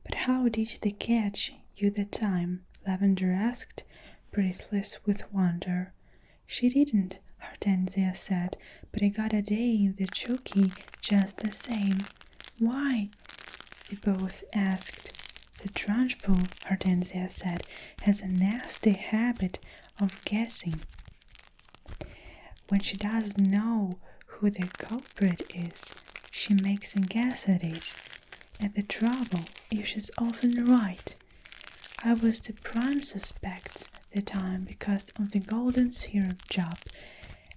"But how did they catch you that time?" Lavender asked, breathless with wonder. "She didn't," Hortensia said, "but I got a day in the choky just the same." "Why?" they both asked. "The trunchbull," Hortensia said, "has a nasty habit of guessing. When she doesn't know who the culprit is, she makes a guess at it. And the trouble is she's often right. I was the prime suspect that time because of the golden syrup job,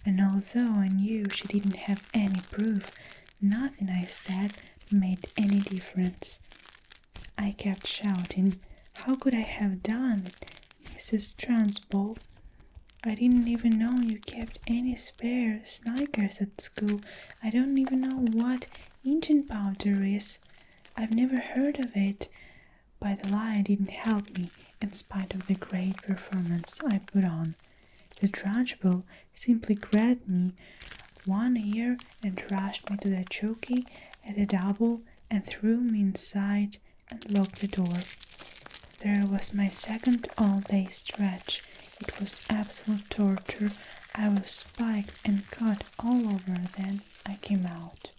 and although I knew she didn't have any proof, nothing I said made any difference. I kept shouting, 'How could I have done it, Mrs. Trunchbull? I didn't even know you kept any spare Snickers at school. I don't even know what Indian powder is. I've never heard of it.' But the lie didn't help me, in spite of the great performance I put on. The trunchbull simply grabbed me one ear and rushed me to the choky at a double and threw me inside and locked the door. There was my second all-day stretch. It was absolute torture. I was spiked and cut all over, then I came out."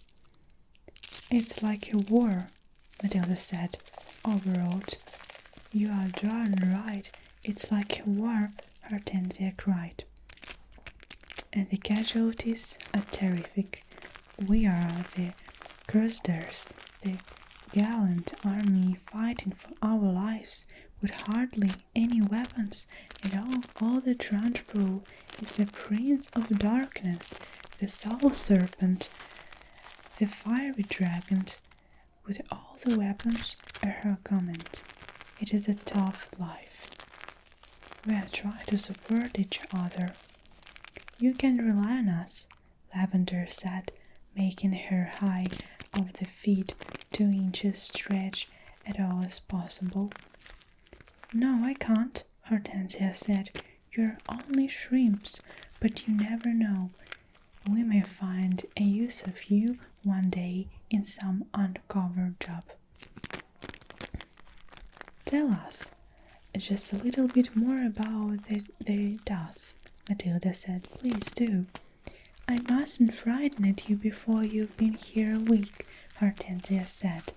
"It's like a war," Matilda said, overawed. "You are darn right, it's like a war," Hortensia cried. "And the casualties are terrific. We are the Crusaders, the gallant army fighting for our lives with hardly any weapons at all. All the trunchbull is the Prince of Darkness, the Soul Serpent, the Fiery Dragon, with all the weapons," her comment. "It is a tough life. We are trying to support each other." "You can rely on us," Lavender said, making her high of the feet 2 inches stretch at all as possible. "No, I can't," Hortensia said. "You're only shrimps, but you never know. We may find a use of you one day in some undercover job." "Tell us just a little bit more about the DOS," Matilda said. "Please do." "I mustn't frighten at you before you've been here a week," Hortensia said.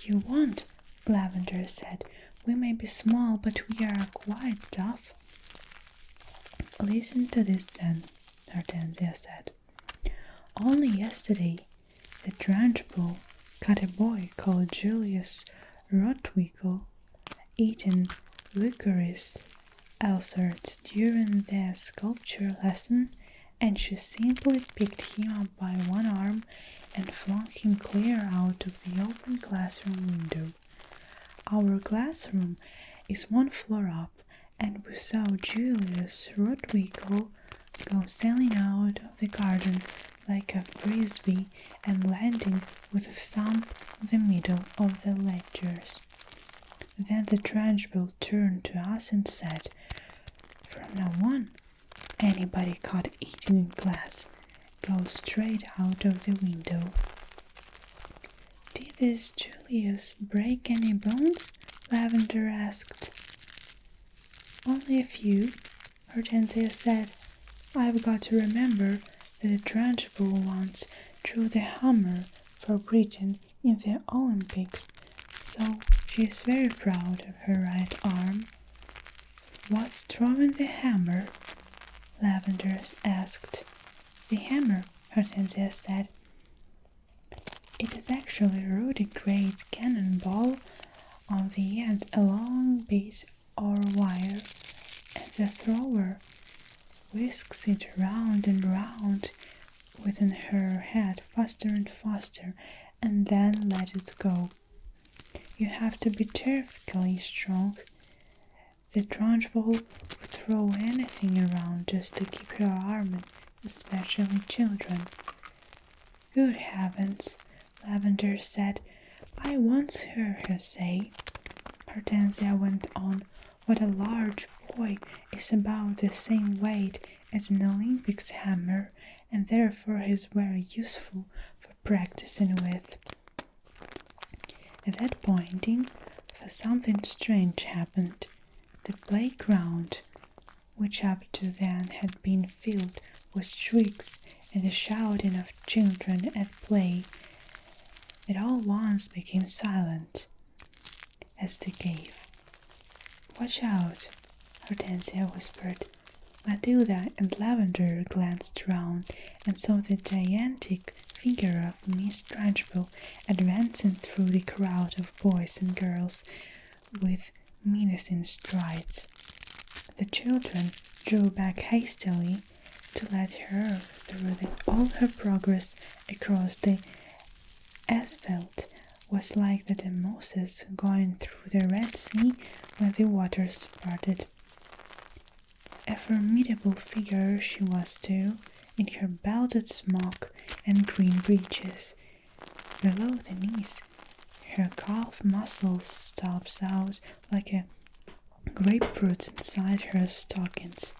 "You won't," Lavender said. "We may be small, but we are quite tough." "Listen to this then," Hortensia said. "Only yesterday, the trunchbull caught a boy called Julius Rotwickle eating licorice ulcers during their sculpture lesson, and she simply picked him up by one arm and flung him clear out of the open classroom window. Our classroom is 1 floor up, and we saw Julius Rotwickle go sailing out of the garden like a frisbee and landing with a thump in the middle of the ledgers. Then the trunchbull turned to us and said, 'From now on, anybody caught eating in class goes straight out of the window.'" "Did this Julius break any bones?" Lavender asked. "Only a few," Hortensia said. "I've got to remember that the trunchbull once threw the hammer for Britain in the Olympics, so she is very proud of her right arm." "What's throwing the hammer?" Lavender asked. "The hammer," Hortensia said. "It is actually a really great cannonball on the end, a long bit or wire, and the thrower whisks it round and round within her head faster and faster, and then lets it go. You have to be terrifically strong. The trunchbull would throw anything around just to keep her arm, especially children." "Good heavens," Lavender said. "I once heard her say," Hortensia went on, "what a large boy is about the same weight as an Olympics hammer, and therefore is very useful for practicing with." At that point, something strange happened. The playground, which up to then had been filled with shrieks and the shouting of children at play, it all once became silent as the cave. "Watch out," Hortensia whispered. Matilda and Lavender glanced round and saw the gigantic figure of Miss Trunchbull advancing through the crowd of boys and girls with menacing strides. The children drew back hastily to let her through. All her progress across the asphalt was like the Moses going through the Red Sea when the waters parted. A formidable figure she was too, in her belted smock and green breeches. Below the knees, her calf muscles stops out like a grapefruit inside her stockings.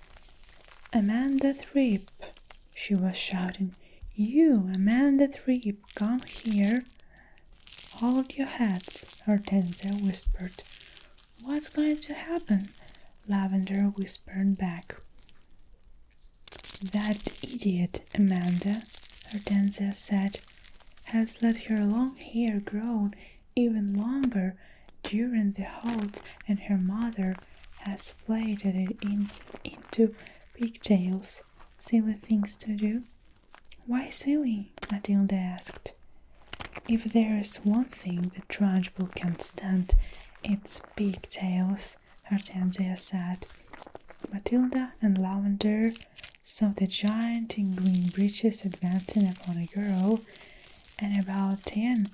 "Amanda Thripp," she was shouting. "You, Amanda Thripp, come here." "Hold your heads," Hortensia whispered. "What's going to happen?" Lavender whispered back. "That idiot, Amanda," Hortensia said, "has let her long hair grow even longer during the halt, and her mother has plaited it into pigtails. Silly things to do." "Why silly?" Matilda asked. "If there is one thing the Trunchbull can't stand, it's pigtails," Hortensia said. Matilda and Lavender saw the giant in green breeches advancing upon a girl, and about 10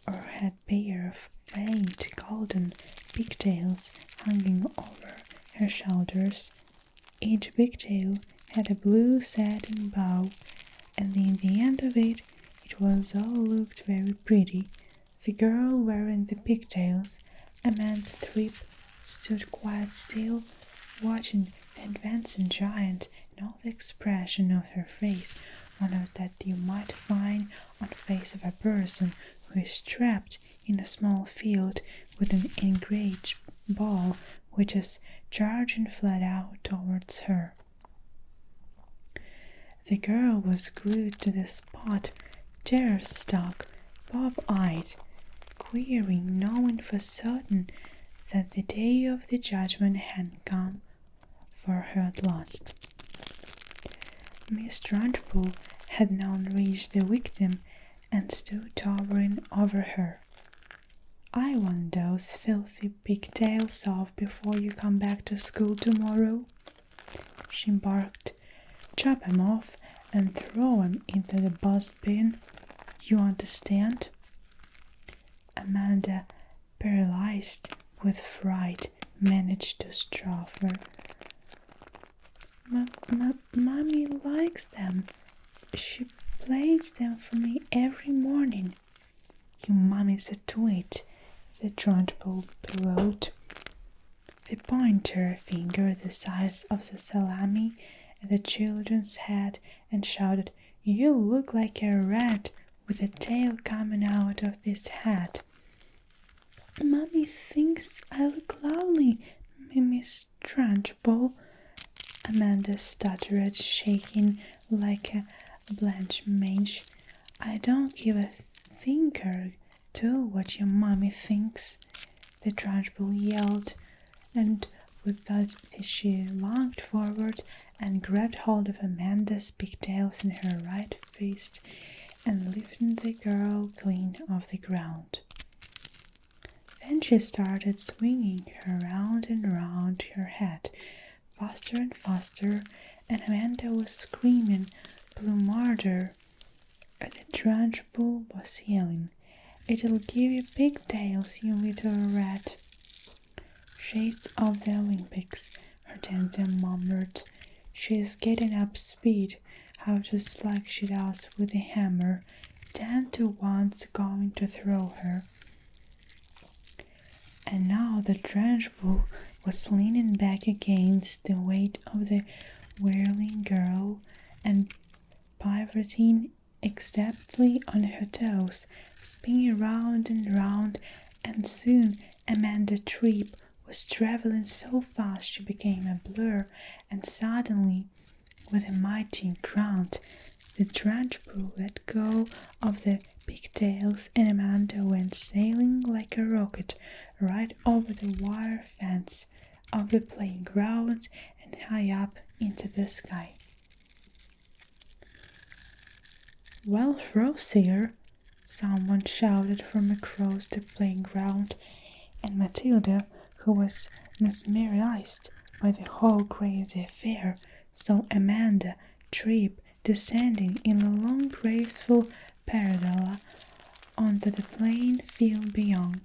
or had pair of faint golden pigtails hanging over her shoulders. Each pigtail had a blue satin bow, and in the end of it was all looked very pretty. The girl wearing the pigtails, Amanda Thripp, stood quite still, watching the advancing giant, and all the expression of her face, one of that you might find on the face of a person who is trapped in a small field with an engaged ball which is charging flat out towards her. The girl was glued to the spot, terror-struck, bob-eyed, querying, knowing for certain that the day of the judgment had come for her at last. Miss Trunchbull had now reached the victim and stood towering over her. "I want those filthy pigtails off before you come back to school tomorrow," she barked. "Chop 'em off and throw 'em into the bus-bin. You understand?" Amanda, paralyzed with fright, managed to stuffer. Mommy likes them. She plays them for me every morning." "Your mommy's a twit," the Trunchbull bellowed, the pointer finger the size of the salami at the children's head, and shouted, "You look like a rat with a tail coming out of this hat." "Mommy thinks I look lovely, Miss Trunchbull," Amanda stuttered, shaking like a blanchmange. "I don't give a thinker to what your mommy thinks," the Trunchbull yelled, and with that she lunged forward and grabbed hold of Amanda's pigtails in her right fist and lifted the girl clean off the ground. Then she started swinging her round and round her head, faster and faster, and Amanda was screaming blue murder. The Trunchbull was yelling, "It'll give you pigtails, you little rat." "Shades of the Olympics," Hortensia murmured. "She's getting up speed, how just like she does with a hammer. 10 to 1's going to throw her." And now the Trunchbull was leaning back against the weight of the whirling girl and pivoting exactly on her toes, spinning round and round and soon Amanda Tripp was traveling so fast she became a blur, and suddenly, with a mighty grunt, the Trunchbull let go of the pigtails and Amanda went sailing like a rocket right over the wire fence of the playground and high up into the sky. "Well, Frosier," someone shouted from across the playground, and Matilda, who was mesmerized by the whole crazy affair, saw Amanda Tripp descending in a long graceful parabola onto the playing field beyond.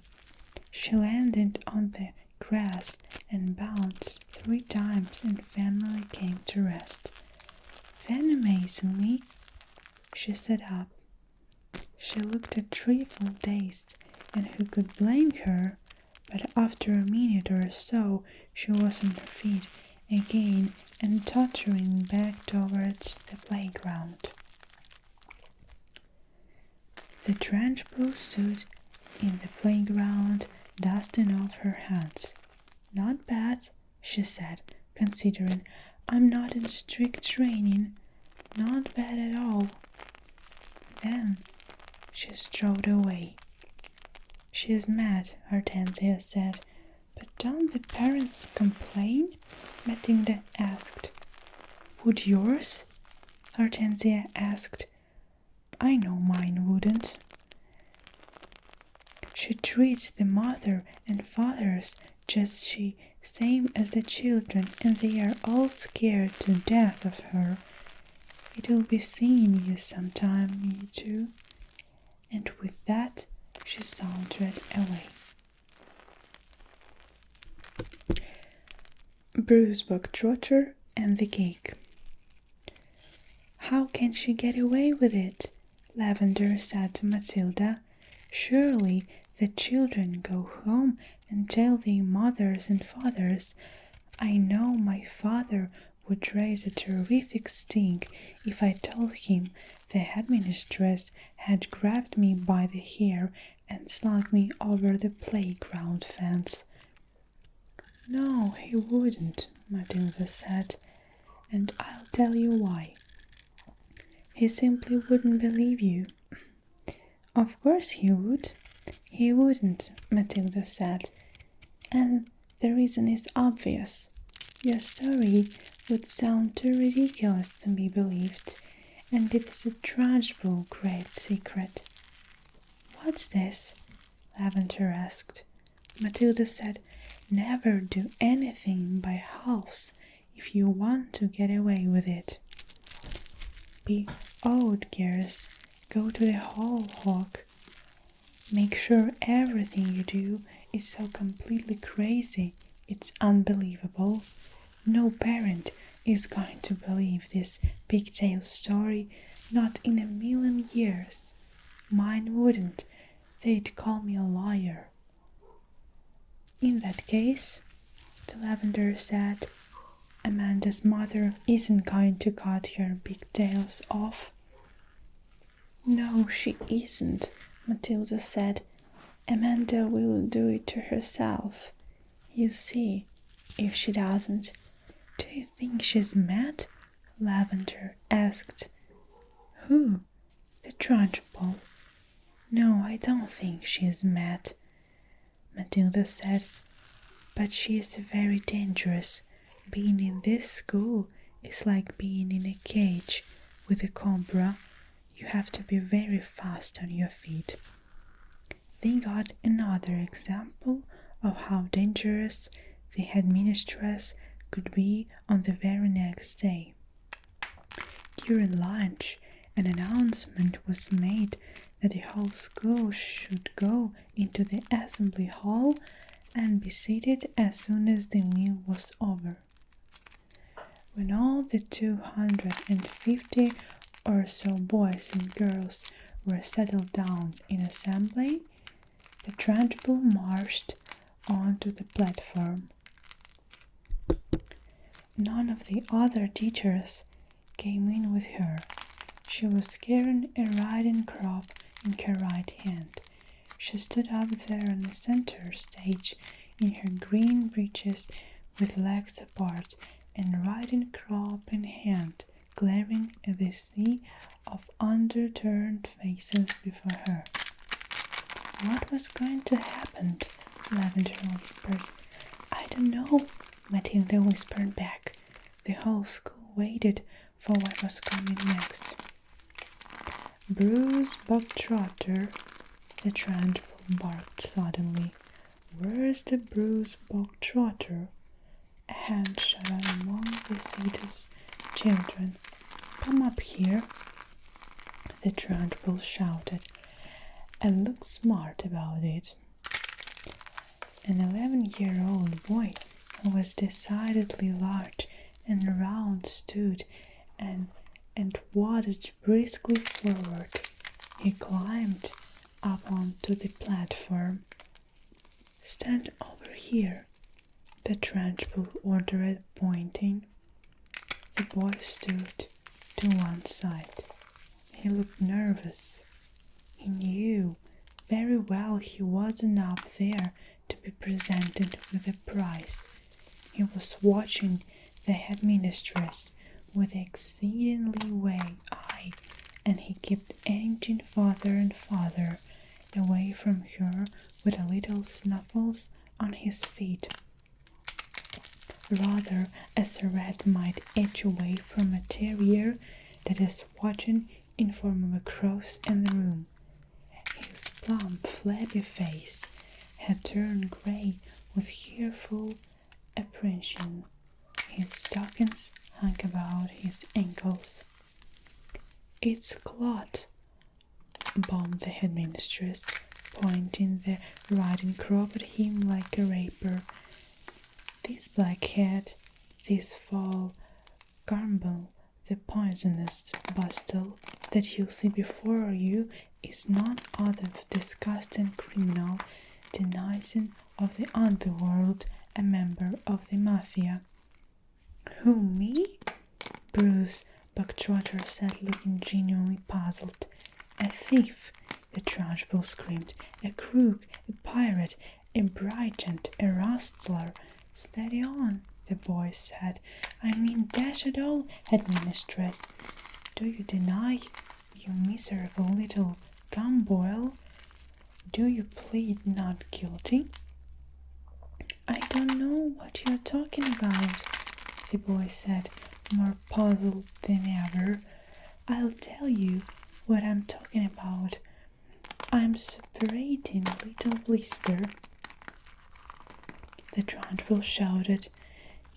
She landed on the grass and bounced 3 times and finally came to rest. Then amazingly, she sat up. She looked a trifle dazed, and who could blame her? But after a minute or so she was on her feet again and tottering back towards the playground. The Trunchbull stood in the playground, dusting off her hands. "Not bad," she said, "considering I'm not in strict training. Not bad at all." Then she strode away. "She's mad," Hortensia said. "But don't the parents complain?" Matilda asked. "Would yours?" Hortensia asked. "I know mine wouldn't." "She treats the mother and fathers just the same as the children, and they are all scared to death of her. It'll be seeing you sometime, you two." And with that she sauntered away. Bruce Bogtrotter and the Cake. "How can she get away with it?" Lavender said to Matilda. "Surely the children go home and tell their mothers and fathers. I know my father would raise a terrific stink if I told him the headmistress had grabbed me by the hair and slung me over the playground fence." "No, he wouldn't," Matilda said, "and I'll tell you why. He simply wouldn't believe you." "Of course he would." "He wouldn't," Matilda said, "and the reason is obvious. Your story would sound too ridiculous to be believed, and it's a Trunchbull great secret." "What's this?" Lavender asked. Matilda said, "Never do anything by halves if you want to get away with it. Be odd, girls. Go to the whole hog. Make sure everything you do is so completely crazy it's unbelievable. No parent is going to believe this pigtail story, not in a million years. Mine wouldn't. They'd call me a liar." "In that case," the Lavender said, "Amanda's mother isn't going to cut her pigtails off." "No, she isn't," Matilda said. "Amanda will do it to herself. You see, if she doesn't." "Do you think she's mad?" Lavender asked. "Who?" "The Trunchbull." "No, I don't think she's mad," Matilda said, "but she is very dangerous. Being in this school is like being in a cage with a cobra. You have to be very fast on your feet." They got another example of how dangerous the headmistress could be on the very next day. During lunch, an announcement was made that the whole school should go into the assembly hall and be seated as soon as the meal was over. When all the 250 or so boys and girls were settled down in assembly, the Trunchbull marched onto the platform. None of the other teachers came in with her. She was carrying a riding crop in her right hand. She stood up there on the center stage in her green breeches with legs apart and riding crop in hand, glaring at the sea of underturned faces before her. What was going to happen? Lavender whispered. I don't know, Matilda whispered back. The whole school waited for what was coming next. Bruce Bogtrotter, the Trundle barked suddenly. Where's the Bruce Bogtrotter? A hand shot out among the seated children. Come up here, the Trundle shouted, and look smart about it. An 11-year-old boy who was decidedly large and round stood and waddled briskly forward. He climbed up onto the platform. Stand over here, the Trunchbull ordered, pointing. The boy stood to one side. He looked nervous. He knew very well he wasn't up there to be presented with a prize. He was watching the headmistress with an exceedingly wary eye, and he kept inching farther and farther away from her with a little snuffles on his feet, rather as a rat might edge away from a terrier that is watching in form of a cross in the room. His plump, flabby face had turned grey with fearful apprehension. His stockings hung about his ankles. It's clot, bombed the headmistress, pointing the riding crop at him like a rapier. This blackhead, this foul garble, the poisonous bustle that you see before you is none other disgusting criminal, denizen of the underworld, a member of the mafia. Who, me? Bruce Bogtrotter said, looking genuinely puzzled. A thief, the Trunchbull screamed. A crook, a pirate, a brigand, a rustler. Steady on, the boy said. I mean dash it all, headmistress. Do you deny, you miserable little gumboil? Do you plead not guilty? I don't know what you're talking about, the boy said, more puzzled than ever. I'll tell you what I'm talking about. I'm separating little blister. The Trunchbull shouted.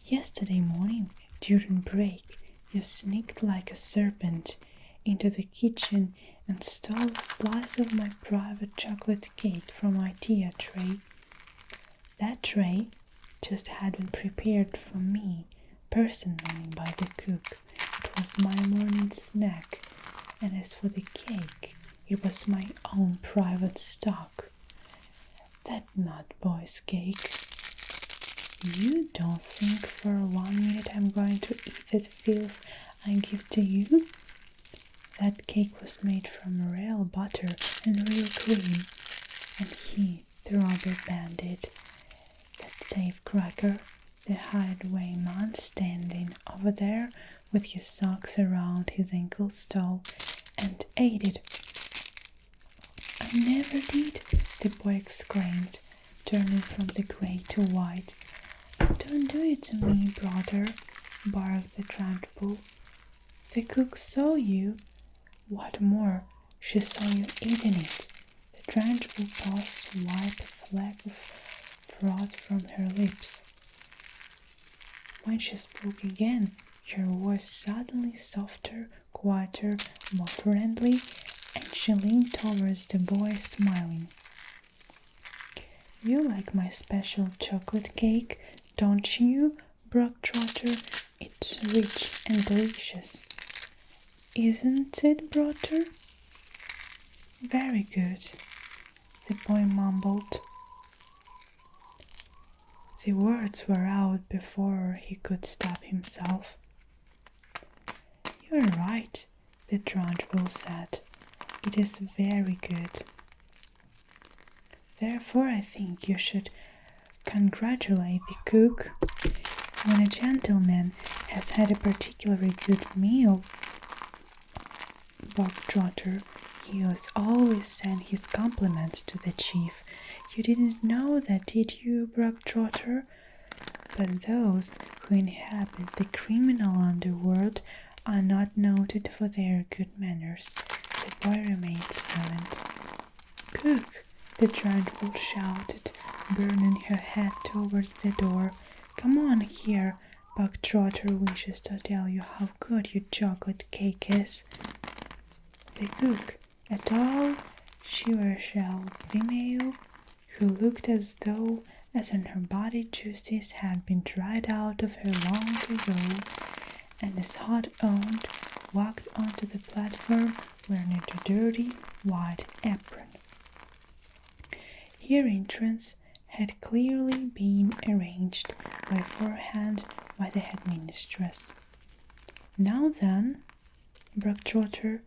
Yesterday morning, during break, you sneaked like a serpent into the kitchen and stole a slice of my private chocolate cake from my tea tray. That tray just had been prepared for me personally by the cook. It was my morning snack, and as for the cake, it was my own private stock. That nut boy's cake. You don't think for 1 minute I'm going to eat that filth I give to you? That cake was made from real butter and real cream, and he, the robber bandit, that safecracker, the hideaway man standing over there with his socks around his ankles stole and ate it. I never did, the boy exclaimed, turning from the grey to white. Don't do it to me, brother, barked the Trunchbull. The cook saw you. What more, she saw you eating it. The Trunchbull paused to wipe a fleck of froth from her lips. When she spoke again, her voice suddenly softer, quieter, more friendly, and she leaned towards the boy, smiling. You like my special chocolate cake, don't you, Bogtrotter? It's rich and delicious. Isn't it, brother? Very good, the boy mumbled. The words were out before he could stop himself. You're right, the Trunchbull said. It is very good. Therefore, I think you should congratulate the cook. When a gentleman has had a particularly good meal, Bob Trotter, he has always sent his compliments to the chief. You didn't know that, did you, Brock Trotter? But those who inhabit the criminal underworld are not noted for their good manners. The boy remained silent. Cook, the trunchbull shouted, burning her head towards the door. Come on here, Buck Trotter wishes to tell you how good your chocolate cake is. The cook, a tall, shiver-shelled female, who looked as though her body juices had been dried out of her long ago, and as hot owned, walked onto the platform wearing a dirty white apron. Her entrance had clearly been arranged beforehand by the headmistress. Now then, Brock Trotter,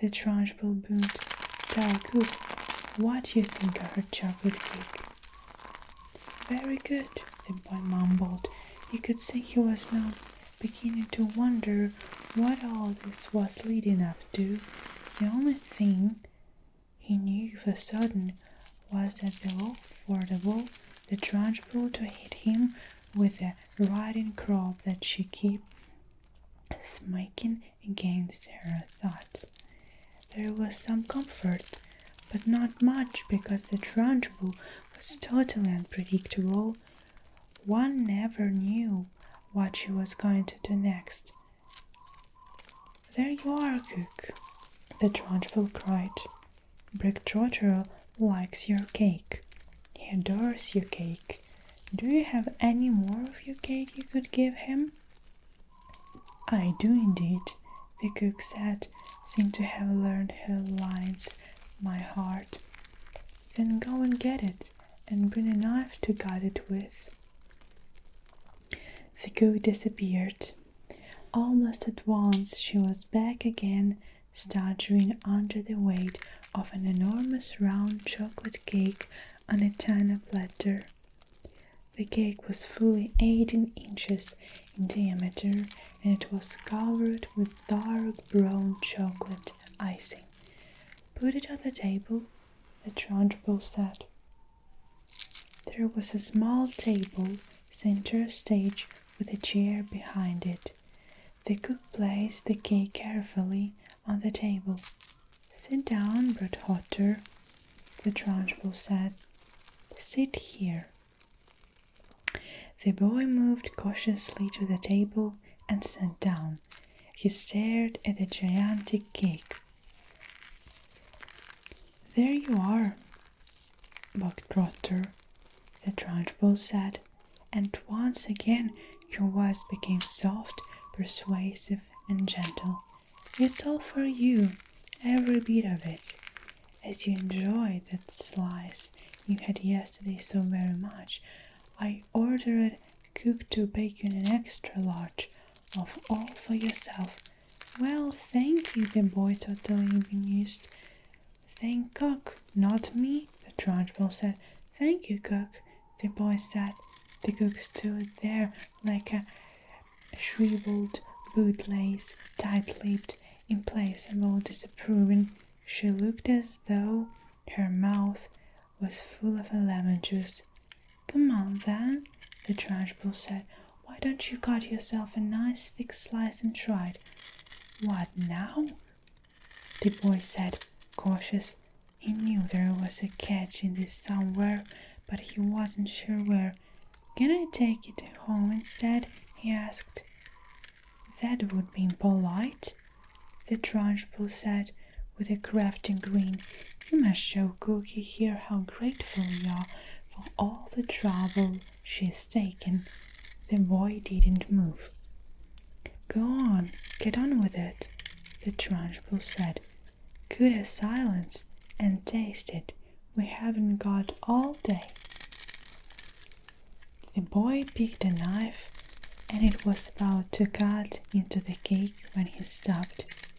the trunchbull boomed, tell cook what you think of her chocolate cake. Very good, the boy mumbled. You could see he was now beginning to wonder what all this was leading up to. The only thing he knew for certain was that the law affordable the trunchbull to hit him with a riding crop that she kept smacking against her thoughts. There was some comfort, but not much, because the trunchbull was totally unpredictable. One never knew what she was going to do next. There you are, cook, the trunchbull cried. Brock Trotter likes your cake. He adores your cake. Do you have any more of your cake you could give him? I do indeed, the cook said, seemed to have learned her lines by heart. Then go and get it, and bring a knife to cut it with. The cook disappeared. Almost at once she was back again, stuttering under the weight of an enormous round chocolate cake on a china platter. The cake was fully 18 inches in diameter, and it was covered with dark brown chocolate icing. Put it on the table, the trunchbull said. There was a small table, center stage, with a chair behind it. The cook placed the cake carefully on the table. Sit down, Brock Trotter, the trunchbull said. Sit here. The boy moved cautiously to the table and sat down. He stared at the gigantic cake. There you are, Brock Trotter, the trunchbull said, and once again your voice became soft, persuasive, and gentle. It's all for you, every bit of it. As you enjoyed that slice you had yesterday so very much, I ordered cook to bake you an extra large of all for yourself. Well, thank you, the boy totally bemused. Thank cook, not me, the trunchbull said. Thank you, cook, the boy said. The cook stood there like a shriveled bootlace, tight-lipped, implacable, disapproving. She looked as though her mouth was full of lemon juice. Come on, then, the trunchbull said. Why don't you cut yourself a nice thick slice and try it? What now? The boy said, cautious. He knew there was a catch in this somewhere, but he wasn't sure where. Can I take it home instead? He asked. That would be impolite, the trunchbull said, with a crafty grin. You must show Cookie here how grateful we are for all the trouble she's taken. The boy didn't move. Go on, get on with it, the trunchbull said. Good as silence, and taste it. We haven't got all day. The boy picked a knife, and it was about to cut into the cake when he stopped.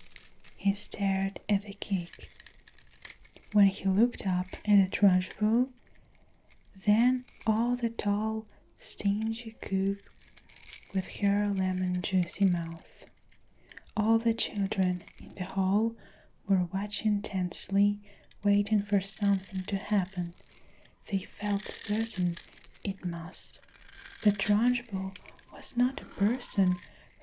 He stared at the cake. When he looked up at the trunchbull, Then all the tall, stingy cook with her lemon juicy mouth. All the children in the hall were watching tensely, waiting for something to happen. They felt certain it must. The Trunchbull was not a person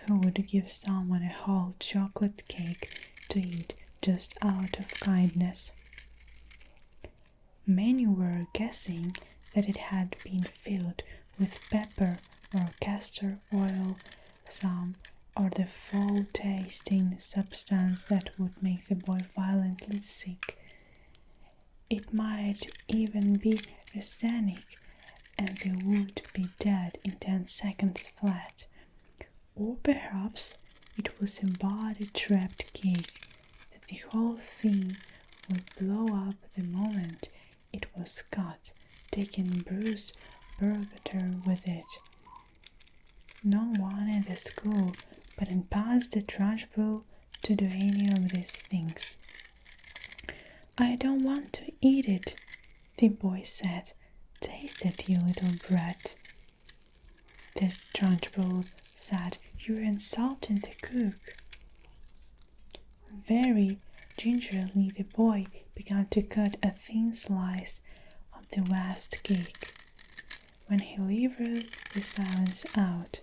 who would give someone a whole chocolate cake to eat just out of kindness. Many were guessing that it had been filled with pepper or castor oil, some or the foul-tasting substance that would make the boy violently sick. It might even be arsenic, and they would be dead in 10 seconds flat. Or perhaps it was a body-trapped cake, that the whole thing would blow up the moment it was cut, taking Bruce Burger with it. No one in the school but passed the Trunchbull to do any of these things. "I don't want to eat it," the boy said. "Taste it, you little brat." The Trunchbull said, "You're insulting the cook." Very gingerly the boy began to cut a thin slice of the vast cake. When he levered the silence out,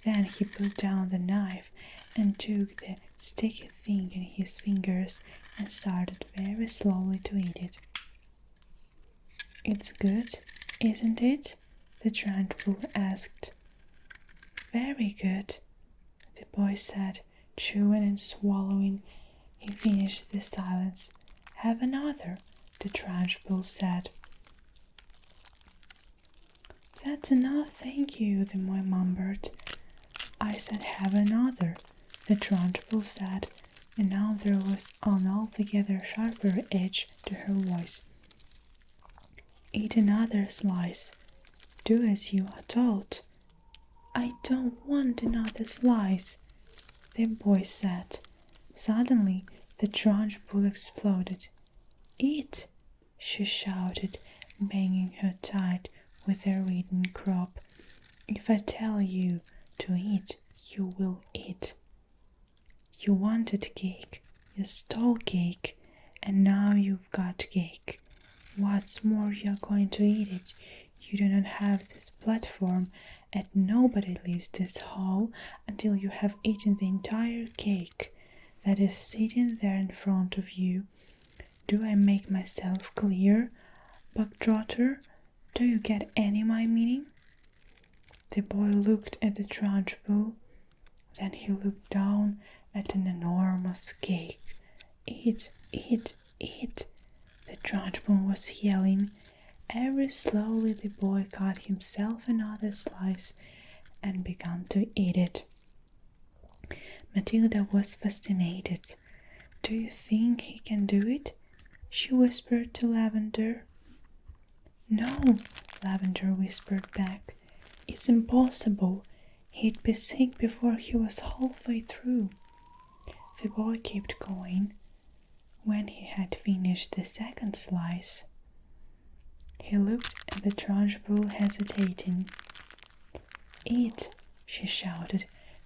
then he put down the knife and took the sticky thing in his fingers and started very slowly to eat it. "It's good, isn't it?" the Trunchbull asked. "Very good," the boy said, chewing and swallowing. He finished the silence. "Have another," the Trunchbull said. "That's enough, thank you," the boy mumbled. "I said have another," the Trunchbull said, and now there was an altogether sharper edge to her voice. "Eat another slice. Do as you are told." "I don't want another slice," the boy said. Suddenly the Trunchbull exploded. "Eat!" she shouted, banging her tight with her ridden crop. "If I tell you to eat, you will eat. You wanted cake, you stole cake, and now you've got cake. What's more, you're going to eat it. You do not have this platform, and nobody leaves this hall until you have eaten the entire cake that is sitting there in front of you. Do I make myself clear, Buck Trotter? Do you get any my meaning?" The boy looked at the Trunchbull, then he looked down at an enormous cake. "Eat, eat, eat!" the Trunchbull was yelling. Very slowly the boy cut himself another slice and began to eat it. Matilda was fascinated. "Do you think he can do it?" she whispered to Lavender. "No," Lavender whispered back. "It's impossible. He'd be sick before he was halfway through." The boy kept going. When he had finished the second slice, he looked at the Trunchbull hesitating. "Eat," she shouted.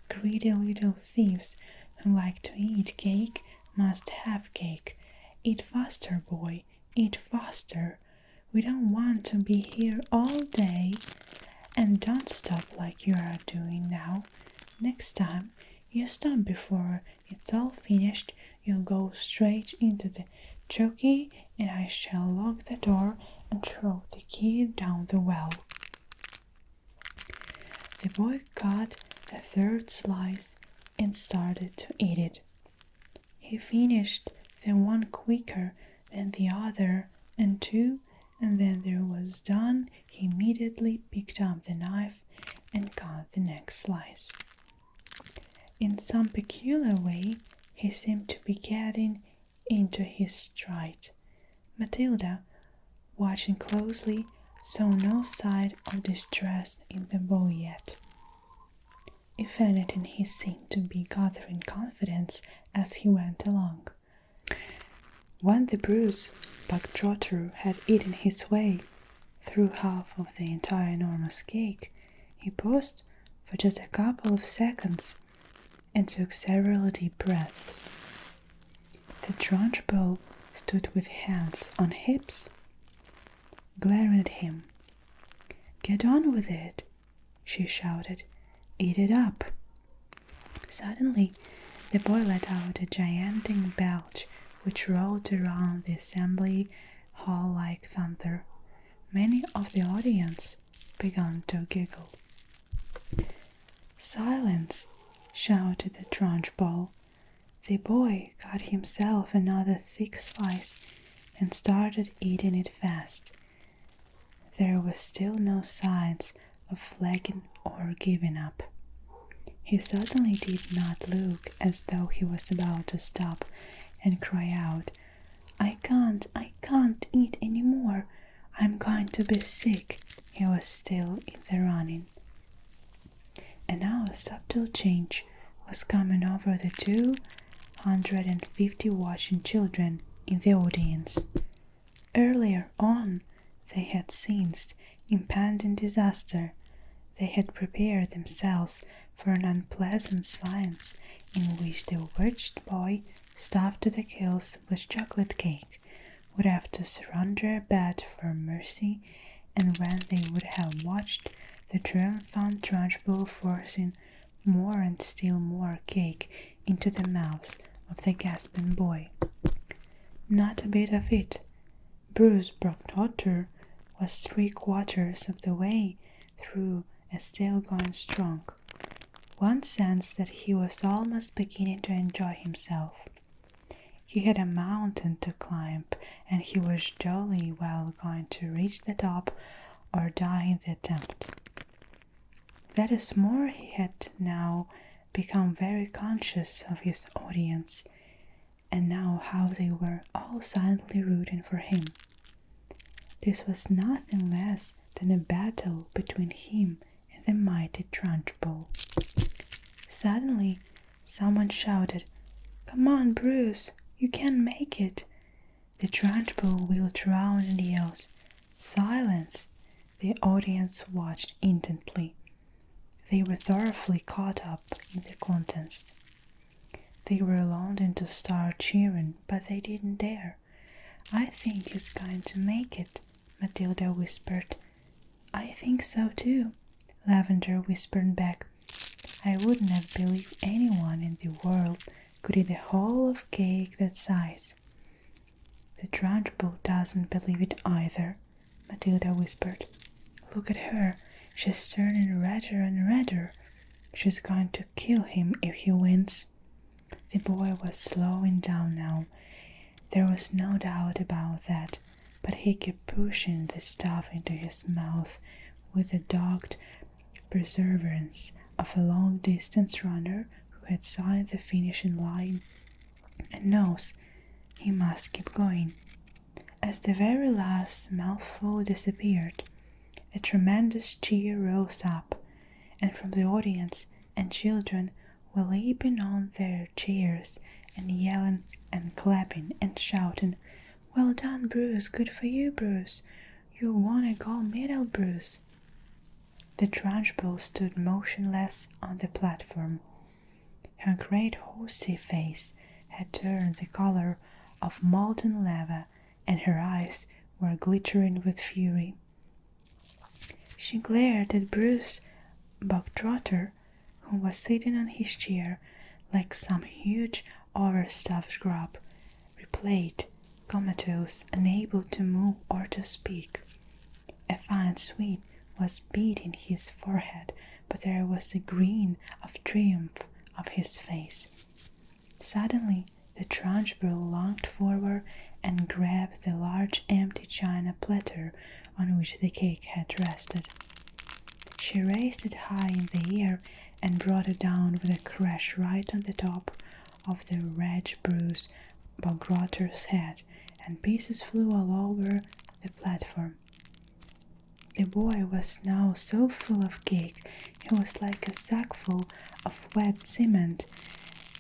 "Greedy little thieves who like to eat cake must have cake. Eat faster, boy, eat faster. We don't want to be here all day. And don't stop like you are doing now. Next time you stop before it's all finished, you'll go straight into the jockey, and I shall lock the door and throw the key down the well." The boy cut the third slice and started to eat it. He finished the one quicker than the other and two, and then there was done. He immediately picked up the knife and cut the next slice. In some peculiar way, he seemed to be getting into his stride. Matilda, watching closely, saw no sign of distress in the boy yet. If anything, he seemed to be gathering confidence as he went along. When the Bruce Buck Trotter had eaten his way through half of the entire enormous cake. He paused for just a couple of seconds and took several deep breaths. The Trunchbull stood with hands on hips, glaring at him. "Get on with it," she shouted. "Eat it up." Suddenly, the boy let out a gigantic belch which rolled around the assembly hall like thunder. Many of the audience began to giggle. "Silence!" shouted the Trunchbull. The boy cut himself another thick slice and started eating it fast. There was still no signs of flagging or giving up. He certainly did not look as though he was about to stop and cry out, I can't eat any more. I'm going to be sick." He was still in the running. And now a subtle change was coming over the 250 watching children in the audience. Earlier on, they had sensed impending disaster. They had prepared themselves for an unpleasant silence in which the wretched boy, stuffed to the gills with chocolate cake, would have to surrender a bet for mercy, and when they would have watched the triumphant Trunchbull forcing more and still more cake into the mouths of the gasping boy. Not a bit of it. Bruce Brockdotter was 3/4 of the way through and still going strong. One sensed that he was almost beginning to enjoy himself. He had a mountain to climb, and he was jolly well going to reach the top or die in the attempt. That is more, he had now become very conscious of his audience, and now how they were all silently rooting for him. This was nothing less than a battle between him and the mighty Trunchbull. Suddenly, someone shouted, "Come on, Bruce, you can make it." The Trunchbull wheeled round and yelled, "Silence!" The audience watched intently. They were thoroughly caught up in the contest. They were longing to start cheering, but they didn't dare. "I think he's going to make it," Matilda whispered. "I think so too," Lavender whispered back. "I wouldn't have believed anyone in the world could eat a whole of cake that size." "The Trunchbull doesn't believe it either," Matilda whispered. "Look at her. She's turning redder and redder. She's going to kill him if he wins." The boy was slowing down now. There was no doubt about that, but he kept pushing the stuff into his mouth with the dogged perseverance of a long-distance runner who had signed the finishing line and knows he must keep going. As the very last mouthful disappeared, a tremendous cheer rose up, and from the audience and children were leaping on their chairs and yelling and clapping and shouting, "Well done, Bruce! Good for you, Bruce! You won a gold medal, Bruce!" The Trunchbull stood motionless on the platform. Her great horsey face had turned the color of molten lava, and her eyes were glittering with fury. She glared at Bruce Bogtrotter, who was sitting on his chair like some huge overstuffed grub, replete, comatose, unable to move or to speak. A fine sweat was beading his forehead, but there was a grin of triumph of his face. Suddenly, the Trunchbull lunged forward and grabbed the large empty china platter on which the cake had rested. She raised it high in the air and brought it down with a crash right on the top of the wretched Bruce Bogrotter's head, and pieces flew all over the platform. The boy was now so full of cake he was like a sackful of wet cement,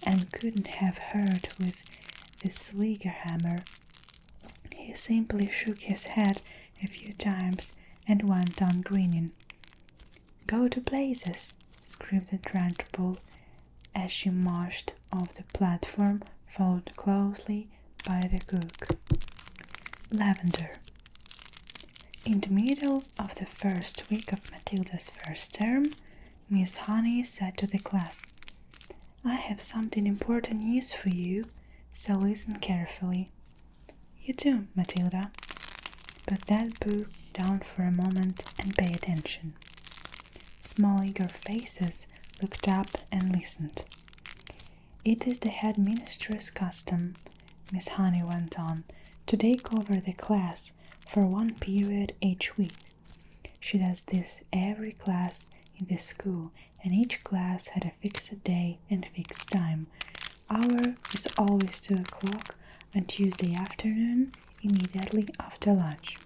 and couldn't have hurt with the Sligerhammer. He simply shook his head a few times and went on grinning. "Go to blazes!" screamed the Trunchbull as she marched off the platform, followed closely by the cook. Lavender. In the middle of the first week of Matilda's first term, Miss Honey said to the class, "I have something important news for you, so listen carefully." "You do, Matilda. Put that book down for a moment and pay attention." Small eager faces looked up and listened. "It is the headmistress' custom," Miss Honey went on, "to take over the class for one period each week. She does this every class in the school, and each class had a fixed day and fixed time. Hour is always 2 o'clock on Tuesday afternoon, immediately after lunch.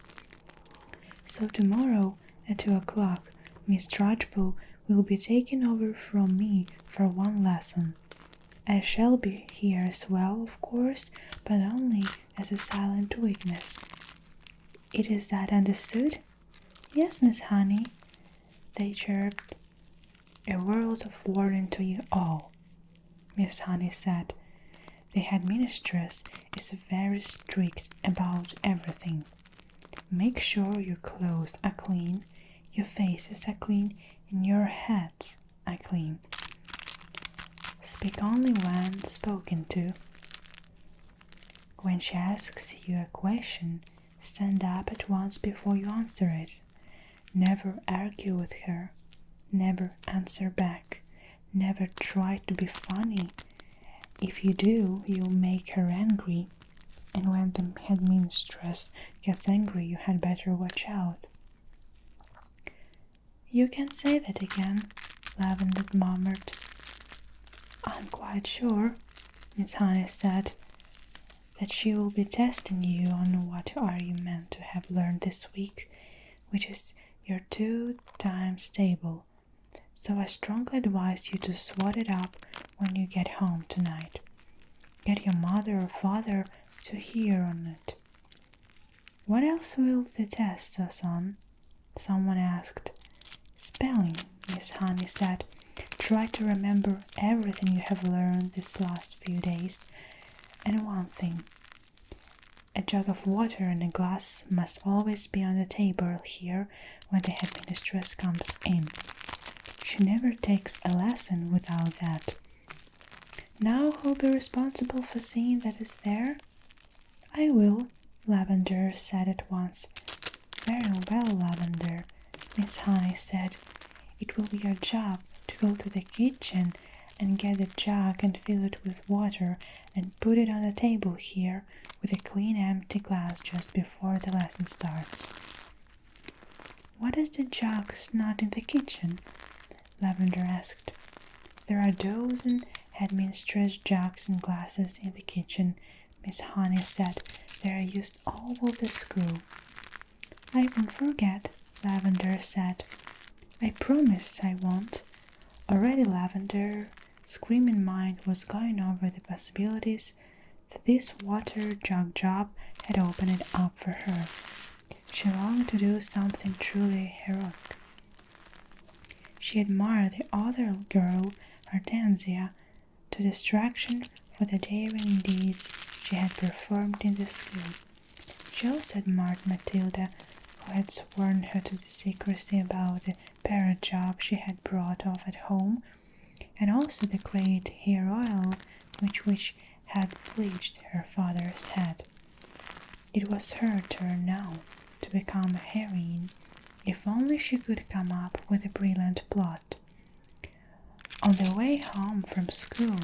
So tomorrow at 2 o'clock, Miss Trunchbull will be taken over from me for one lesson. I shall be here as well, of course, but only as a silent witness. Is that understood?" "Yes, Miss Honey," they chirped. "A word of warning to you all," Miss Honey said. "The headmistress is very strict about everything. Make sure your clothes are clean, your faces are clean, and your hats are clean. Speak only when spoken to. When she asks you a question, stand up at once before you answer it. Never argue with her. Never answer back. Never try to be funny. If you do, you'll make her angry. And when the headmistress gets angry, you had better watch out." "You can say that again," Lavender murmured. "I'm quite sure," Miss Honey said, "that she will be testing you on what are you meant to have learned this week, which is your 2 times table. So I strongly advise you to swat it up when you get home tonight. Get your mother or father to hear on it." "What else will the test us on?" someone asked. "Spelling," Miss Honey said. "Try to remember everything you have learned these last few days. And one thing. A jug of water and a glass must always be on the table here when the headmistress comes in. She never takes a lesson without that. Now who'll be responsible for seeing that it's there?" "I will," Lavender said at once. "Very well, Lavender," Miss Honey said. "It will be your job to go to the kitchen and get the jug and fill it with water and put it on the table here with a clean empty glass just before the lesson starts." "What is the jug's not in the kitchen?" Lavender asked. "There are a dozen headmistress jugs and glasses in the kitchen," Miss Honey said. "They are used all over the school." "I won't forget," Lavender said. "I promise I won't." Already Lavender screaming mind was going over the possibilities that this water jug job had opened it up for her. She longed to do something truly heroic. She admired the other girl, Hortensia, to distraction for the daring deeds she had performed in the school. She also admired Matilda, who had sworn her to the secrecy about the parrot job she had brought off at home, and also the great hair oil which had bleached her father's head. It was her turn now to become a heroine, if only she could come up with a brilliant plot. On the way home from school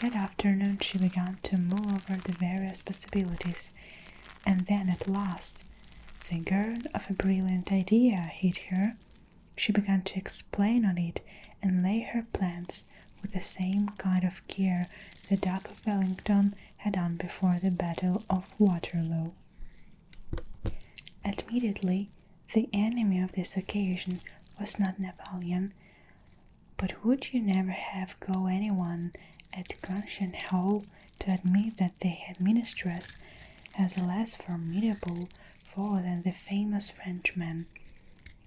that afternoon she began to mull over the various possibilities, and then at last the germ of a brilliant idea hit her. She began to explain on it and lay her plans with the same kind of care the Duke of Wellington had done before the Battle of Waterloo. Admittedly, the enemy of this occasion was not Napoleon, but would you never have go anyone at Grecian Hall to admit that the headmistress has a less formidable foe than the famous Frenchman,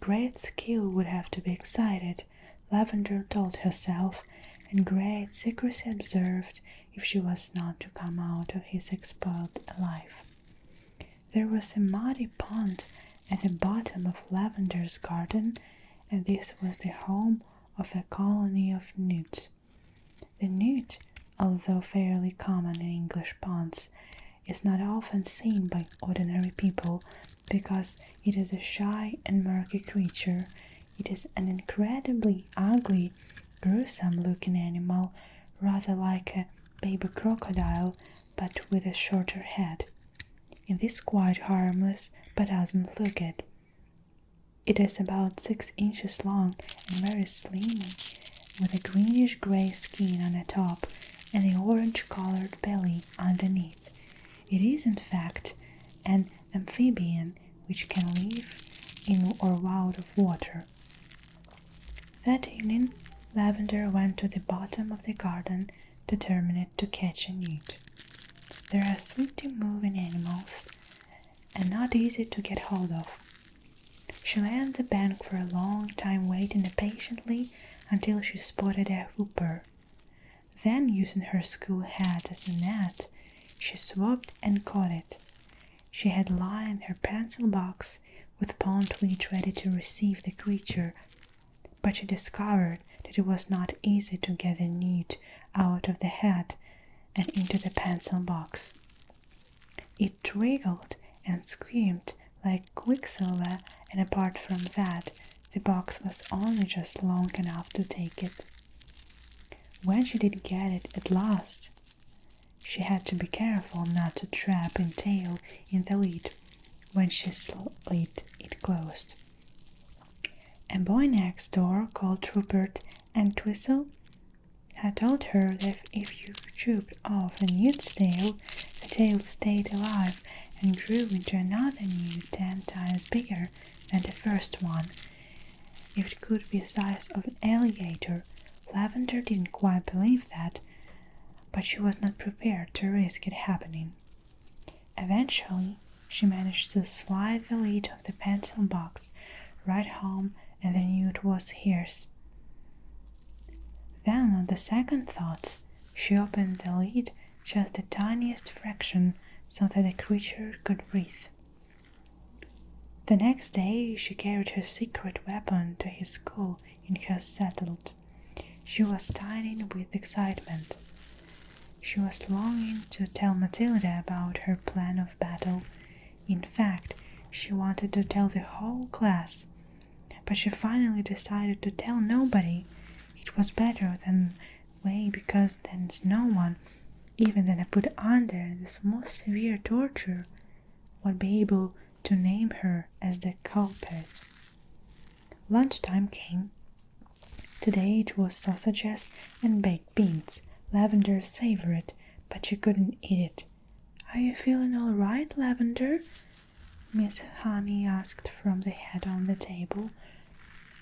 great skill would have to be excited, Lavender told herself, and great secrecy observed if she was not to come out of his exploit alive. There was a muddy pond at the bottom of Lavender's garden, and this was the home of a colony of newts. The newt, although fairly common in English ponds, is not often seen by ordinary people because it is a shy and murky creature. It is an incredibly ugly, gruesome-looking animal, rather like a baby crocodile, but with a shorter head. It is quite harmless, but doesn't look it. It is about 6 inches long and very slimy, with a greenish-gray skin on the top and an orange-colored belly underneath. It is, in fact, an amphibian which can live in or out of water. That evening, Lavender went to the bottom of the garden, determined to catch a newt. They are swiftly moving animals and not easy to get hold of. She lay on the bank for a long time, waiting patiently until she spotted a whooper. Then, using her school hat as a net, she swooped and caught it. She had lined her pencil box with pondweed ready to receive the creature, but she discovered that it was not easy to get the newt out of the hat and into the pencil box. It wriggled and screamed like quicksilver, and apart from that, the box was only just long enough to take it. When she did get it at last, she had to be careful not to trap and tail in the lid when she slid it closed. A boy next door, called Rupert Entwistle, had told her that if you chopped off a newt's tail, the tail stayed alive and grew into another newt 10 times bigger than the first one. If it could be the size of an alligator, Lavender didn't quite believe that, but she was not prepared to risk it happening. Eventually, she managed to slide the lid of the pencil box right home, and the newt was hers. Then, on the second thought, she opened the lid just the tiniest fraction so that the creature could breathe. The next day, she carried her secret weapon to his school in her saddle. She was tidying with excitement. She was longing to tell Matilda about her plan of battle. In fact, she wanted to tell the whole class, but she finally decided to tell nobody. It was better than way because then no one, even then I put under this most severe torture, would be able to name her as the culprit. Lunchtime came. Today it was sausages and baked beans, Lavender's favorite, but she couldn't eat it. "Are you feeling all right, Lavender?" Miss Honey asked from the head on the table.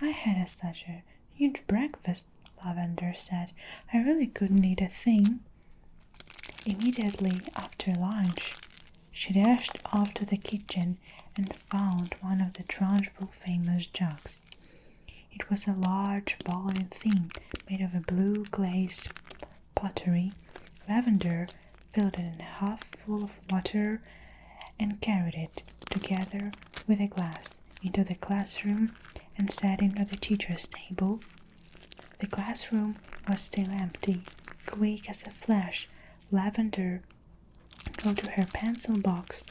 "I had such a huge breakfast," Lavender said. "I really couldn't eat a thing." Immediately after lunch, she dashed off to the kitchen and found one of the Trunchbull famous jugs. It was a large boiling thing made of a blue glazed pottery. Lavender filled it half full of water and carried it, together with a glass, into the classroom and sat into the teacher's table. The classroom was still empty. Quick as a flash, Lavender go to her pencil box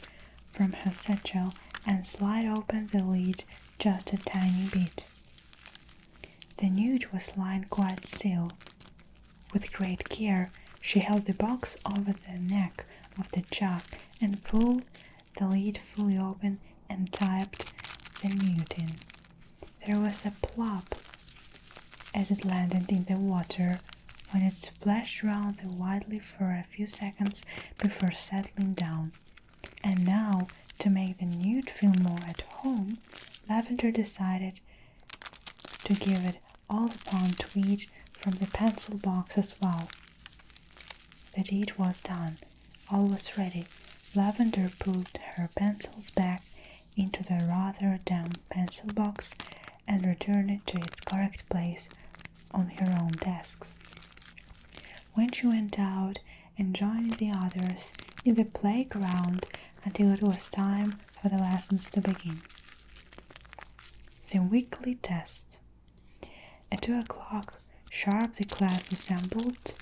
from her satchel and slide open the lid just a tiny bit. The newt was lying quite still. With great care, she held the box over the neck of the jug and pulled the lid fully open and tipped the newt in. There was a plop as it landed in the water, when it splashed round wildly for a few seconds before settling down. And now, to make the newt feel more at home, Lavender decided to give it all the pondweed from the pencil box as well. The deed was done. All was ready. Lavender put her pencils back into the rather damp pencil box and returned it to its correct place on her own desks. When she went out and joined the others in the playground until it was time for the lessons to begin. The weekly test. At 2 o'clock sharp the class assembled,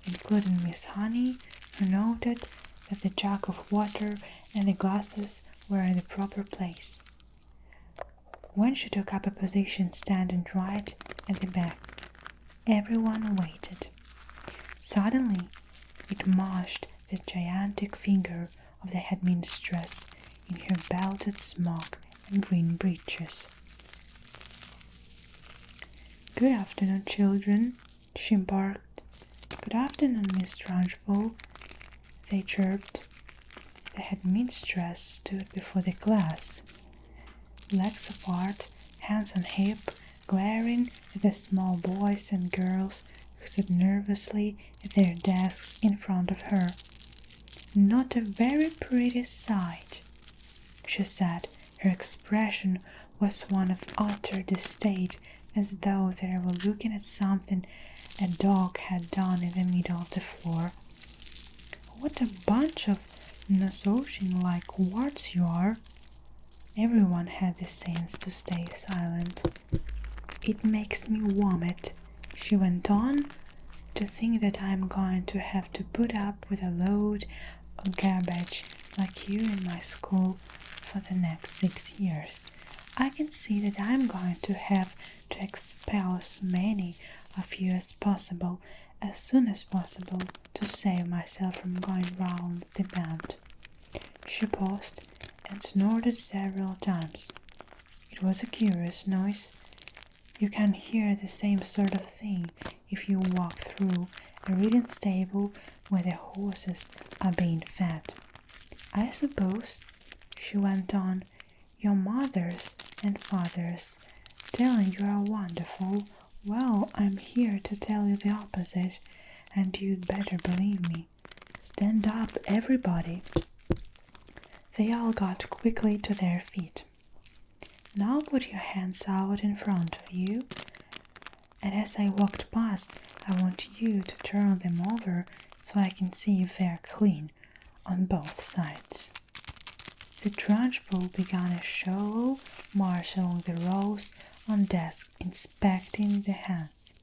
including Miss Honey, who noted that the jug of water and the glasses were in the proper place. When she took up a position standing right at the back, everyone waited. Suddenly, it mashed the gigantic finger of the headmistress in her belted smock and green breeches. "Good afternoon, children," she barked. "Good afternoon, Miss Trunchbull," they chirped. The headmistress stood before the class, legs apart, hands on hip, glaring at the small boys and girls who stood nervously at their desks in front of her. "Not a very pretty sight," she said. Her expression was one of utter disdain, as though they were looking at something a dog had done in the middle of the floor. "What a bunch of nosogyn-like warts you are!" Everyone had the sense to stay silent. "It makes me vomit," she went on, "to think that I'm going to have to put up with a load of garbage like you in my school for the next 6 years. I can see that I'm going to have to expel as many of you as possible, as soon as possible, to save myself from going round the bend." She paused and snorted several times. It was a curious noise. You can hear the same sort of thing if you walk through a reading stable where the horses are being fed. "I suppose," she went on, "your mothers and fathers telling you are wonderful. Well, I'm here to tell you the opposite, and you'd better believe me. Stand up, everybody." They all got quickly to their feet. "Now put your hands out in front of you, and as I walked past, I want you to turn them over so I can see if they're clean on both sides." The Trunchbull began a shallow march along the rows on desks, inspecting the hands.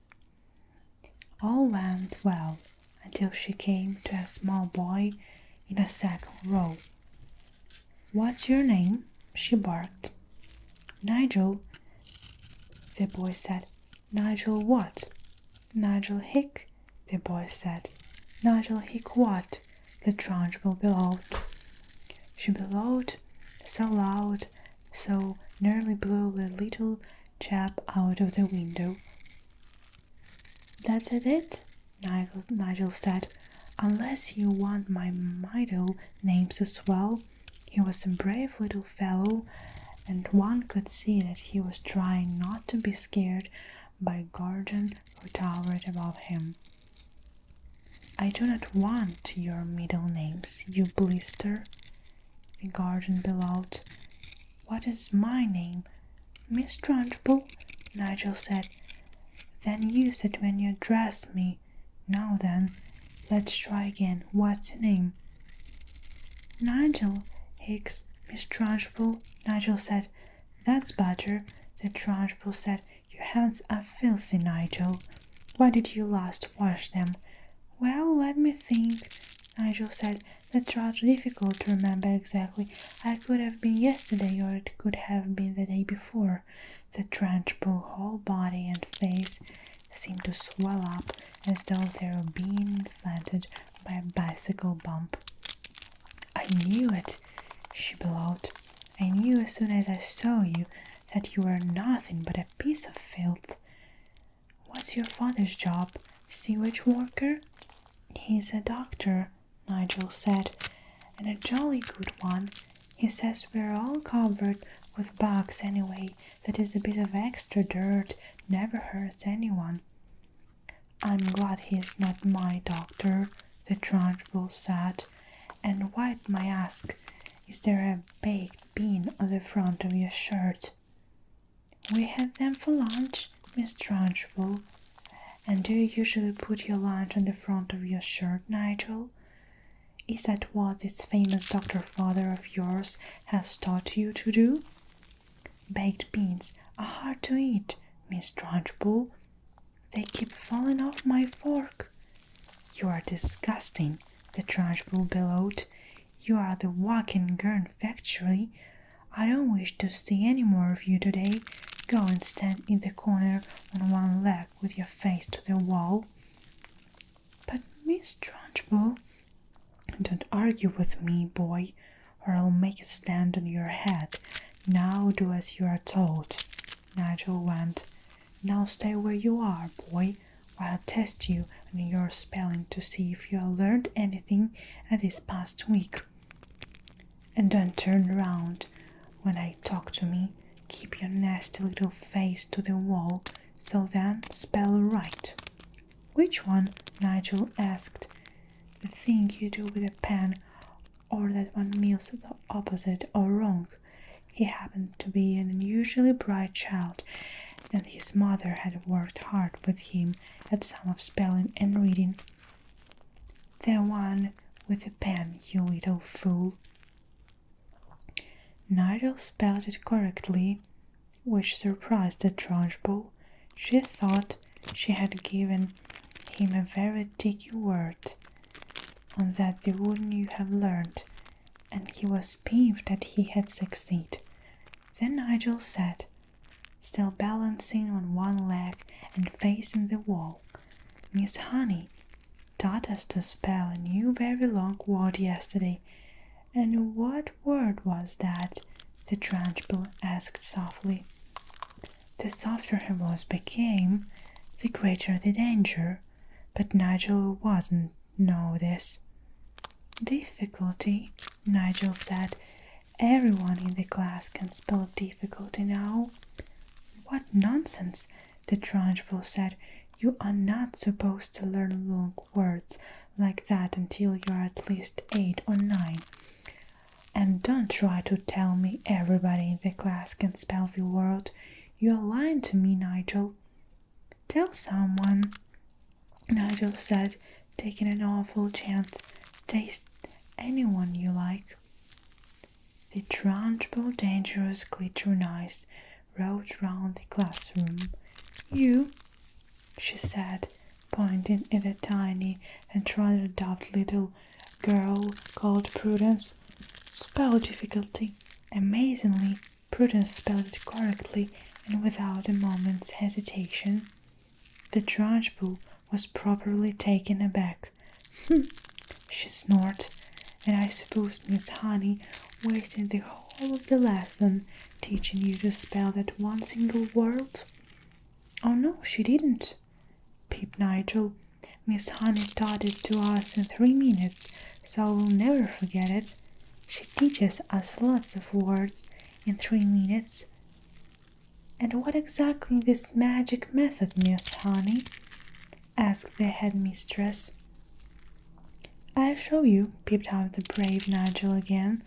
All went well until she came to a small boy in a second row. "What's your name?" she barked. "Nigel," the boy said. "Nigel what?" "Nigel Hick," the boy said. "Nigel Hick what?" the Trunchbull bellowed. She bellowed so loud, so nearly blew the little chap out of the window. "That's it?" Nigel said. "Unless you want my middle names as well." He was a brave little fellow, and one could see that he was trying not to be scared by a guardian who towered above him. "I do not want your middle names, you blister," the guardian bellowed. "What is my name?" "Miss Trunchbull," Nigel said. "Then use it when you address me. Now then, let's try again. What's your name?" "Nigel Hicks, Miss Trunchbull," Nigel said. "That's better," the Trunchbull said. "Your hands are filthy, Nigel. When did you last wash them?" "Well, let me think," Nigel said. "That's rather difficult to remember exactly. It could have been yesterday, or it could have been the day before." The Trunchbull's whole body and face seemed to swell up as though they were being inflated by a bicycle bump. "I knew it," she bellowed. "I knew as soon as I saw you that you were nothing but a piece of filth. What's your father's job? Sewage worker?" "He's a doctor," Nigel said, "and a jolly good one. He says we're all covered with bugs anyway. That is, a bit of extra dirt never hurts anyone." "I'm glad he's not my doctor," the Trunchbull said, "and why, may I ask, is there a baked bean on the front of your shirt?" We had them for lunch, Miss Trunchbull. And do you usually put your lunch on the front of your shirt, Nigel? Is that what this famous Dr. Father of yours has taught you to do? Baked beans are hard to eat, Miss Trunchbull. They keep falling off my fork. You are disgusting, the Trunchbull bellowed. You are the walking gurn factory. I don't wish to see any more of you today. Go and stand in the corner on one leg with your face to the wall. But Miss Trunchbull, don't argue with me, boy, or I'll make a stand on your head. Now do as you are told. Nigel went. Now stay where you are, boy, while I test you on your spelling to see if you have learned anything this past week. And don't turn round when I talk to me. Keep your nasty little face to the wall, so then spell right. Which one? Nigel asked. The thing you do with a pen, or that one means the opposite or wrong. He happened to be an unusually bright child, and his mother had worked hard with him at some of spelling and reading. The one with the pen, you little fool. Nigel spelled it correctly, which surprised the Trunchbull. She thought she had given him a very tricky word, on that the wouldn't you have learned, and he was peeved that he had succeeded. Then Nigel said, still balancing on one leg and facing the wall, Miss Honey taught us to spell a new very long word yesterday. And what word was that? The Trunchbull asked softly. The softer her voice became, the greater the danger, but Nigel wasn't know this. Difficulty, Nigel said. Everyone in the class can spell difficulty now. What nonsense, the Trunchbull said. You are not supposed to learn long words like that until you are at least 8 or 9. And don't try to tell me everybody in the class can spell the word. You are lying to me, Nigel. Tell someone, Nigel said, taking an awful chance. Taste anyone you like. The Trunchbull dangerous glittering eyes rolled round the classroom. You, she said, pointing at a tiny and rather daft little girl called Prudence, spell difficulty. Amazingly, Prudence spelled it correctly and without a moment's hesitation. The Trunchbull was properly taken aback. She snorted, and I suppose Miss Honey wasted the whole of the lesson teaching you to spell that one single word? Oh no, she didn't, peeped Nigel. Miss Honey taught it to us in 3 minutes, so we'll never forget it. She teaches us lots of words in 3 minutes. And what exactly is this magic method, Miss Honey? Asked the headmistress. I'll show you, peeped out the brave Nigel again,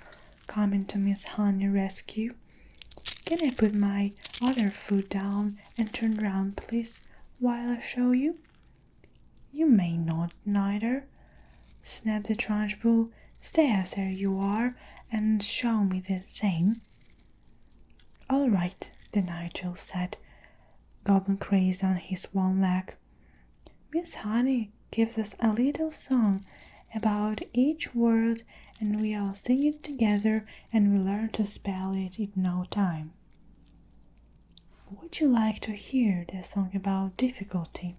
coming to Miss Honey's rescue. Can I put my other foot down and turn round, please, while I show you? You may not, neither, snapped the Trunchbull. Stay as you are and show me the same. All right, the Nigel said, gobbling crazy on his one leg. Miss Honey gives us a little song about each word, and we all sing it together, and we learn to spell it in no time. Would you like to hear the song about difficulty?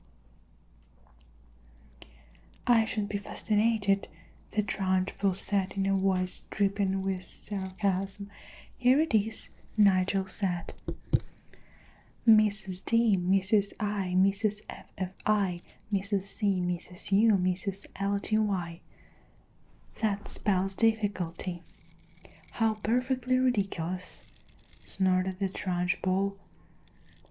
I should be fascinated, the Trunchbull said in a voice dripping with sarcasm. Here it is, Nigel said. Mrs. D, Mrs. I, Mrs. FFI, Mrs. C, Mrs. U, Mrs. LTY. That spells difficulty. How perfectly ridiculous, snorted the Trunchbull.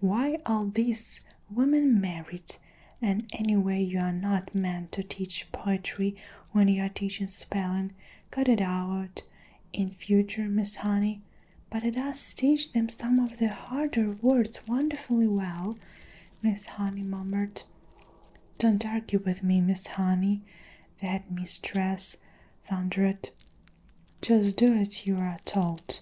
Why all these women married? And anyway, you are not meant to teach poetry when you are teaching spelling. Cut it out in future, Miss Honey. but it does teach them some of the harder words wonderfully well," Miss Honey murmured. "Don't argue with me, Miss Honey," the headmistress thundered. "Just do as you are told.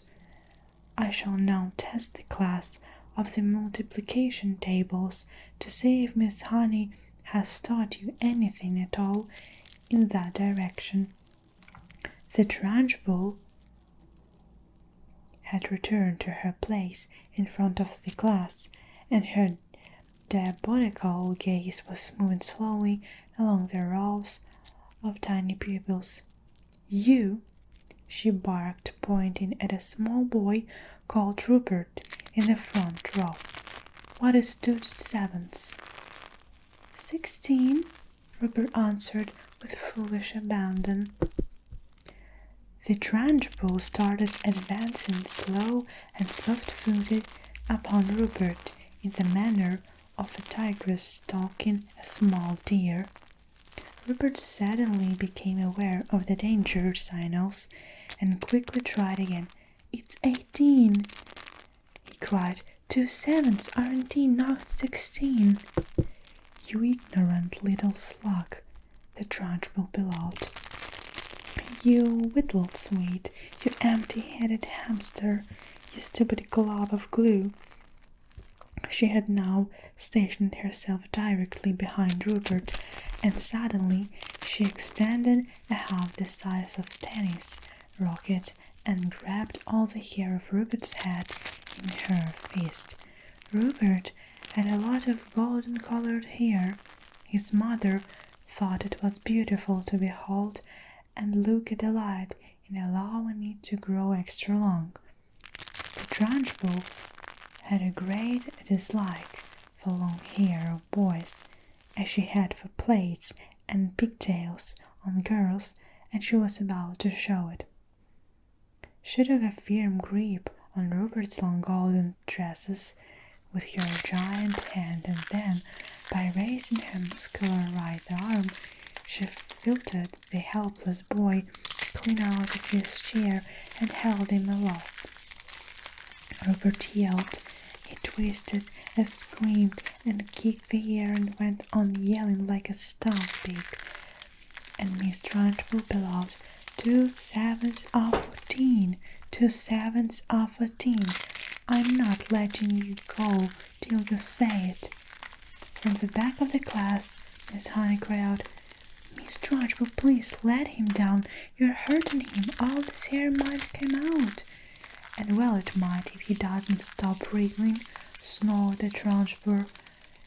I shall now test the class of the multiplication tables to see if Miss Honey has taught you anything at all in that direction." The Trunchbull had returned to her place in front of the class, and her diabolical gaze was moving slowly along the rows of tiny pupils. "You," she barked, pointing at a small boy called Rupert in the front row. "What is 2 7ths?" 16, Rupert answered with foolish abandon. The Trunchbull started advancing slow and soft-footed upon Rupert in the manner of a tigress stalking a small deer. Rupert suddenly became aware of the danger signals and quickly tried again. "It's 18," he cried. 2 7ths are indeed not 16. "You ignorant little slug," the Trunchbull bellowed. "You whittlesweet, you empty-headed hamster, you stupid glob of glue." She had now stationed herself directly behind Rupert, and suddenly she extended a half the size of tennis racket and grabbed all the hair of Rupert's head in her fist. Rupert had a lot of golden-colored hair. His mother thought it was beautiful to behold and look at delight in allowing it to grow extra long. The Trunchbull had a great dislike for long hair of boys, as she had for plaits and pigtails on girls, and she was about to show it. She took a firm grip on Rupert's long golden tresses with her giant hand, and then, by raising her muscular right arm, she filtered the helpless boy clean out of his chair and held him aloft. Rupert yelled. He twisted and screamed and kicked the air and went on yelling like a stunned pig. And Miss Trunchbull bellowed, 2 7ths are 14, 2 7ths are 14. I'm not letting you go till you say it. From the back of the class, Miss Honey cried out, Miss Trunchbull, please let him down. You're hurting him. All this hair might come out. And well it might if he doesn't stop wriggling, snorted the Trunchbull.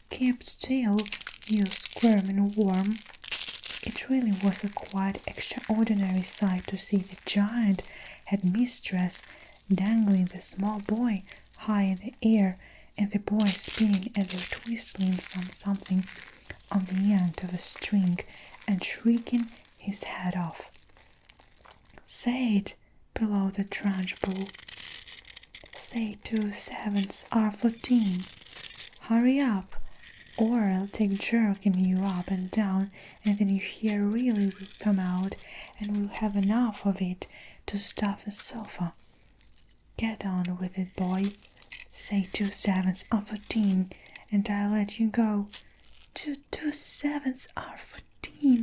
Keep still, you squirming worm. It really was a quite extraordinary sight to see the giant headmistress dangling the small boy high in the air, and the boy spinning as if whistling something on the end of a string and shrieking his head off. Say it, bellowed the Trunchbull. Say 2 7ths are 14. Hurry up, or I'll take jerking you up and down, and then your hair really will come out, and we'll have enough of it to stuff a sofa. Get on with it, boy. Say 2 7ths are 14, and I'll let you go. 2 7ths are 14,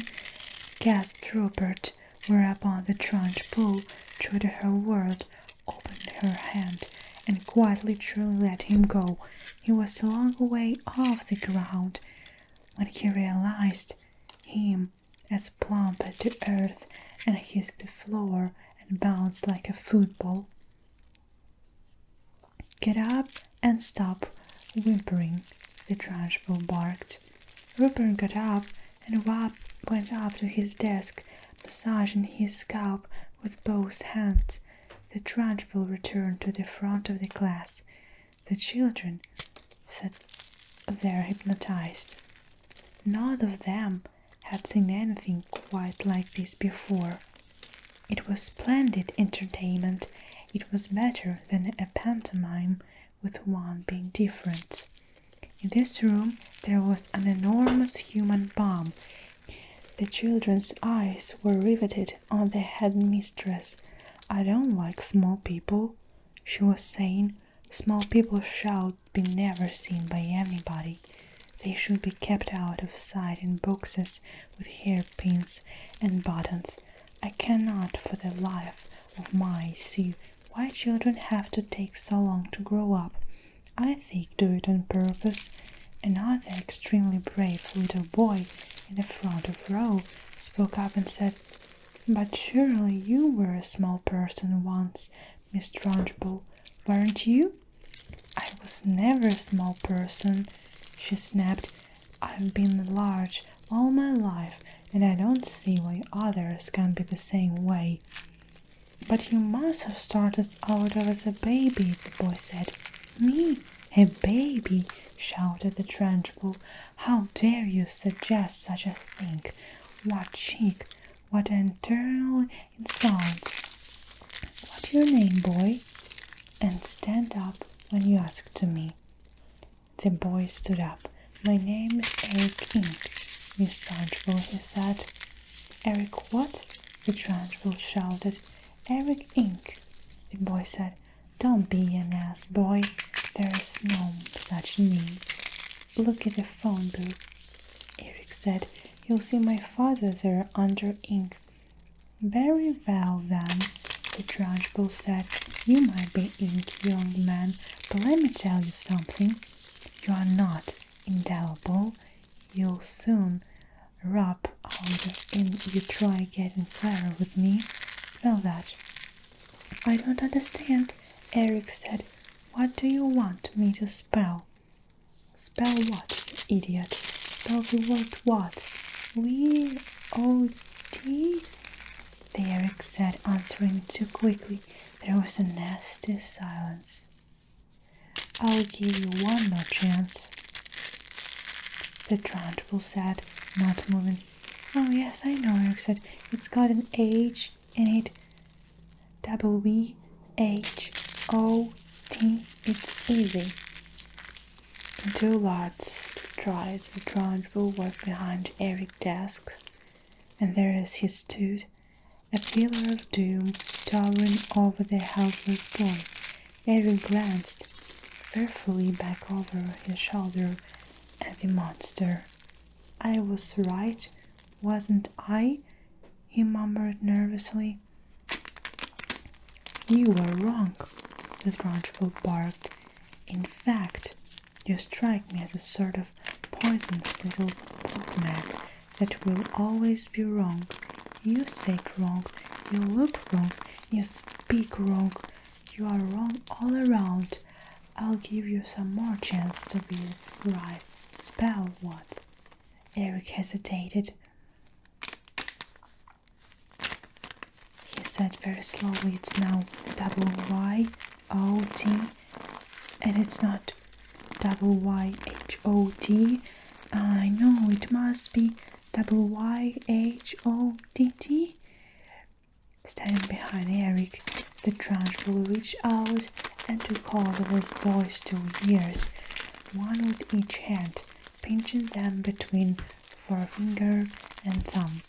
gasped Rupert, whereupon the Trunchbull, true to her word, opened her hand and quite literally let him go. He was a long way off the ground when he realized him as plump as the earth and hissed the floor and bounced like a football. Get up and stop whimpering, the Trunchbull barked. Rupert got up and went up to his desk, massaging his scalp with both hands. The Trunchbull returned to the front of the class. The children sat there hypnotized. None of them had seen anything quite like this before. It was splendid entertainment. It was better than a pantomime, with one being different. In this room there was an enormous human bomb. The children's eyes were riveted on the headmistress. I don't like small people, she was saying. Small people should be never seen by anybody. They should be kept out of sight in boxes with hairpins and buttons. I cannot for the life of my see why children have to take so long to grow up. I think do it on purpose. Another extremely brave little boy in the front of row spoke up and said, "But surely you were a small person once, Miss Trunchbull, weren't you?" "I was never a small person," she snapped. "I've been large all my life, and I don't see why others can't be the same way." "But you must have started out as a baby," the boy said. "Me? A baby?" shouted the Trunchbull. "How dare you suggest such a thing? What cheek! What eternal insolence! What's your name, boy? And stand up when you ask to me." The boy stood up. "My name is Eric Ink, Miss Trunchbull," he said. "Eric what?" the Trunchbull shouted. "Eric Ink," the boy said. "Don't be an ass, boy. There is no such name. Look at the phone book," Eric said. "You'll see my father there under ink." "Very well, then," the Trunchbull said. "You might be ink, young man, but let me tell you something. You are not indelible. You'll soon rub out if you try getting clever with me. Spell that." "I don't understand," Eric said. "What do you want me to spell?" "Spell what, you idiot? Spell the word what?" "W-O-T?" Eric said, answering too quickly. There was a nasty silence. "I'll give you one more chance," the Trunchbull said, not moving. "Oh yes, I know," Eric said. "It's got an H in it. W-H-O-T. It's easy." In 2 large strides the Trunchbull was behind Eric's desk, and there as he stood, a pillar of doom towering over the helpless boy. Eric glanced fearfully back over his shoulder at the monster. "I was right, wasn't I?" he murmured nervously. "You were wrong," the Trunchbull barked. "In fact, you strike me as a sort of poisonous little bookmark that will always be wrong. You say wrong, you look wrong, you speak wrong, you are wrong all around. I'll give you some more chance to be right. Spell what?" Eric hesitated. He said very slowly, "It's now W-Y-O-T, and it's not W-Y-H-O-T. I know it must be W-Y-H-O-T-T." Standing behind Eric, the Trunchbull reached out and took hold of his boy's 2 ears, one with each hand, pinching them between forefinger and thumb.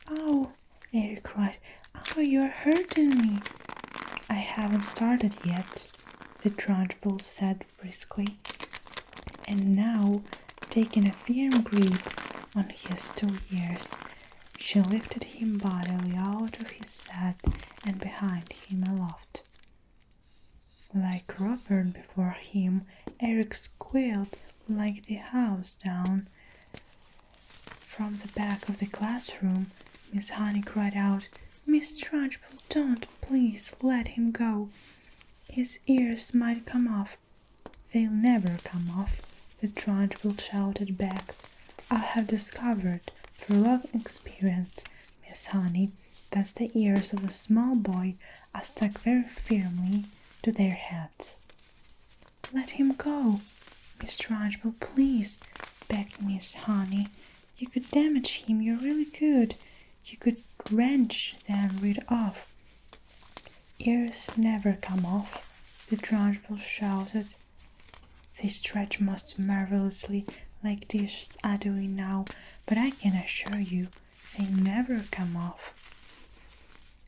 "Ow!" Eric cried. "Ow, you're hurting me!" "I haven't started yet," the Trunchbull said briskly. And now, taking a firm grip on his 2 ears, she lifted him bodily out of his seat and behind him aloft. Like Robert before him, Eric squealed like the house down. From the back of the classroom, Miss Honey cried out, "Miss Trunchbull, don't, please, let him go. His ears might come off." "They'll never come off," the Trunchbull shouted back. "I have discovered through long experience, Miss Honey, that the ears of a small boy are stuck very firmly to their heads." "Let him go, Miss Trunchbull, please," begged Miss Honey. "You could damage him, you really could. You could wrench them right off." "Ears never come off," the Trunchbull shouted. "They stretch most marvelously like dishes are doing now, but I can assure you they never come off."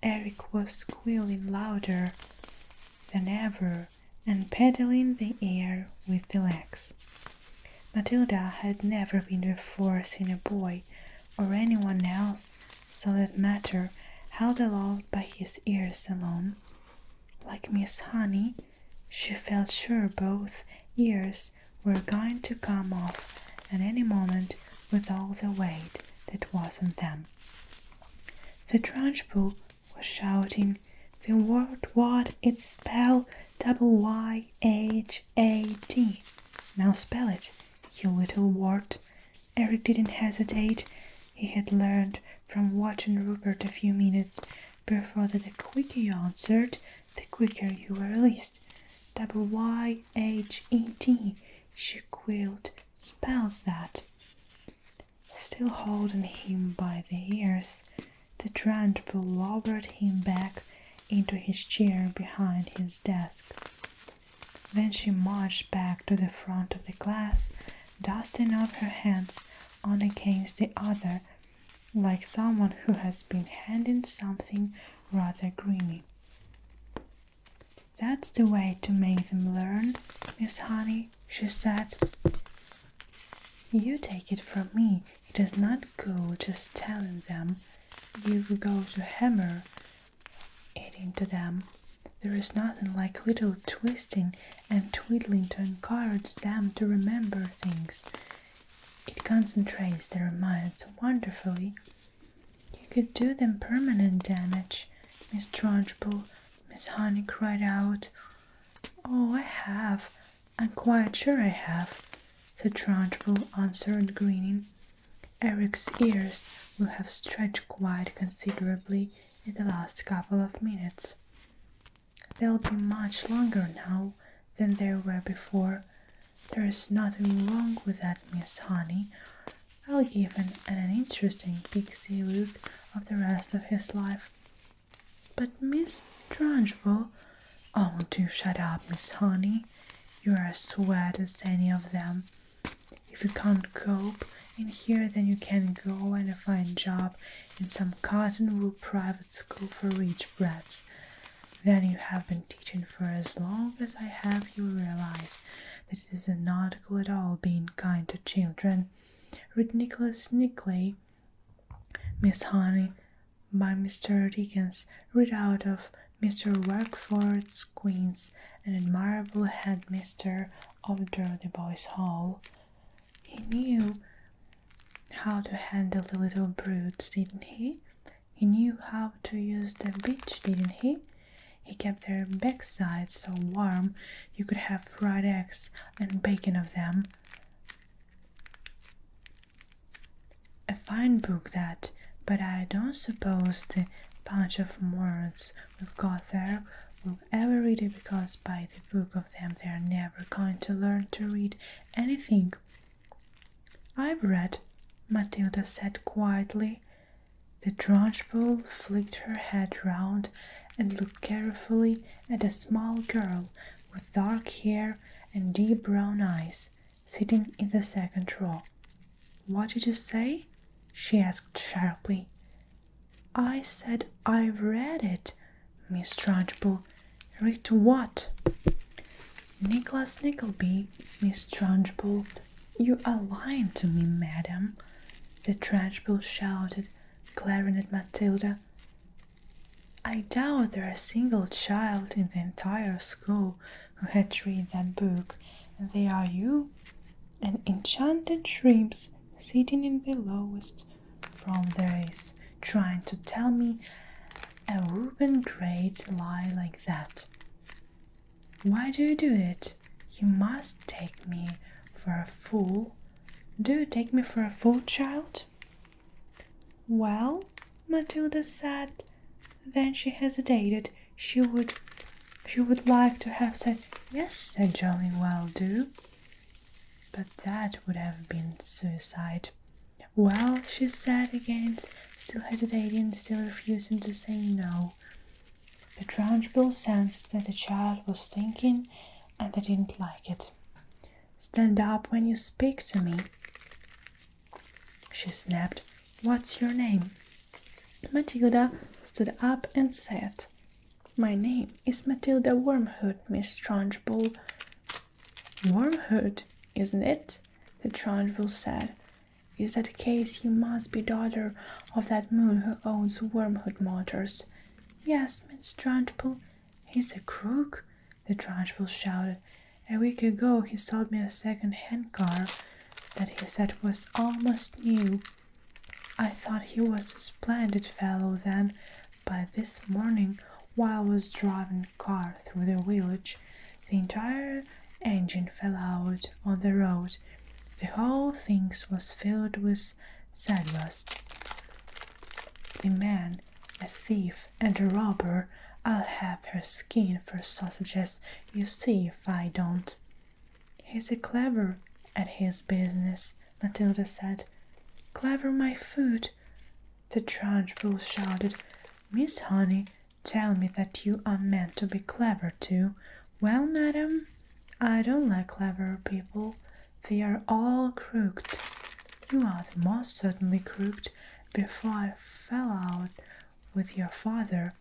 Eric was squealing louder. than ever and pedaling the air with the legs. Matilda had never been before seen a boy, or anyone else, so that matter, held aloft by his ears alone. Like Miss Honey, she felt sure both ears were going to come off at any moment with all the weight that was on them. The Trunchbull was shouting the word what it spelled, W-Y-H-A-T. Now spell it, you little wart. Eric didn't hesitate. He had learned from watching Rupert a few minutes before that the quicker you answered, the quicker you were released. W-Y-H-E-T, she quilled, spells that. Still holding him by the ears, the Trunchbull lowered him back into his chair behind his desk. Then she marched back to the front of the class, dusting off her hands one against the other, like someone who has been handing something rather grimy. "That's the way to make them learn, Miss Honey," she said. "You take it from me, it does not go just telling them. You've got to hammer it into them. There is nothing like little twisting and twiddling to encourage them to remember things. It concentrates their minds wonderfully. You could do them permanent damage, Miss Trunchbull," Miss Honey cried out. "Oh, I have. I'm quite sure I have," the Trunchbull answered, grinning. "Eric's ears will have stretched quite considerably in the last couple of minutes. They'll be much longer now than they were before. There is nothing wrong with that, Miss Honey. I'll give him an interesting pixie look of the rest of his life." "But Miss Trunchbull—" "Oh, do shut up, Miss Honey. You're as sweat as any of them. If you can't cope in here, then you can go and find a job in some cotton wool private school for rich brats. Then you have been teaching for as long as I have, you realize that it is not good at all being kind to children. Read Nicholas Nickley, Miss Honey, by Mr. Dickens. Read out of Mr. Wackford's Queens, an admirable headmister of Dirty Boys' Hall. He knew how to handle the little brutes, didn't he? He knew how to use the bitch, didn't he? He kept their backsides so warm you could have fried eggs and bacon of them. A fine book that, but I don't suppose the bunch of morons we've got there will ever read it, because by the book of them they're never going to learn to read anything." "I've read," Matilda said quietly. The Trunchbull flicked her head round and looked carefully at a small girl with dark hair and deep brown eyes, sitting in the second row. "What did you say?" she asked sharply. "I said I've read it, Miss Trunchbull." "Read what?" "Nicholas Nickleby, Miss Trunchbull." "You are lying to me, madam," the Trunchbull shouted, glaring at Matilda. I doubt there's a single child in the entire school who had read that book, and they are you and enchanted shrimps sitting in the lowest from there is, trying to tell me a whooping great lie like that. Why do you do it? You must take me for a fool. Do you take me for a fool, child? Well, Matilda said. Then she hesitated. She would like to have said, yes, said jolly well do, but that would have been suicide. Well, she said again, still hesitating, still refusing to say no. The Trunchbull sensed that the child was thinking, and they didn't like it. Stand up when you speak to me, she snapped. What's your name? Matilda stood up and said, My name is Matilda Wormhood, Miss Trunchbull. Wormhood, isn't it? The Trunchbull said. Is that case you must be daughter of that moon who owns Wormhood Motors? Yes, Miss Trunchbull. He's a crook, the Trunchbull shouted. A week ago he sold me a second-hand car that he said was almost new. I thought he was a splendid fellow then, but this morning, while I was driving the car through the village, the entire engine fell out on the road. The whole thing was filled with sawdust. The man, a thief and a robber, I'll have her skin for sausages, you see if I don't. He's a clever at his business, Matilda said. Clever my foot, the Trunchbull shouted. Miss Honey, tell me that you are meant to be clever too. Well, madam, I don't like clever people. They are all crooked. You are the most certainly crooked. Before I fell out with your father,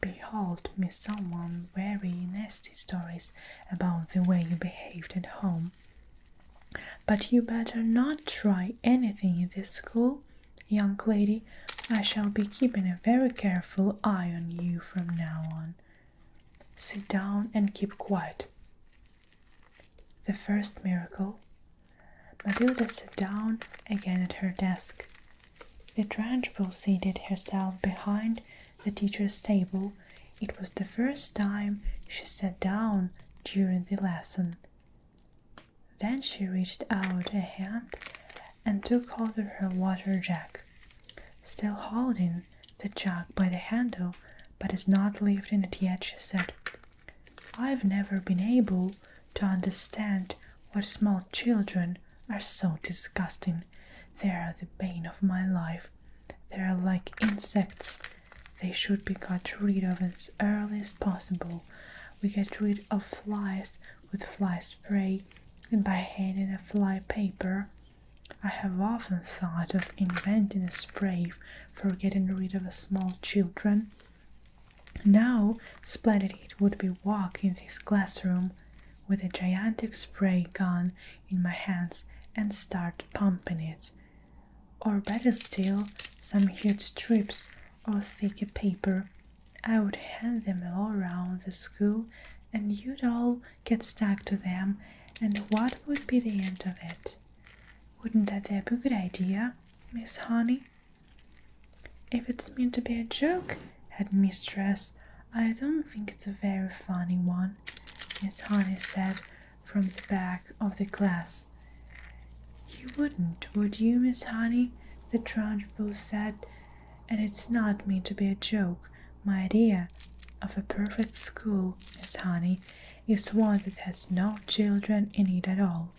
behold me someone very nasty stories about the way you behaved at home. But you better not try anything in this school, young lady. I shall be keeping a very careful eye on you from now on. Sit down and keep quiet. The first miracle. Matilda sat down again at her desk. The Trunchbull seated herself behind the teacher's table. It was the first time she sat down during the lesson. Then she reached out a hand and took hold of her water jug. Still holding the jug by the handle, but is not lifting it yet, she said, I've never been able to understand why small children are so disgusting. They are the bane of my life. They are like insects. They should be got rid of as early as possible. We get rid of flies with fly spray and by handing a fly paper. I have often thought of inventing a spray for getting rid of small children. Now, splendid it would be walk in this classroom with a gigantic spray gun in my hands and start pumping it. Or better still, some huge strips of thick paper. I would hand them all around the school and you'd all get stuck to them, and what would be the end of it? Wouldn't that be a good idea, Miss Honey? If it's meant to be a joke, headmistress, I don't think it's a very funny one, Miss Honey said from the back of the class. You wouldn't, would you, Miss Honey? The Trunchbull said. And it's not meant to be a joke. My idea of a perfect school, Miss Honey, is one that has no children in it at all.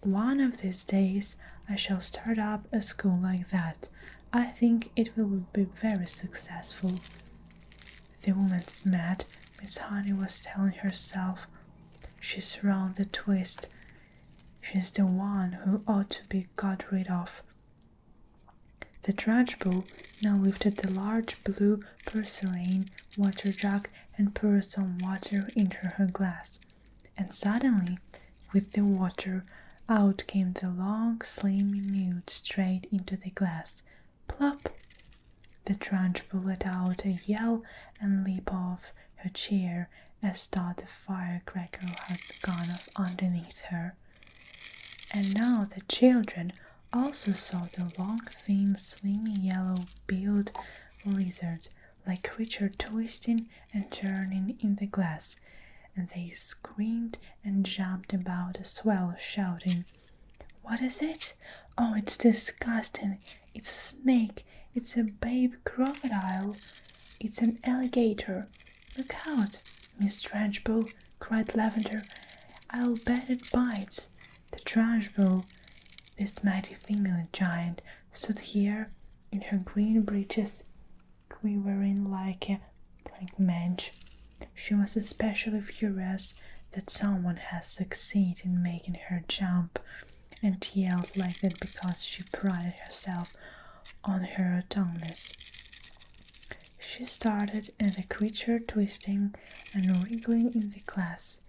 One of these days I shall start up a school like that. I think it will be very successful. The woman's mad, Miss Honey was telling herself. She's round the twist. She's the one who ought to be got rid of. The Trunchbull now lifted the large blue porcelain water jug and poured some water into her glass. And suddenly, with the water, out came the long, slim newt straight into the glass. Plop! The Trunchbull let out a yell and leaped off her chair as though the firecracker had gone off underneath her. And now the children also saw the long, thin, slimy, yellow-billed lizard like creature twisting and turning in the glass, and they screamed and jumped about as well, shouting, What is it? Oh, it's disgusting! It's a snake! It's a baby crocodile! It's an alligator! Look out, Miss Trunchbull! Cried Lavender. I'll bet it bites! The Trunchbull, this mighty female giant, stood here in her green breeches, quivering like a mange. She was especially furious that someone had succeeded in making her jump, and yelled like that because she prided herself on her tongueness. She started, and the creature twisting and wriggling in the glass.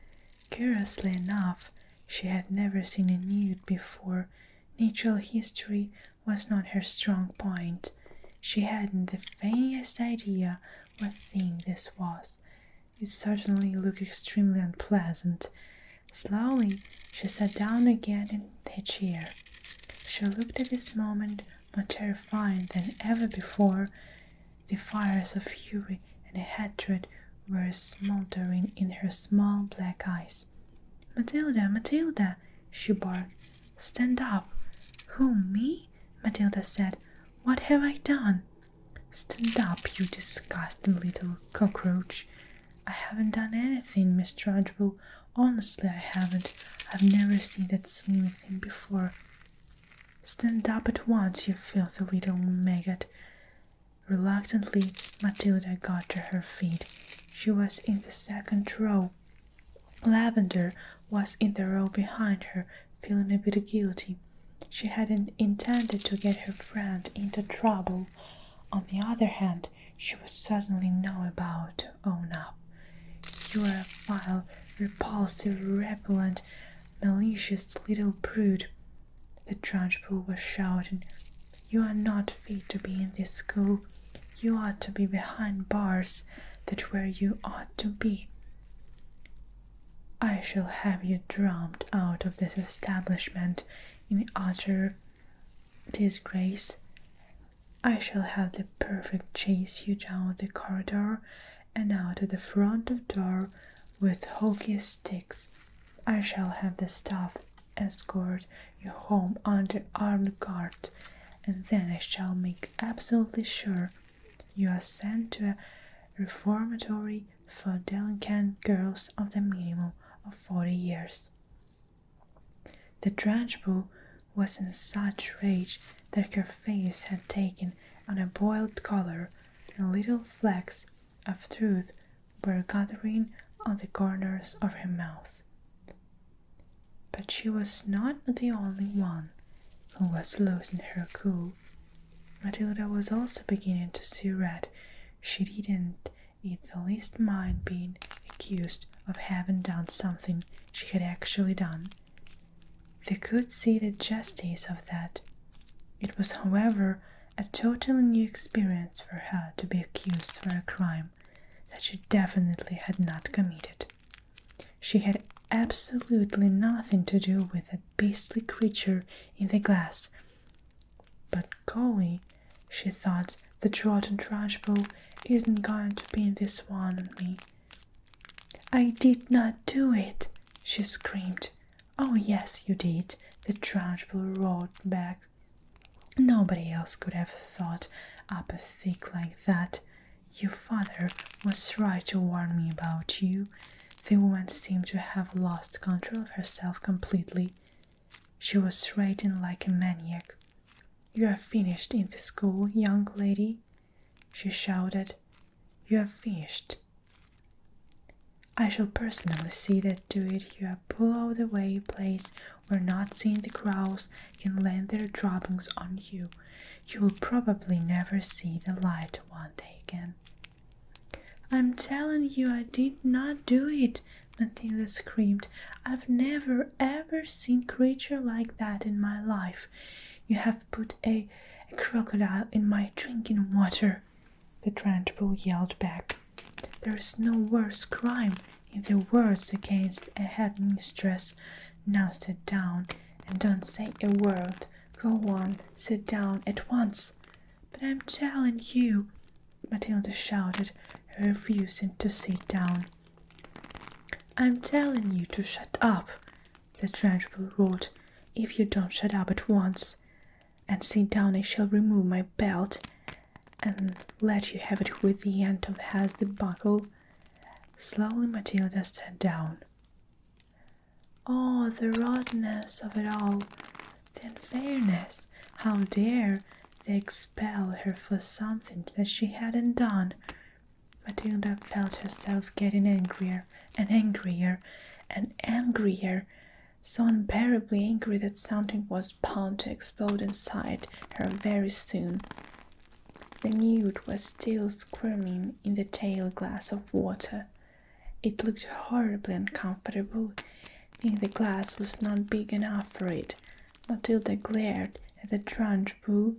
Curiously enough, she had never seen a nude before. Natural history was not her strong point. She hadn't the faintest idea what thing this was. It certainly looked extremely unpleasant. Slowly, she sat down again in the chair. She looked at this moment more terrifying than ever before. The fires of fury and hatred were smoldering in her small black eyes. "Matilda, Matilda!" she barked. "Stand up!" "Who, me?" Matilda said. "What have I done?" "Stand up, you disgusting little cockroach." "I haven't done anything, Miss Trunchbull. Honestly, I haven't. I've never seen that silly thing before." "Stand up at once, you filthy little maggot." Reluctantly, Matilda got to her feet. She was in the second row. Lavender was in the row behind her, feeling a bit guilty. She hadn't intended to get her friend into trouble. On the other hand, she was certainly not about to own up. "You are a vile, repulsive, repellent, malicious little brute," the Trunchbull was shouting. "You are not fit to be in this school. You ought to be behind bars. That's where you ought to be. I shall have you drummed out of this establishment in utter disgrace. I shall have the prefect chase you down the corridor and out of the front door with hockey sticks. I shall have the staff escort you home under armed guard, and then I shall make absolutely sure you are sent to a reformatory for delinquent girls of the minimum of 40 years. The Trunchbull was in such rage that her face had taken on a boiled color, and little flecks of truth were gathering on the corners of her mouth. But she was not the only one who was losing her cool. Matilda was also beginning to see red. She didn't in the least mind being accused of having done something she had actually done. They could see the justice of that. It was, however, a totally new experience for her to be accused for a crime that she definitely had not committed. She had absolutely nothing to do with that beastly creature in the glass. But golly, she thought, the rotten Trunchbull isn't going to pin this one on me. "I did not do it," she screamed. "Oh, yes, you did," the Trunchbull roared back. "Nobody else could have thought up a trick like that. Your father was right to warn me about you." The woman seemed to have lost control of herself completely. She was raging like a maniac. "You are finished in the school, young lady," she shouted. "You are finished. I shall personally see that to it you are pulled out of the way place where not seeing the crows can land their droppings on you. You will probably never see the light one day again." "I'm telling you I did not do it," Matilda screamed. "I've never ever seen a creature like that in my life. You have put a crocodile in my drinking water," the Trunchbull yelled back. "There is no worse crime in the world against a headmistress. Now sit down and don't say a word. Go on, sit down at once." "But I'm telling you," Matilda shouted, refusing to sit down. "I'm telling you to shut up," the Trunchbull roared. "If you don't shut up at once and sit down, I shall remove my belt and let you have it with the end of the buckle." Slowly Matilda sat down. Oh, the rottenness of it all, the unfairness! How dare they expel her for something that she hadn't done? Matilda felt herself getting angrier and angrier and angrier, so unbearably angry that something was bound to explode inside her very soon. The newt was still squirming in the tail glass of water. It looked horribly uncomfortable, and the glass was not big enough for it. Matilda glared at the Trunchbull.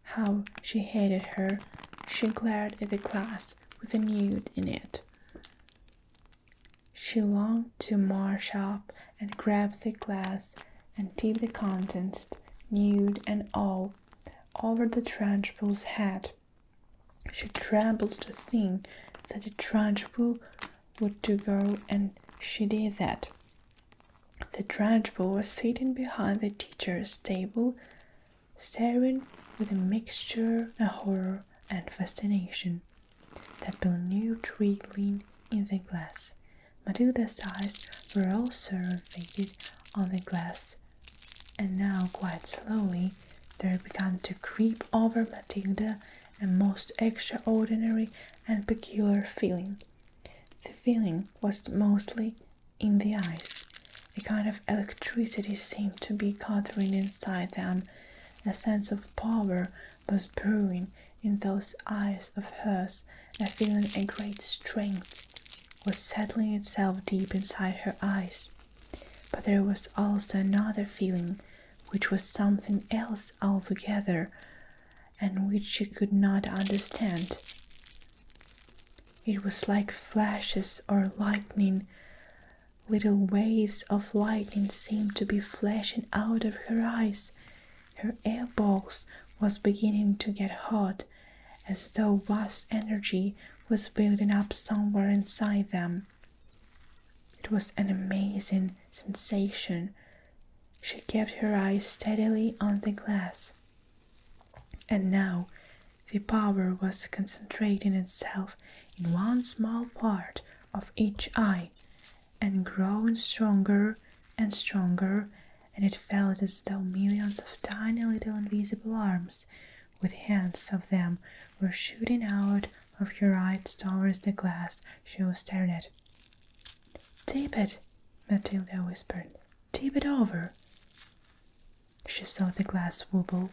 How she hated her! She glared at the glass with the newt in it. She longed to march up and grab the glass and tip the contents, nude and all, over the Trunchbull's head. She trembled to think that the Trunchbull would to go, and she did that. The Trunchbull was sitting behind the teacher's table, staring with a mixture of horror and fascination. That bill newt wriggling in the glass. Matilda's eyes were also riveted on the glass, and now quite slowly there began to creep over Matilda a most extraordinary and peculiar feeling. The feeling was mostly in the eyes. A kind of electricity seemed to be gathering inside them. A sense of power was brewing in those eyes of hers. A feeling of great strength was settling itself deep inside her eyes. But there was also another feeling, which was something else altogether, and which she could not understand. It was like flashes or lightning. Little waves of lightning seemed to be flashing out of her eyes. Her eyeballs was beginning to get hot, as though vast energy was building up somewhere inside them. It was an amazing sensation. She kept her eyes steadily on the glass, and now the power was concentrating itself in one small part of each eye, and growing stronger and stronger, and it felt as though millions of tiny little invisible arms, with hands of them, were shooting out of her eyes towards the glass she was staring at. "Tip it," Matilda whispered. "Tip it over." She saw the glass wobble.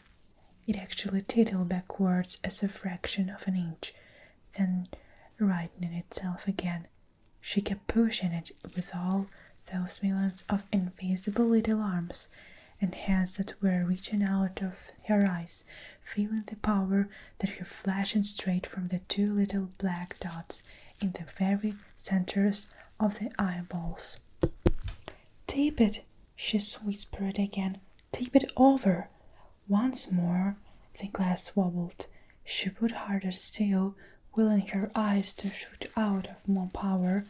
It actually titled backwards as a fraction of an inch, then rightening itself again. She kept pushing it with all those millions of invisible little arms and hands that were reaching out of her eyes, feeling the power that were flashing straight from the two little black dots in the very centers of the eyeballs. "Tip it," she whispered again. "Tip it over." Once more the glass wobbled. She put harder still, willing her eyes to shoot out of more power,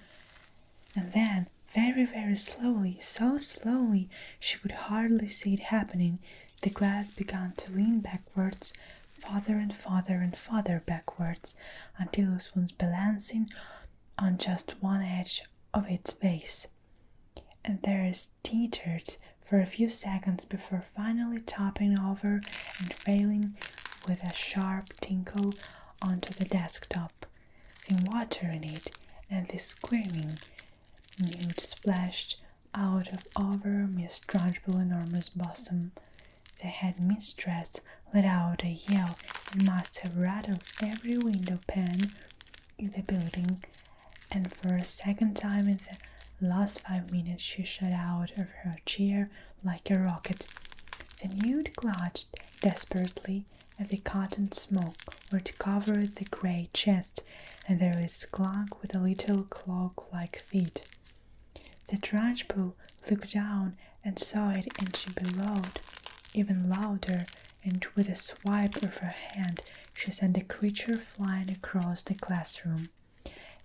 and then, very, very slowly, so slowly she could hardly see it happening, the glass began to lean backwards, farther and farther and farther backwards, until it was balancing on just one edge of its base. And there it teetered for a few seconds before finally toppling over and failing with a sharp tinkle onto the desktop. The water in it and the screaming newt splashed out of over Miss Trunchbull's enormous bosom. The head mistress let out a yell and must have rattled every window pane in the building, and for a second time in the last 5 minutes she shot out of her chair like a rocket. The newt clutched desperately at the cotton smoke which covered the grey chest, and there it clung with a little claw-like feet. The Trunchbull looked down and saw it, and she bellowed even louder, and with a swipe of her hand she sent the creature flying across the classroom.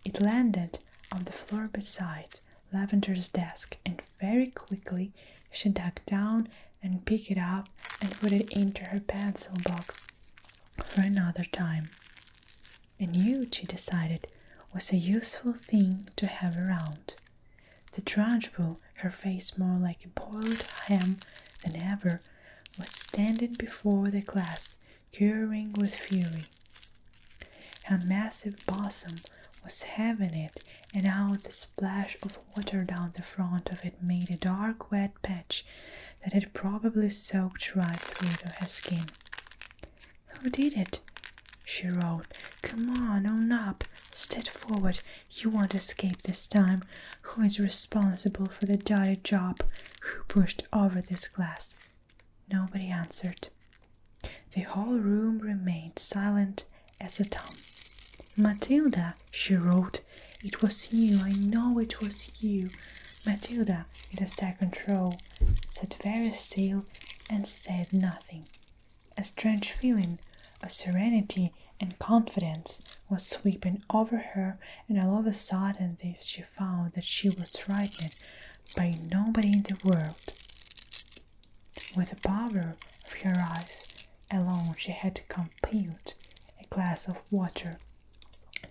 It landed on the floor beside Lavender's desk, and very quickly she dug down and picked it up and put it into her pencil box for another time. A newt, she decided, was a useful thing to have around. The Trunchbull, her face more like a boiled ham than ever, was standing before the class, quivering with fury. Her massive bosom was heaving it, and now the splash of water down the front of it made a dark wet patch that had probably soaked right through to her skin. "Who did it?" she roared. "Come on, own up. Step forward. You won't escape this time. Who is responsible for the dirty job? Who pushed over this glass?" Nobody answered. The whole room remained silent as a tomb. "Matilda," she roared. "It was you. I know it was you." Matilda, in the second row, sat very still and said nothing. A strange feeling of serenity and confidence was sweeping over her, and all of a sudden she found that she was frightened by nobody in the world. With the power of her eyes alone, she had compelled a glass of water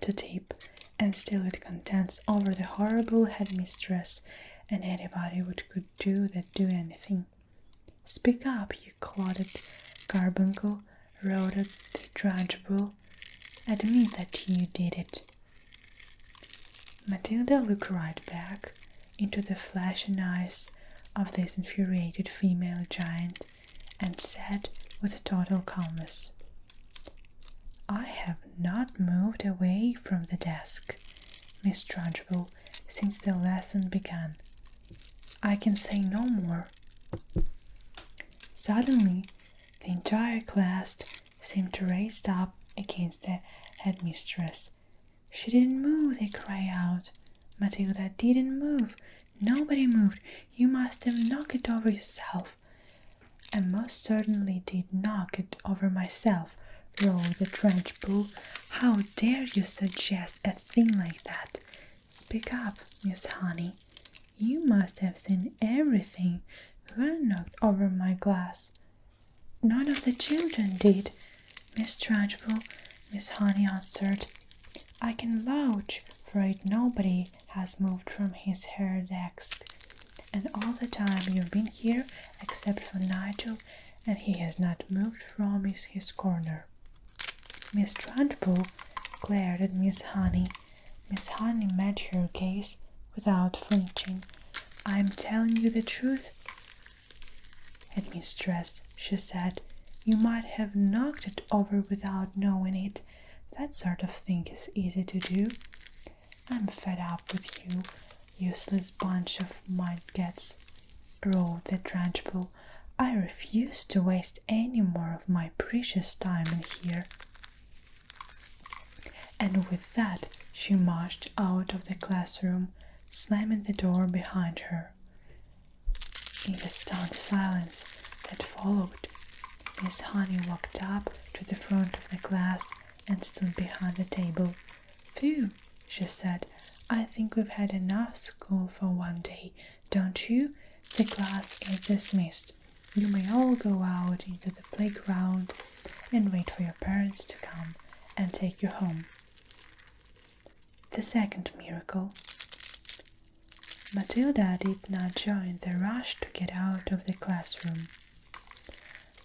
to tip and still its contents over the horrible headmistress and anybody who could do anything. "Speak up, you clotted carbuncle," roared the Trunchbull. "Admit that you did it." Matilda looked right back into the flashing eyes of this infuriated female giant and said with total calmness, "I have not moved away from the desk, Miss Trunchbull, since the lesson began. I can say no more." Suddenly, the entire class seemed to raise up against the headmistress. "She didn't move," they cried out. "Matilda didn't move. Nobody moved. You must have knocked it over yourself." "I most certainly did knock it over myself," roared the Trunchbull. "How dare you suggest a thing like that? Speak up, Miss Honey. You must have seen everything. Who knocked over my glass?" "None of the children did, Miss Trunchbull," Miss Honey answered. "I can vouch for it. Nobody has moved from her desk, and all the time you've been here, except for Nigel, and he has not moved from his corner." Miss Trunchbull glared at Miss Honey. Miss Honey met her gaze without flinching. "I'm telling you the truth, headmistress," she said. "You might have knocked it over without knowing it. That sort of thing is easy to do. I'm fed up with you, useless bunch of mudgets," roared the Trunchbull. "I refuse to waste any more of my precious time in here." And with that she marched out of the classroom, slamming the door behind her. In the stunned silence that followed, Miss Honey walked up to the front of the class and stood behind the table. "Phew," she said, "I think we've had enough school for one day, don't you? The class is dismissed. You may all go out into the playground and wait for your parents to come and take you home." The second miracle. Matilda did not join the rush to get out of the classroom.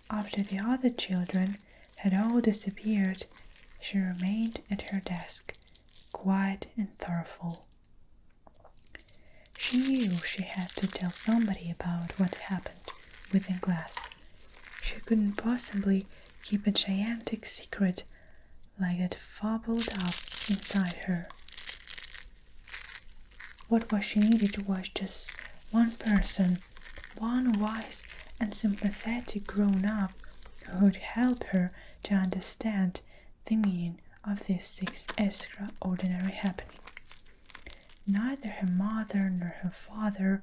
After the other children had all disappeared, she remained at her desk, quiet and thoughtful. She knew she had to tell somebody about what happened with the glass. She couldn't possibly keep a gigantic secret like that bubbled up inside her. What she needed was just one person, one wise and sympathetic grown-up who would help her to understand the meaning of this extraordinary happening. Neither her mother nor her father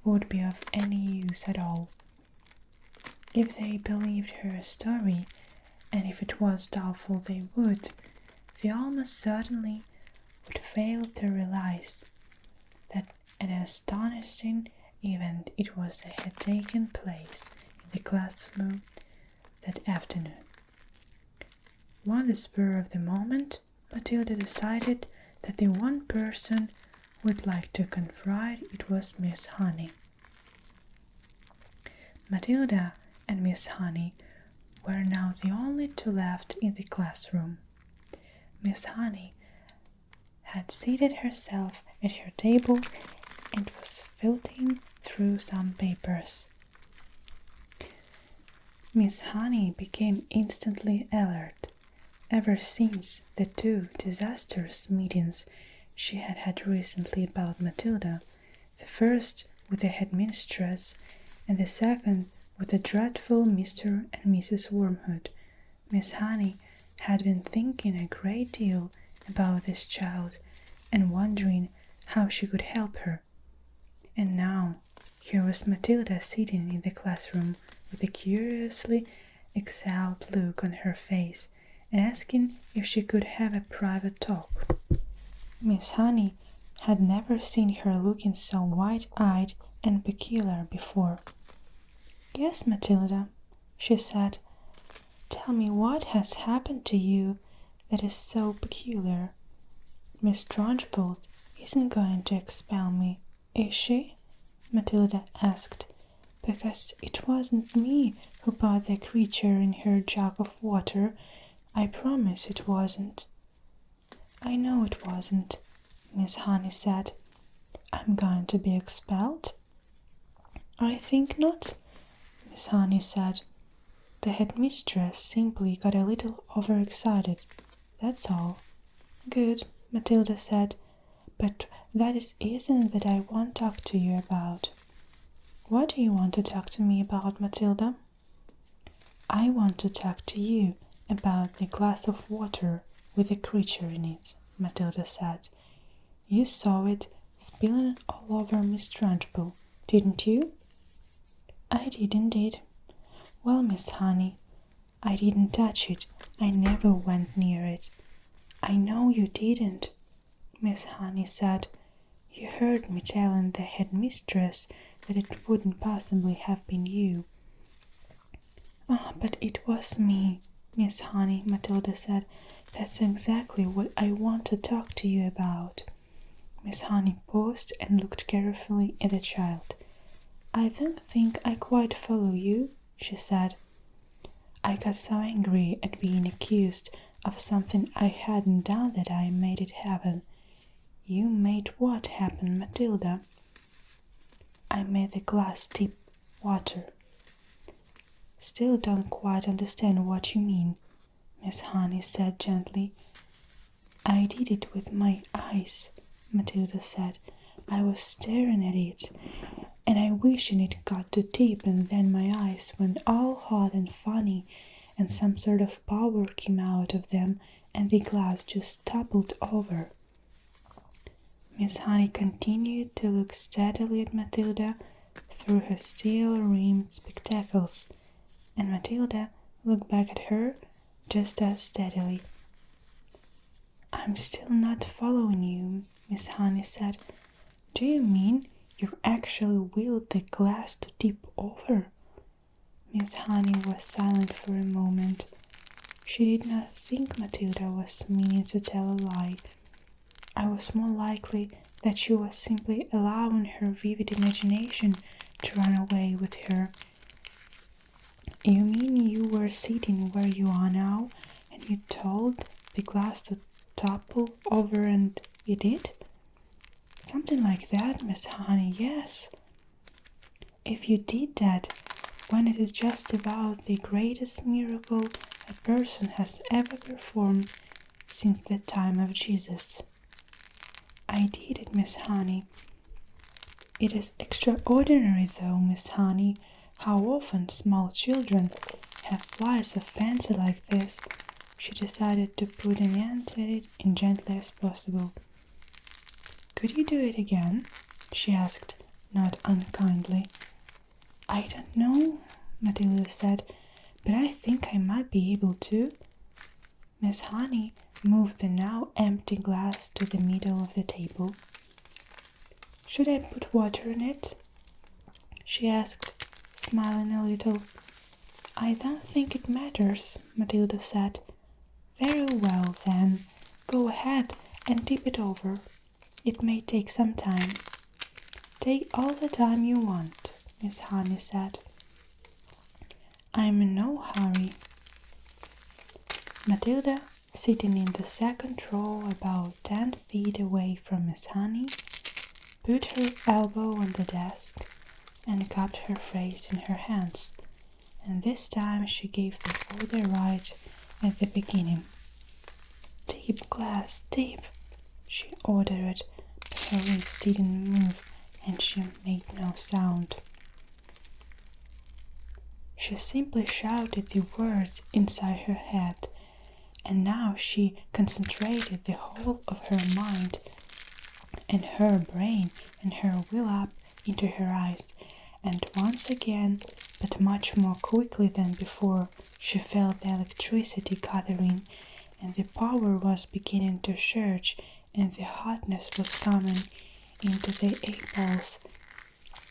would be of any use at all. If they believed her story, and if it was doubtful they would, they almost certainly would fail to realize that an astonishing event it was that had taken place in the classroom that afternoon. On the spur of the moment, Matilda decided that the one person would like to confide it was Miss Honey. Matilda and Miss Honey were now the only two left in the classroom. Miss Honey had seated herself at her table and was filtering through some papers. Miss Honey became instantly alert. ever since the two disastrous meetings she had had recently about Matilda, the first with the headmistress and the second with the dreadful Mr. and Mrs. Wormwood. Miss Honey had been thinking a great deal about this child and wondering how she could help her. And now here was Matilda sitting in the classroom with a curiously exiled look on her face and asking if she could have a private talk. Miss Honey had never seen her looking so wide-eyed and peculiar before. "Yes, Matilda," she said. "Tell me what has happened to you that is so peculiar. Miss Trunchbull isn't going to expel me, is she?" Matilda asked, "because it wasn't me who put the creature in her jug of water. I promise it wasn't." "I know it wasn't," Miss Honey said. "I'm going to be expelled?" "I think not," Miss Honey said. "The headmistress simply got a little overexcited, that's all." "Good," Matilda said, "but that isn't that I want to talk to you about." "What do you want to talk to me about, Matilda?" "I want to talk to you about the glass of water with the creature in it," Matilda said. "You saw it spilling all over Miss Trunchbull, didn't you?" "I did indeed." "Well, Miss Honey, I didn't touch it. I never went near it." "I know you didn't," Miss Honey said. "You heard me telling the headmistress that it wouldn't possibly have been you." "Ah, but it was me, Miss Honey," Matilda said. "That's exactly what I want to talk to you about." Miss Honey paused and looked carefully at the child. "I don't think I quite follow you," she said. "I got so angry at being accused of something I hadn't done that I made it happen." "You made what happen, Matilda?" "I made the glass tip water." "Still don't quite understand what you mean," Miss Honey said gently. "I did it with my eyes," Matilda said. "I was staring at it, and I wishing it got to tip, and then my eyes went all hot and funny, and some sort of power came out of them, and the glass just toppled over." Miss Honey continued to look steadily at Matilda through her steel-rimmed spectacles, and Matilda looked back at her just as steadily. "I'm still not following you," Miss Honey said. "Do you mean you actually willed the glass to tip over?" Miss Honey was silent for a moment. She did not think Matilda was meaning to tell a lie. It was more likely that she was simply allowing her vivid imagination to run away with her. "You mean you were sitting where you are now, and you told the glass to topple over and you did?" "Something like that, Miss Honey, yes." "If you did that, when it is just about the greatest miracle a person has ever performed since the time of Jesus." "I did it, Miss Honey." "It is extraordinary, though, Miss Honey, how often small children have flights of fancy like this." She decided to put an end to it as gently as possible. "Could you do it again?" she asked, not unkindly. "I don't know," Matilda said, "but I think I might be able to." Miss Honey moved the now empty glass to the middle of the table. "Should I put water in it?" she asked, smiling a little. "I don't think it matters," Matilda said. "Very well, then, go ahead and tip it over. It may take some time." "Take all the time you want," Miss Honey said. "I'm in no hurry." Matilda, sitting in the second row about 10 feet away from Miss Honey, put her elbow on the desk and cupped her face in her hands, and this time she gave the order right at the beginning. Deep, glass, deep, she ordered, but her lips didn't move and she made no sound. She simply shouted the words inside her head, and now she concentrated the whole of her mind and her brain and her will up into her eyes, and once again, but much more quickly than before, she felt the electricity gathering, and the power was beginning to surge, and the hotness was coming into the eyeballs,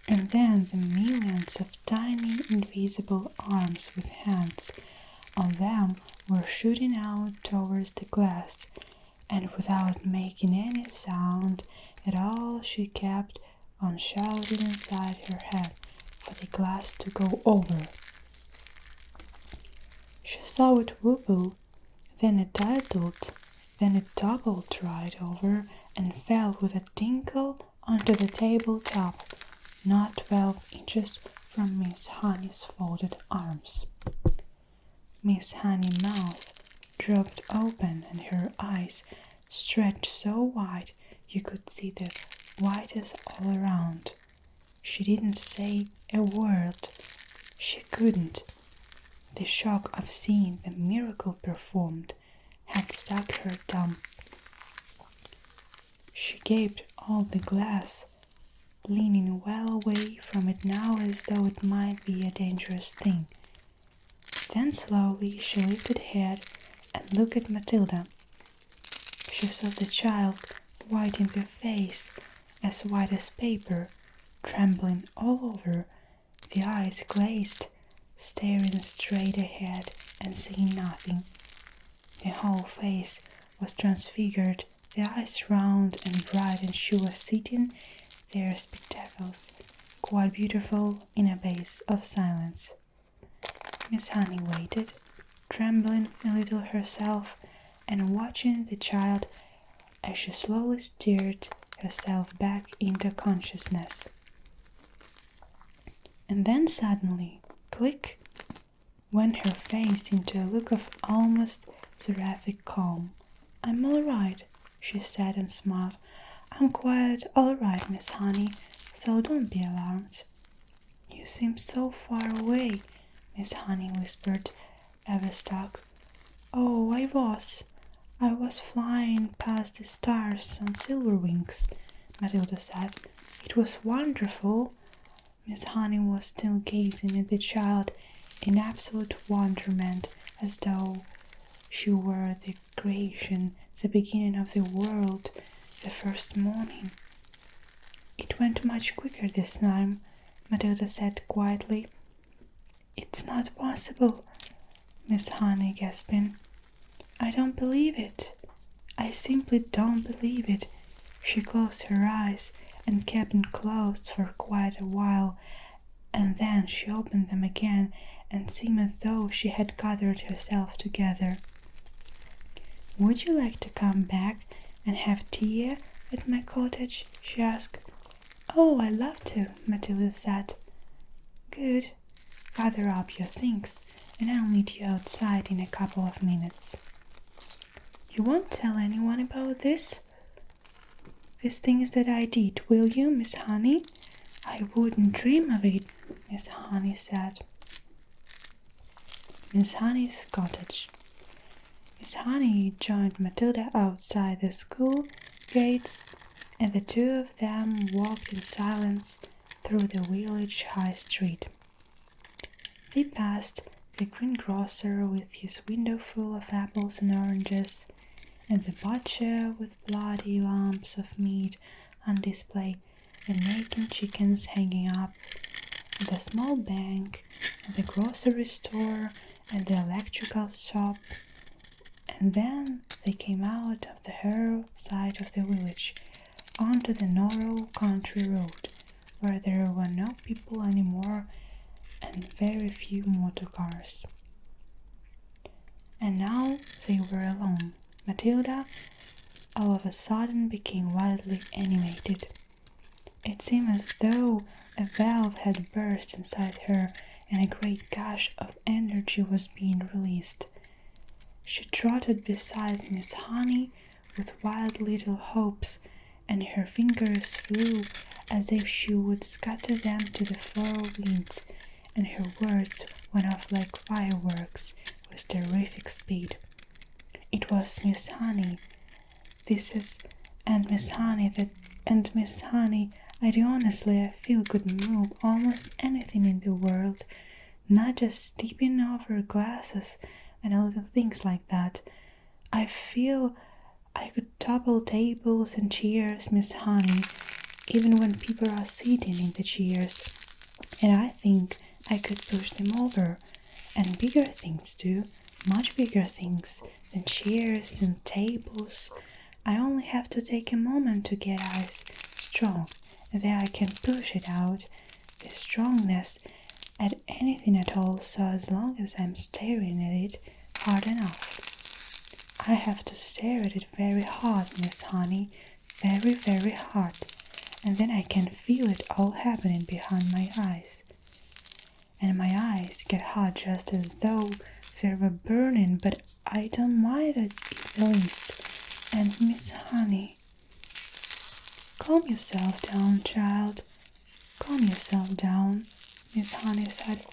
and then the millions of tiny invisible arms with hands on them were shooting out towards the glass, and without making any sound at all she kept on shouting inside her head for the glass to go over. She saw it wobble, then it diddled, then it doubled right over and fell with a tinkle onto the tabletop, not 12 inches from Miss Honey's folded arms. Miss Honey's mouth dropped open and her eyes stretched so wide you could see the whitest all around. She didn't say a word. She couldn't. The shock of seeing the miracle performed had stuck her dumb. She gaped all the glass, leaning well away from it now as though it might be a dangerous thing. Then slowly she lifted her head and looked at Matilda. She saw the child, white in the face, as white as paper, trembling all over, the eyes glazed, staring straight ahead and seeing nothing. The whole face was transfigured, the eyes round and bright, and she was sitting there spectacles, quite beautiful in a base of silence. Miss Honey waited, trembling a little herself, and watching the child as she slowly steered herself back into consciousness. And then suddenly, click, went her face into a look of almost seraphic calm. "I'm all right," she said and smiled. "I'm quite all right, Miss Honey, so don't be alarmed." "You seem so far away," Miss Honey whispered, awestruck. "Oh, I was flying past the stars on silver wings," Matilda said. "It was wonderful." Miss Honey was still gazing at the child in absolute wonderment, as though she were the creation, the beginning of the world, the first morning. "It went much quicker this time," Matilda said quietly. "It's not possible," Miss Honey gasping. "I don't believe it. I simply don't believe it." She closed her eyes and kept them closed for quite a while, and then she opened them again and seemed as though she had gathered herself together. "Would you like to come back and have tea at my cottage?" she asked. "Oh, I'd love to," Matilda said. "Good. Gather up your things, and I'll meet you outside in a couple of minutes." "You won't tell anyone about these things that I did, will you, Miss Honey?" "I wouldn't dream of it," Miss Honey said. Miss Honey's cottage. Miss Honey joined Matilda outside the school gates, and the two of them walked in silence through the village high street. They passed the greengrocer with his window full of apples and oranges, and the butcher with bloody lumps of meat on display, and naked chickens hanging up, and the small bank, and the grocery store, and the electrical shop. And then they came out of the narrow side of the village onto the narrow country road, where there were no people anymore and very few motor cars. And now they were alone. Matilda all of a sudden became wildly animated. It seemed as though a valve had burst inside her and a great gush of energy was being released. She trotted beside Miss Honey with wild little hops, and her fingers flew as if she would scatter them to the four winds, and her words went off like fireworks with terrific speed. It was Miss Honey. This is and Miss Honey Miss Honey. I do honestly I feel could move almost anything in the world, not just tipping over glasses and little things like that. I feel I could topple tables and chairs, Miss Honey, even when people are sitting in the chairs. And I think I could push them over. And bigger things too, much bigger things than chairs and tables. I only have to take a moment to get eyes strong, and then I can push it out, the strongness, at anything at all, so as long as I'm staring at it hard enough. I have to stare at it very hard, Miss Honey, very, very hard, and then I can feel it all happening behind my eyes. And my eyes get hot just as though they were burning, but I don't mind it in the least. And Miss Honey, calm yourself down, child. Calm yourself down, Miss Honey said.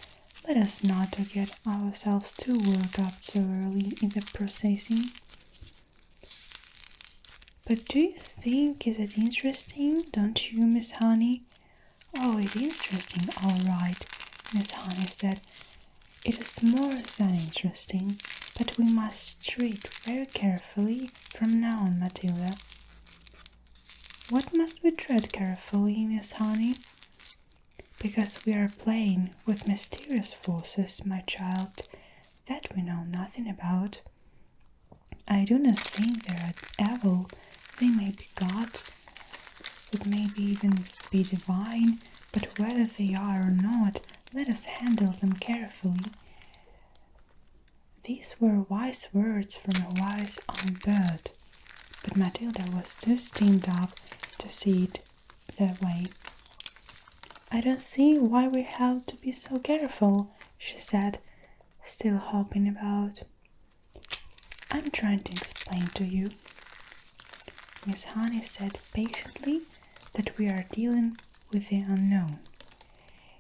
Let us not get ourselves too worked up so early in the processing. But do you think is it interesting, don't you, Miss Honey? Oh, it's interesting, all right, Miss Honey said. It is more than interesting, but we must treat very carefully from now on, Matilda. What must we tread carefully, Miss Honey? Because we are playing with mysterious forces, my child, that we know nothing about. I do not think they are evil. They may be God, would maybe even be divine, but whether they are or not, let us handle them carefully. These were wise words from a wise old bird, but Matilda was too steamed up to see it that way. I don't see why we have to be so careful, she said, still hopping about. I'm trying to explain to you, Miss Honey said patiently, that we are dealing with the unknown.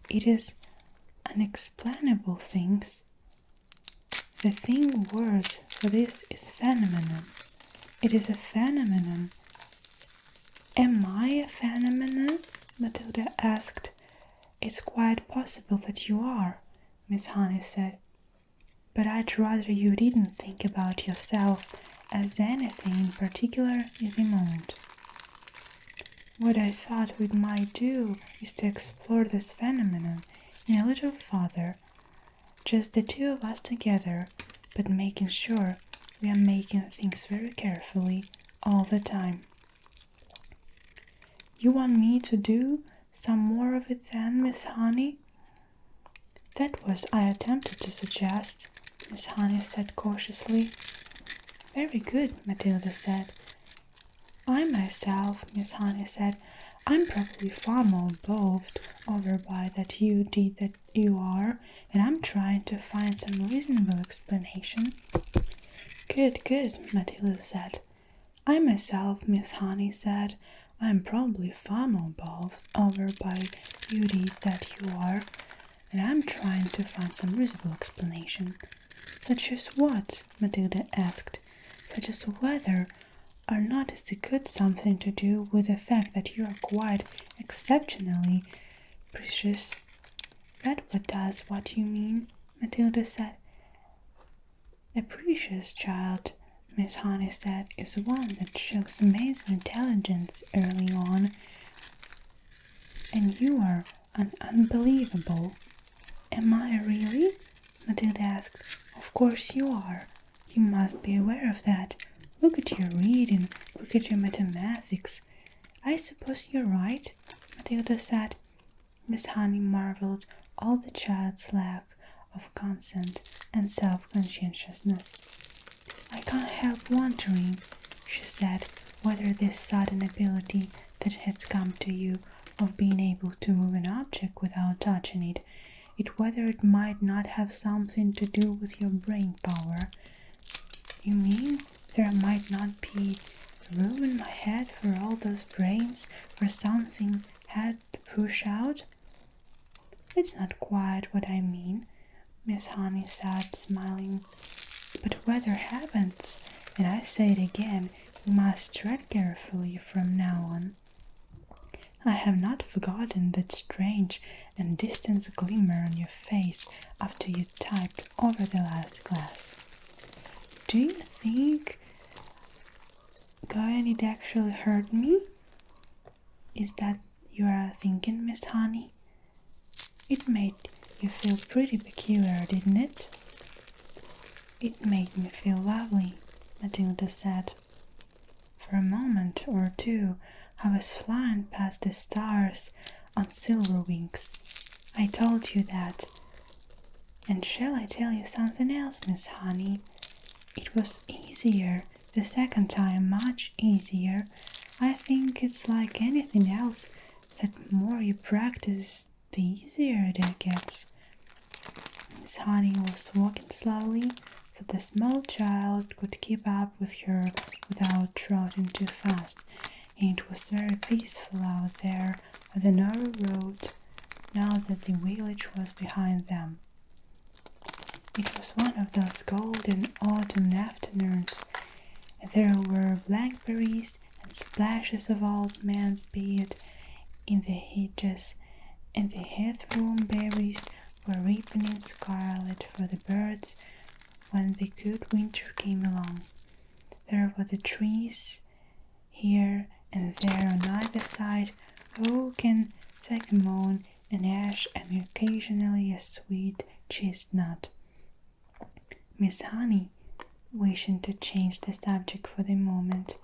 It is unexplainable things. The thing word for this is phenomenon. It is a phenomenon. Am I a phenomenon? Matilda asked. It's quite possible that you are, Miss Honey said. But I'd rather you didn't think about yourself as anything in particular at the moment. What I thought we might do is to explore this phenomenon a little further, just the two of us together, but making sure we are making things very carefully all the time. You want me to do some more of it then, Miss Honey? That was I attempted to suggest, Miss Honey said cautiously. Very good, Matilda said. I myself, Miss Honey said, I'm probably far more bowled over by that you did that you are, and I'm trying to find some reasonable explanation. Good, Matilda said. I myself, Miss Honey said, I'm probably far more bowled over by you did that you are, and I'm trying to find some reasonable explanation. Such as what? Matilda asked. Such as whether or not is it got something to do with the fact that you are quite exceptionally precious. That what does what you mean, Matilda said. A precious child, Miss Honey said, is one that shows amazing intelligence early on, and you are unbelievable. Am I really? Matilda asked. Of course you are. You must be aware of that. Look at your reading, look at your mathematics. I suppose you're right, Matilda said. Miss Honey marveled all the child's lack of consent and self-conscientiousness. I can't help wondering, she said, whether this sudden ability that has come to you of being able to move an object without touching it, whether it might not have something to do with your brain power. You mean there might not be room in my head for all those brains for something had to push out? It's not quite what I mean, Miss Honey said, smiling. But weather happens, and I say it again, you must tread carefully from now on. I have not forgotten that strange and distant glimmer on your face after you typed over the last glass. Do you think going it actually hurt me? Is that you are thinking, Miss Honey? It made you feel pretty peculiar, didn't it? It made me feel lovely, Matilda said. For a moment or two, I was flying past the stars on silver wings. I told you that. And shall I tell you something else, Miss Honey? It was easier the second time, much easier. I think it's like anything else, that the more you practice, the easier it gets. Miss Honey was walking slowly, so the small child could keep up with her without trotting too fast, and it was very peaceful out there on the narrow road, now that the village was behind them. It was one of those golden autumn afternoons, and there were blackberries and splashes of old man's beard in the hedges, and the heathworm berries were ripening scarlet for the birds when the good winter came along. There were the trees here and there on either side, oak and sycamore and ash, and occasionally a sweet chestnut. Miss Honey, wishing to change the subject for the moment,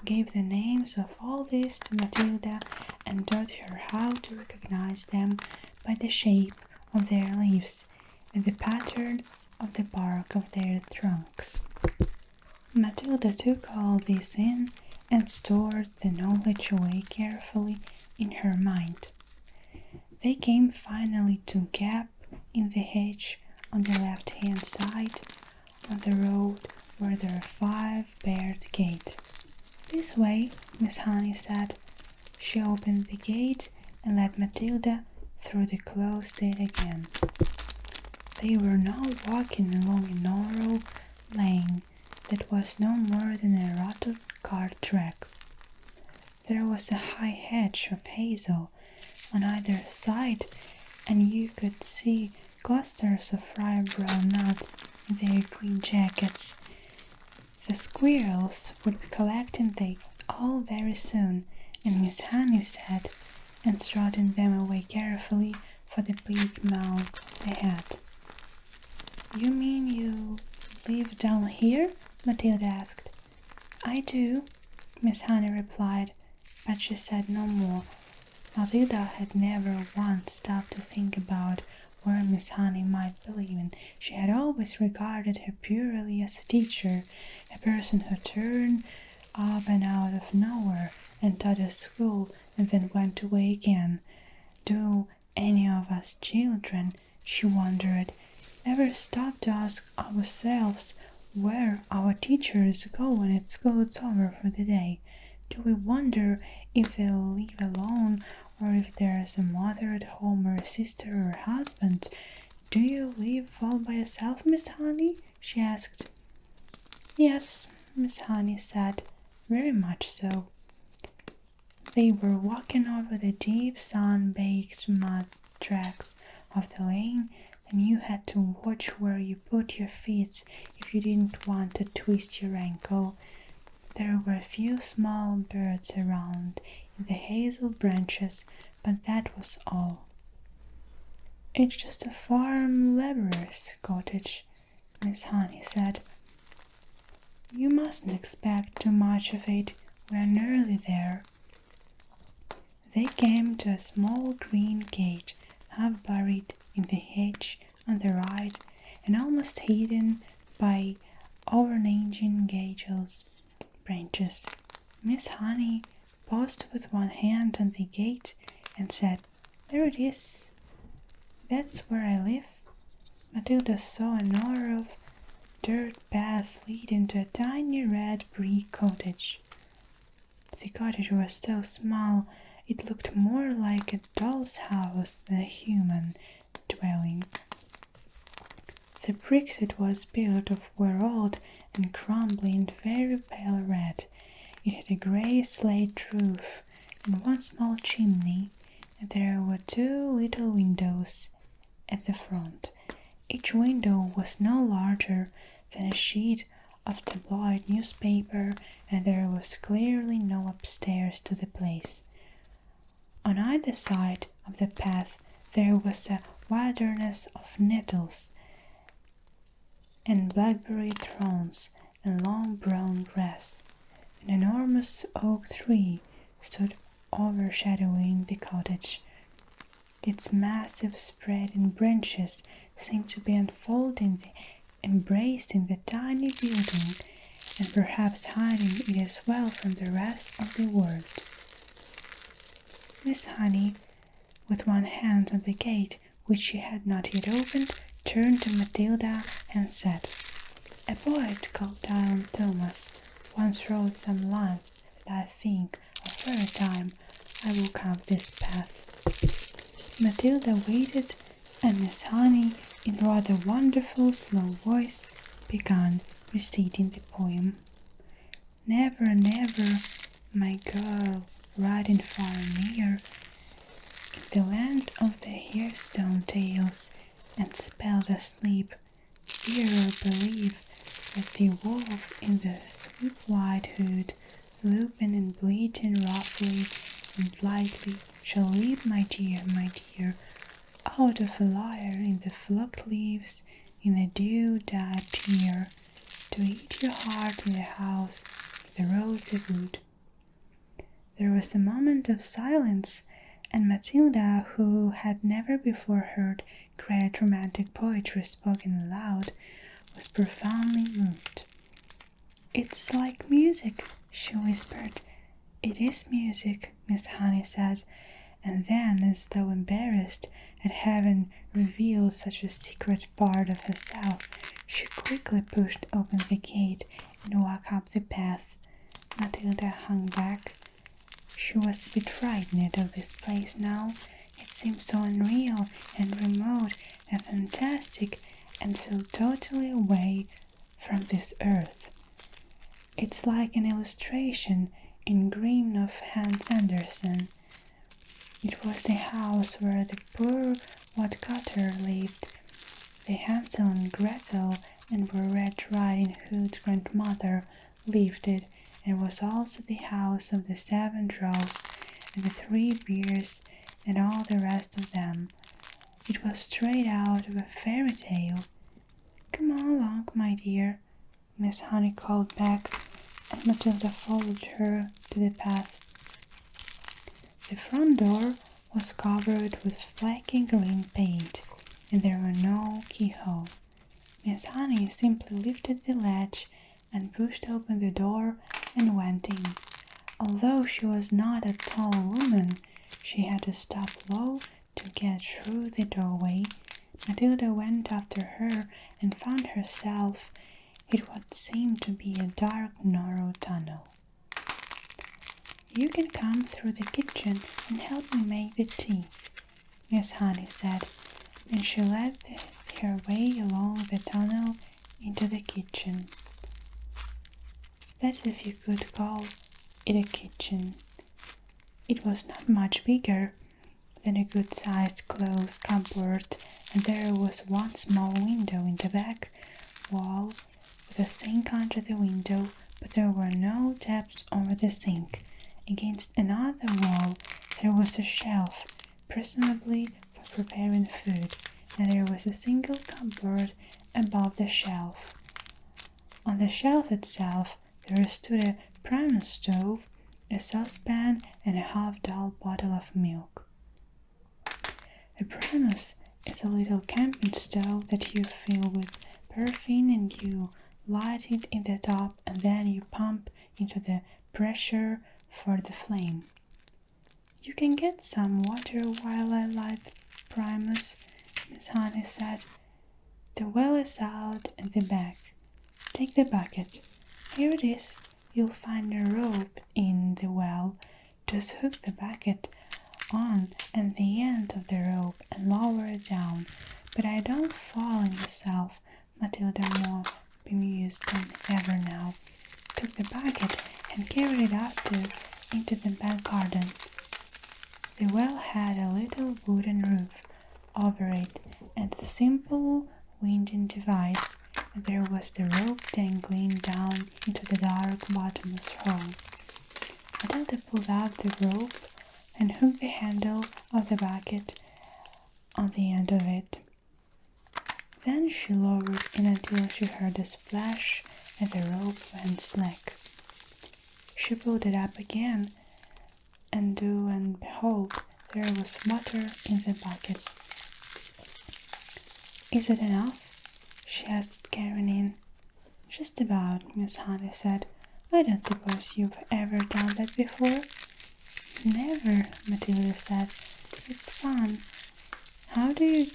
gave the names of all these to Matilda and taught her how to recognize them by the shape of their leaves and the pattern of the bark of their trunks. Matilda took all this in and stored the knowledge away carefully in her mind. They came finally to a gap in the hedge on the left-hand side of the road where there were 5 barred gates. This way, Miss Honey said. She opened the gate and let Matilda through the closed gate again. They were now walking along a narrow lane that was no more than a rutted cart track. There was a high hedge of hazel on either side, and you could see clusters of ripe brown nuts in their green jackets. The squirrels would be collecting them all very soon, and Miss Honey said, and strutting them away carefully for the big mouths they had. You mean you live down here? Matilda asked. I do, Miss Honey replied, but she said no more. Matilda had never once stopped to think about where Miss Honey might be living. She had always regarded her purely as a teacher, a person who turned up and out of nowhere and taught a school and then went away again. Do any of us children, she wondered, ever stop to ask ourselves where our teachers go when school is over for the day? Do we wonder if they'll leave alone, or if there's a mother at home, or a sister, or a husband? Do you live all by yourself, Miss Honey? She asked. Yes, Miss Honey said, very much so. They were walking over the deep sun-baked mud tracks of the lane, and you had to watch where you put your feet if you didn't want to twist your ankle. There were a few small birds around in the hazel branches, but that was all. It's just a farm labourer's cottage, Miss Honey said. You mustn't expect too much of it. We're nearly there. They came to a small green gate, half buried in the hedge on the right and almost hidden by overhanging gables branches. Miss Honey paused with one hand on the gate and said, There it is. That's where I live. Matilda saw a number of dirt path leading to a tiny red brick cottage. The cottage was so small it looked more like a doll's house than a human dwelling. The bricks it was built of were old and crumbly and very pale red. It had a grey slate roof and one small chimney, and there were two little windows at the front. Each window was no larger than a sheet of tabloid newspaper, and there was clearly no upstairs to the place. On either side of the path there was a wilderness of nettles and blackberry thorns and long brown grass. An enormous oak tree stood overshadowing the cottage. Its massive spreading branches seemed to be embracing the tiny building, and perhaps hiding it as well from the rest of the world. Miss Honey, with one hand on the gate, which she had not yet opened, turned to Matilda and said, "A poet called Dylan Thomas once wrote some lines that I think of every time I walk up this path." Matilda waited, and Miss Honey, in rather wonderful slow voice, began reciting the poem. "Never, never, my girl, riding far and near, in the land of the hairstone tales, and spelled asleep, fear or believe that the wolf in the sweet white hood, looping and bleating roughly and lightly, shall leap, my dear, out of a lyre in the flocked leaves, in the dew-dyed pier, to eat your heart in the house in the rosy wood." There was a moment of silence, and Matilda, who had never before heard great romantic poetry spoken aloud, was profoundly moved. "It's like music," she whispered. "It is music," Miss Honey said, and then, as though embarrassed at having revealed such a secret part of herself, she quickly pushed open the gate and walked up the path. Matilda hung back. She was a bit frightened of this place now. It seemed so unreal and remote and fantastic, and so totally away from this earth. "It's like an illustration in green of Hans Andersen." It was the house where the poor woodcutter lived. The Hansel and Gretel and where Red Riding Hood's grandmother lived it, and was also the house of the 7 Dwarfs and the 3 Bears and all the rest of them. It was straight out of a fairy tale. "Come along, my dear," Miss Honey called back, and Matilda followed her to the path. The front door was covered with flaky green paint, and there were no keyhole. Miss Honey simply lifted the latch and pushed open the door and went in. Although she was not a tall woman, she had to stop low to get through the doorway. Matilda went after her and found herself in what seemed to be a dark, narrow tunnel. "You can come through the kitchen and help me make the tea," Miss Honey said, and she led her way along the tunnel into the kitchen. That's if you could call it a kitchen. It was not much bigger than a good-sized clothes cupboard, and there was one small window in the back wall with a sink under the window, but there were no taps over the sink. Against another wall there was a shelf, presumably for preparing food, and there was a single cupboard above the shelf. On the shelf itself there stood a Primus stove, a saucepan, and a half-dull bottle of milk. A Primus is a little camping stove that you fill with paraffin and you light it in the top, and then you pump into the pressure for the flame. "You can get some water while I light the Primus," Miss Honey said. "The well is out at the back." Take the bucket. Here it is. You'll find a rope in the well. Just hook the bucket on at the end of the rope and lower it down. But I don't fall on yourself, Matilda, more bemused than ever now, took the bucket and carried it after into the back garden. The well had a little wooden roof over it and a simple winding device. There was the rope dangling down into the dark bottomless hole. Matilda pulled out the rope and hooked the handle of the bucket on the end of it. Then she lowered it until she heard a splash and the rope went slack. She pulled it up again, and lo and behold, there was water in the bucket. Is it enough? She asked Karenin. Just about, Miss Honey said. I don't suppose you've ever done that before? Never, Matilda said. It's fun. How do you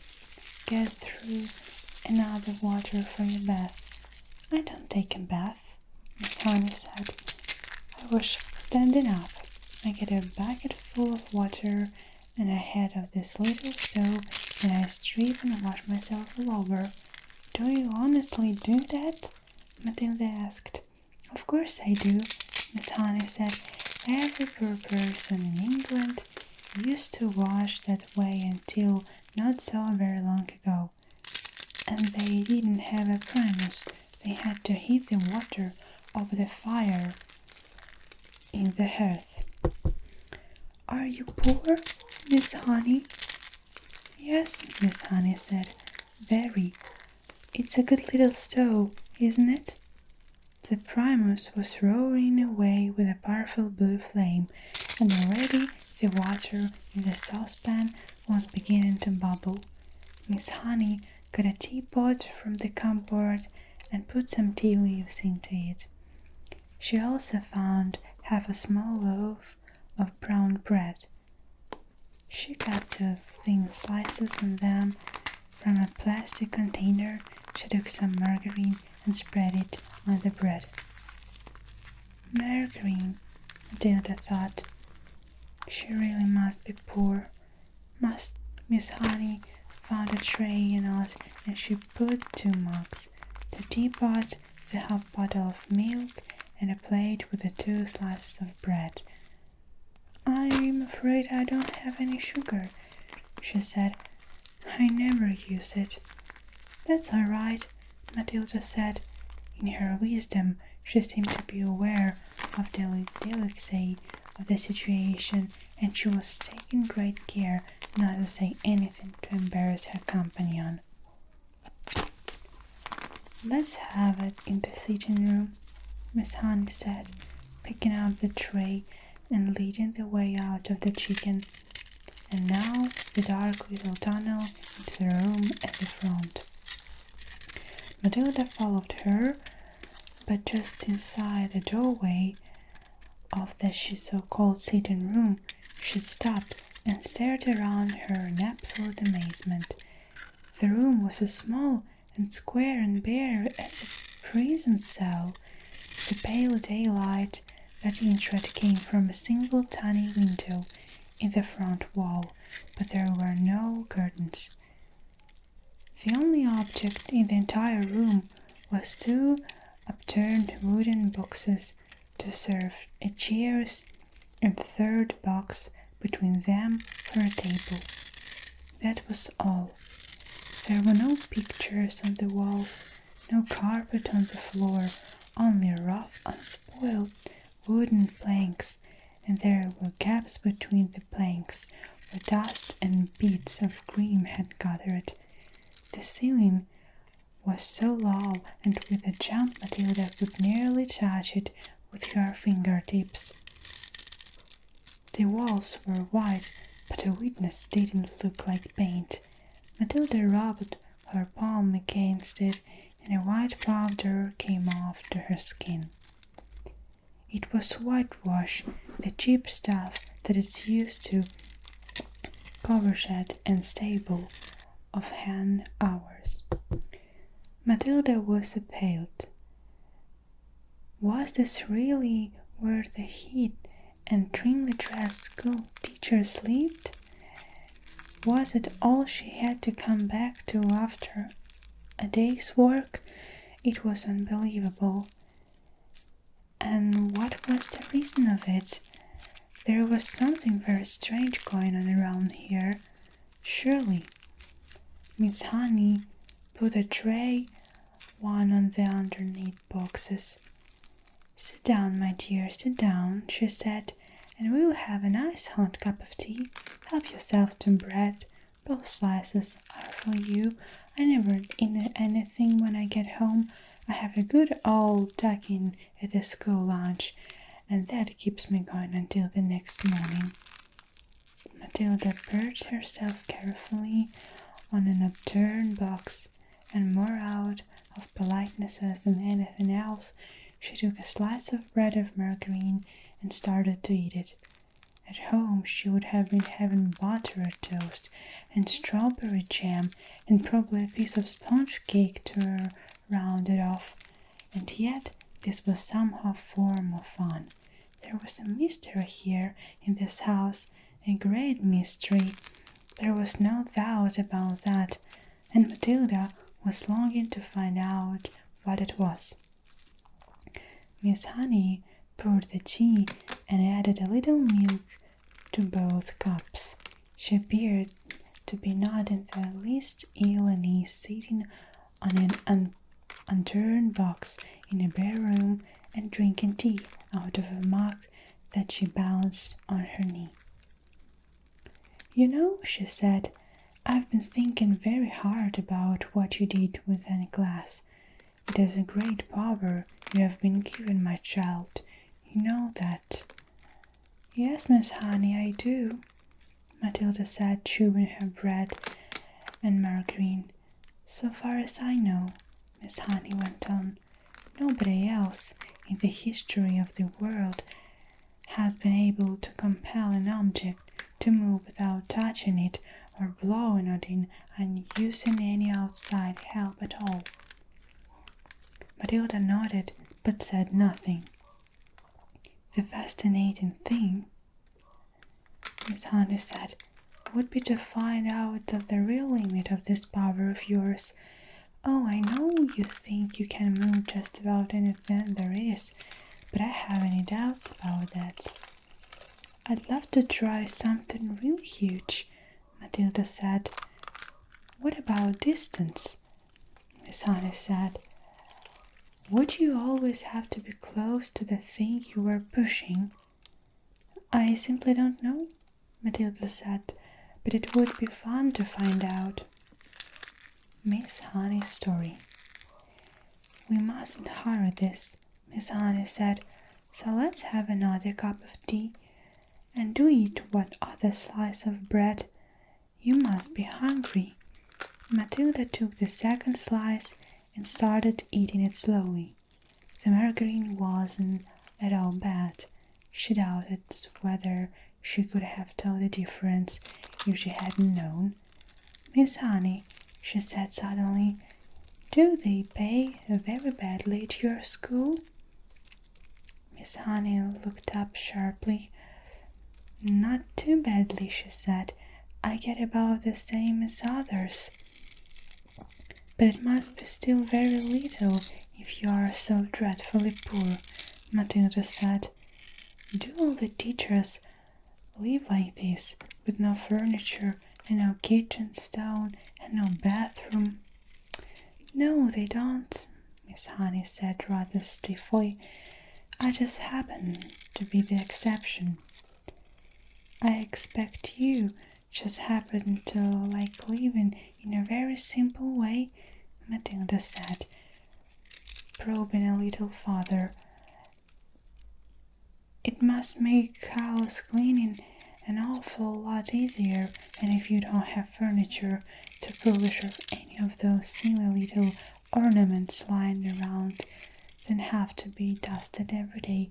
get through and out of water for your bath? I don't take a bath, Miss Honey said. I was standing up. I get a bucket full of water and a head of this little stove and I strip and wash myself all over. Do you honestly do that? Matilda asked. Of course I do, Miss Honey said. Every poor person in England used to wash that way until not so very long ago. And they didn't have a primus. They had to heat the water over the fire in the hearth. Are you poor, Miss Honey? Yes, Miss Honey said. Very. It's a good little stove, isn't it? The primus was roaring away with a powerful blue flame, and already the water in the saucepan was beginning to bubble. Miss Honey got a teapot from the cupboard and put some tea leaves into it. She also found half a small loaf of brown bread. She cut 2 thin slices of them from a plastic container. She took some margarine and spread it on the bread. Margarine, Matilda thought. She really must be poor. Miss Honey found a tray and out, and she put 2 mugs, the teapot, the half bottle of milk, and a plate with the 2 slices of bread. I'm afraid I don't have any sugar, she said. I never use it. That's all right, Matilda said. In her wisdom, she seemed to be aware of the delicacy of the situation, and she was taking great care not to say anything to embarrass her companion. Let's have it in the sitting room, Miss Honey said, picking up the tray and leading the way out of the chicken. And now the dark little tunnel into the room at the front. Matilda followed her, but just inside the doorway of the so-called sitting room, she stopped and stared around her in absolute amazement. The room was as small and square and bare as a prison cell. The pale daylight that entered came from a single tiny window in the front wall, but there were no curtains. The only object in the entire room was 2 upturned wooden boxes to serve as chairs and the 3rd box between them for a table. That was all. There were no pictures on the walls, no carpet on the floor, only rough, unspoiled wooden planks, and there were gaps between the planks where dust and bits of cream had gathered. The ceiling was so low, and with a jump Matilda could nearly touch it with her fingertips. The walls were white, but a witness didn't look like paint. Matilda rubbed her palm against it, and a white powder came off to her skin. It was whitewash, the cheap stuff that is used to covershed and stable of hen hours. Matilda was appalled. Was this really where the heat and trimly dressed school teachers lived? Was it all she had to come back to after a day's work? It was unbelievable. And what was the reason of it? There was something very strange going on around here. Surely. Miss Honey put a tray one on the underneath boxes. "Sit down, my dear, sit down," she said, "and we'll have a nice hot cup of tea. Help yourself to bread. Both slices are for you. I never eat anything when I get home. I have a good old tuck-in at the school lunch, and that keeps me going until the next morning." Matilda perched herself carefully on an upturned box, and more out of politeness than anything else, she took a slice of bread of margarine and started to eat it. At home she would have been having buttered toast and strawberry jam and probably a piece of sponge cake to round it off, and yet this was somehow a form of fun. There was a mystery here in this house, a great mystery. There was no doubt about that, and Matilda was longing to find out what it was. Miss Honey poured the tea and added a little milk to both cups. She appeared to be not in the least ill at ease, sitting on an unturned box in a bare room and drinking tea out of a mug that she balanced on her knee. "You know," she said, "I've been thinking very hard about what you did with that glass. It is a great power you have been given, my child. You know that." "Yes, Miss Honey, I do," Matilda said, chewing her bread and margarine. "So far as I know," Miss Honey went on, "nobody else in the history of the world has been able to compel an object to move without touching it or blowing on it and using any outside help at all." Matilda nodded but said nothing. "The fascinating thing," Miss Honey said, "would be to find out the real limit of this power of yours. Oh, I know you think you can move just about anything there is, but I haven't any doubts about that." "I'd love to try something really huge," Matilda said. "What about distance?" Miss Honey said. "Would you always have to be close to the thing you were pushing?" "I simply don't know," Matilda said, "but it would be fun to find out." Miss Honey's story. "We mustn't hurry this," Miss Honey said, "so let's have another cup of tea, and do eat one other slice of bread. You must be hungry." Matilda took the second slice and started eating it slowly. The margarine wasn't at all bad. She doubted whether she could have told the difference if she hadn't known. "Miss Honey," she said suddenly, "do they pay very badly at your school?" Miss Honey looked up sharply. "Not too badly," she said. "I get about the same as others." "But it must be still very little if you are so dreadfully poor," Matilda said. "Do all the teachers live like this, with no furniture and no kitchen stone and no bathroom?" "No, they don't," Miss Honey said rather stiffly. "I just happen to be the exception." "I expect you just happen to like living in a very simple way," Matilda said, probing a little farther. "It must make house cleaning an awful lot easier, and if you don't have furniture to polish or any of those silly little ornaments lying around, then have to be dusted every day.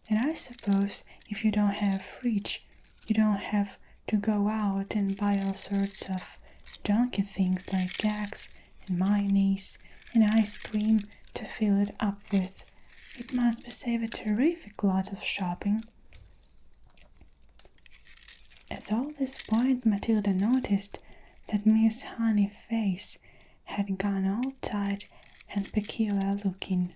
And I suppose if you don't have a fridge, you don't have to go out and buy all sorts of junky things like eggs and mayonnaise and ice cream to fill it up with. It must save a terrific lot of shopping. At all this point Matilda noticed that Miss Honey's face had gone all tight and peculiar looking.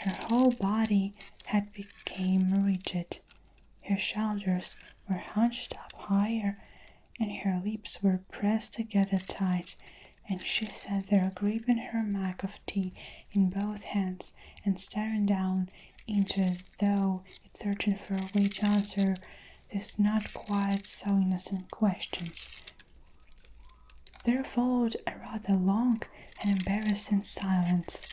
Her whole body had become rigid. Her shoulders were hunched up higher, and her lips were pressed together tight, and she sat there gripping her mug of tea in both hands and staring down into it as though searching for a way to answer these not quite so innocent questions. There followed a rather long and embarrassing silence.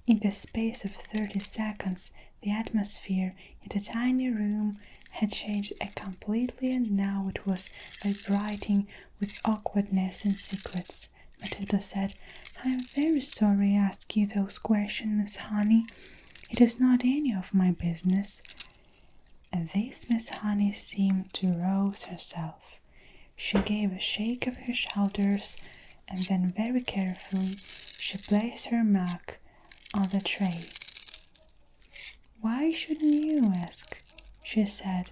In the space of 30 seconds, the atmosphere in the tiny room had changed completely, and now it was vibrating with awkwardness and secrets. Matilda said, "I am very sorry I asked you those questions, Miss Honey. It is not any of my business." At this Miss Honey seemed to rouse herself. She gave a shake of her shoulders, and then very carefully she placed her mug on the tray. "Why shouldn't you ask?" she said.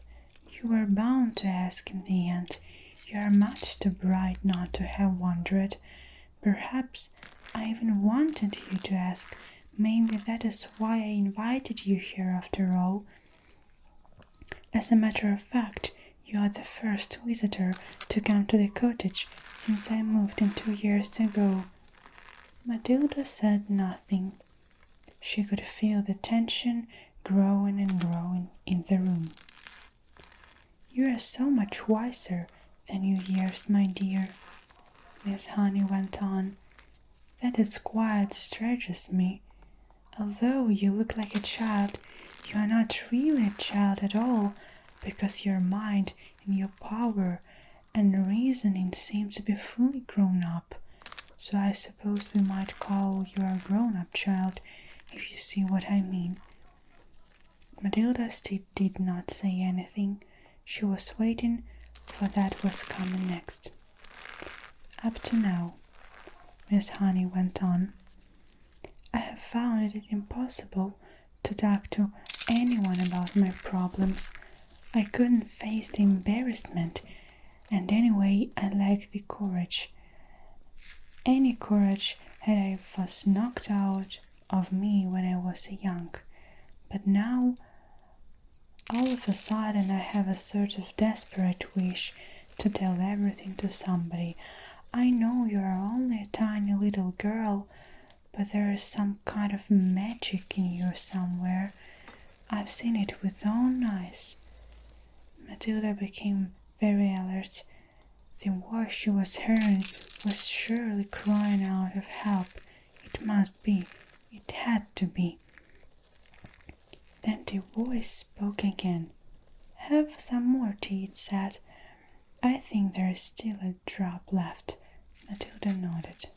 "You were bound to ask in the end. You are much too bright not to have wondered. Perhaps I even wanted you to ask. Maybe that is why I invited you here after all. As a matter of fact, you are the first visitor to come to the cottage since I moved in 2 years ago." Matilda said nothing. She could feel the tension growing and growing in the room. "You are so much wiser than your years, my dear," Miss Honey went on. "That is quite stretches me. Although you look like a child, you are not really a child at all, because your mind and your power and reasoning seem to be fully grown up. So I suppose we might call you a grown-up child, if you see what I mean." Matilda still did not say anything. She was waiting for that was coming next. "Up to now," Miss Honey went on, "I have found it impossible to talk to anyone about my problems. I couldn't face the embarrassment, and anyway I lacked the courage. Any courage that I was knocked out of me when I was young. But now, all of a sudden, I have a sort of desperate wish to tell everything to somebody. I know you are only a tiny little girl, but there is some kind of magic in you somewhere. I've seen it with own eyes." Matilda became very alert. The voice she was hearing was surely crying out of help. It must be. It had to be. Then the voice spoke again. "Have some more tea," it said. "I think there is still a drop left." Matilda nodded.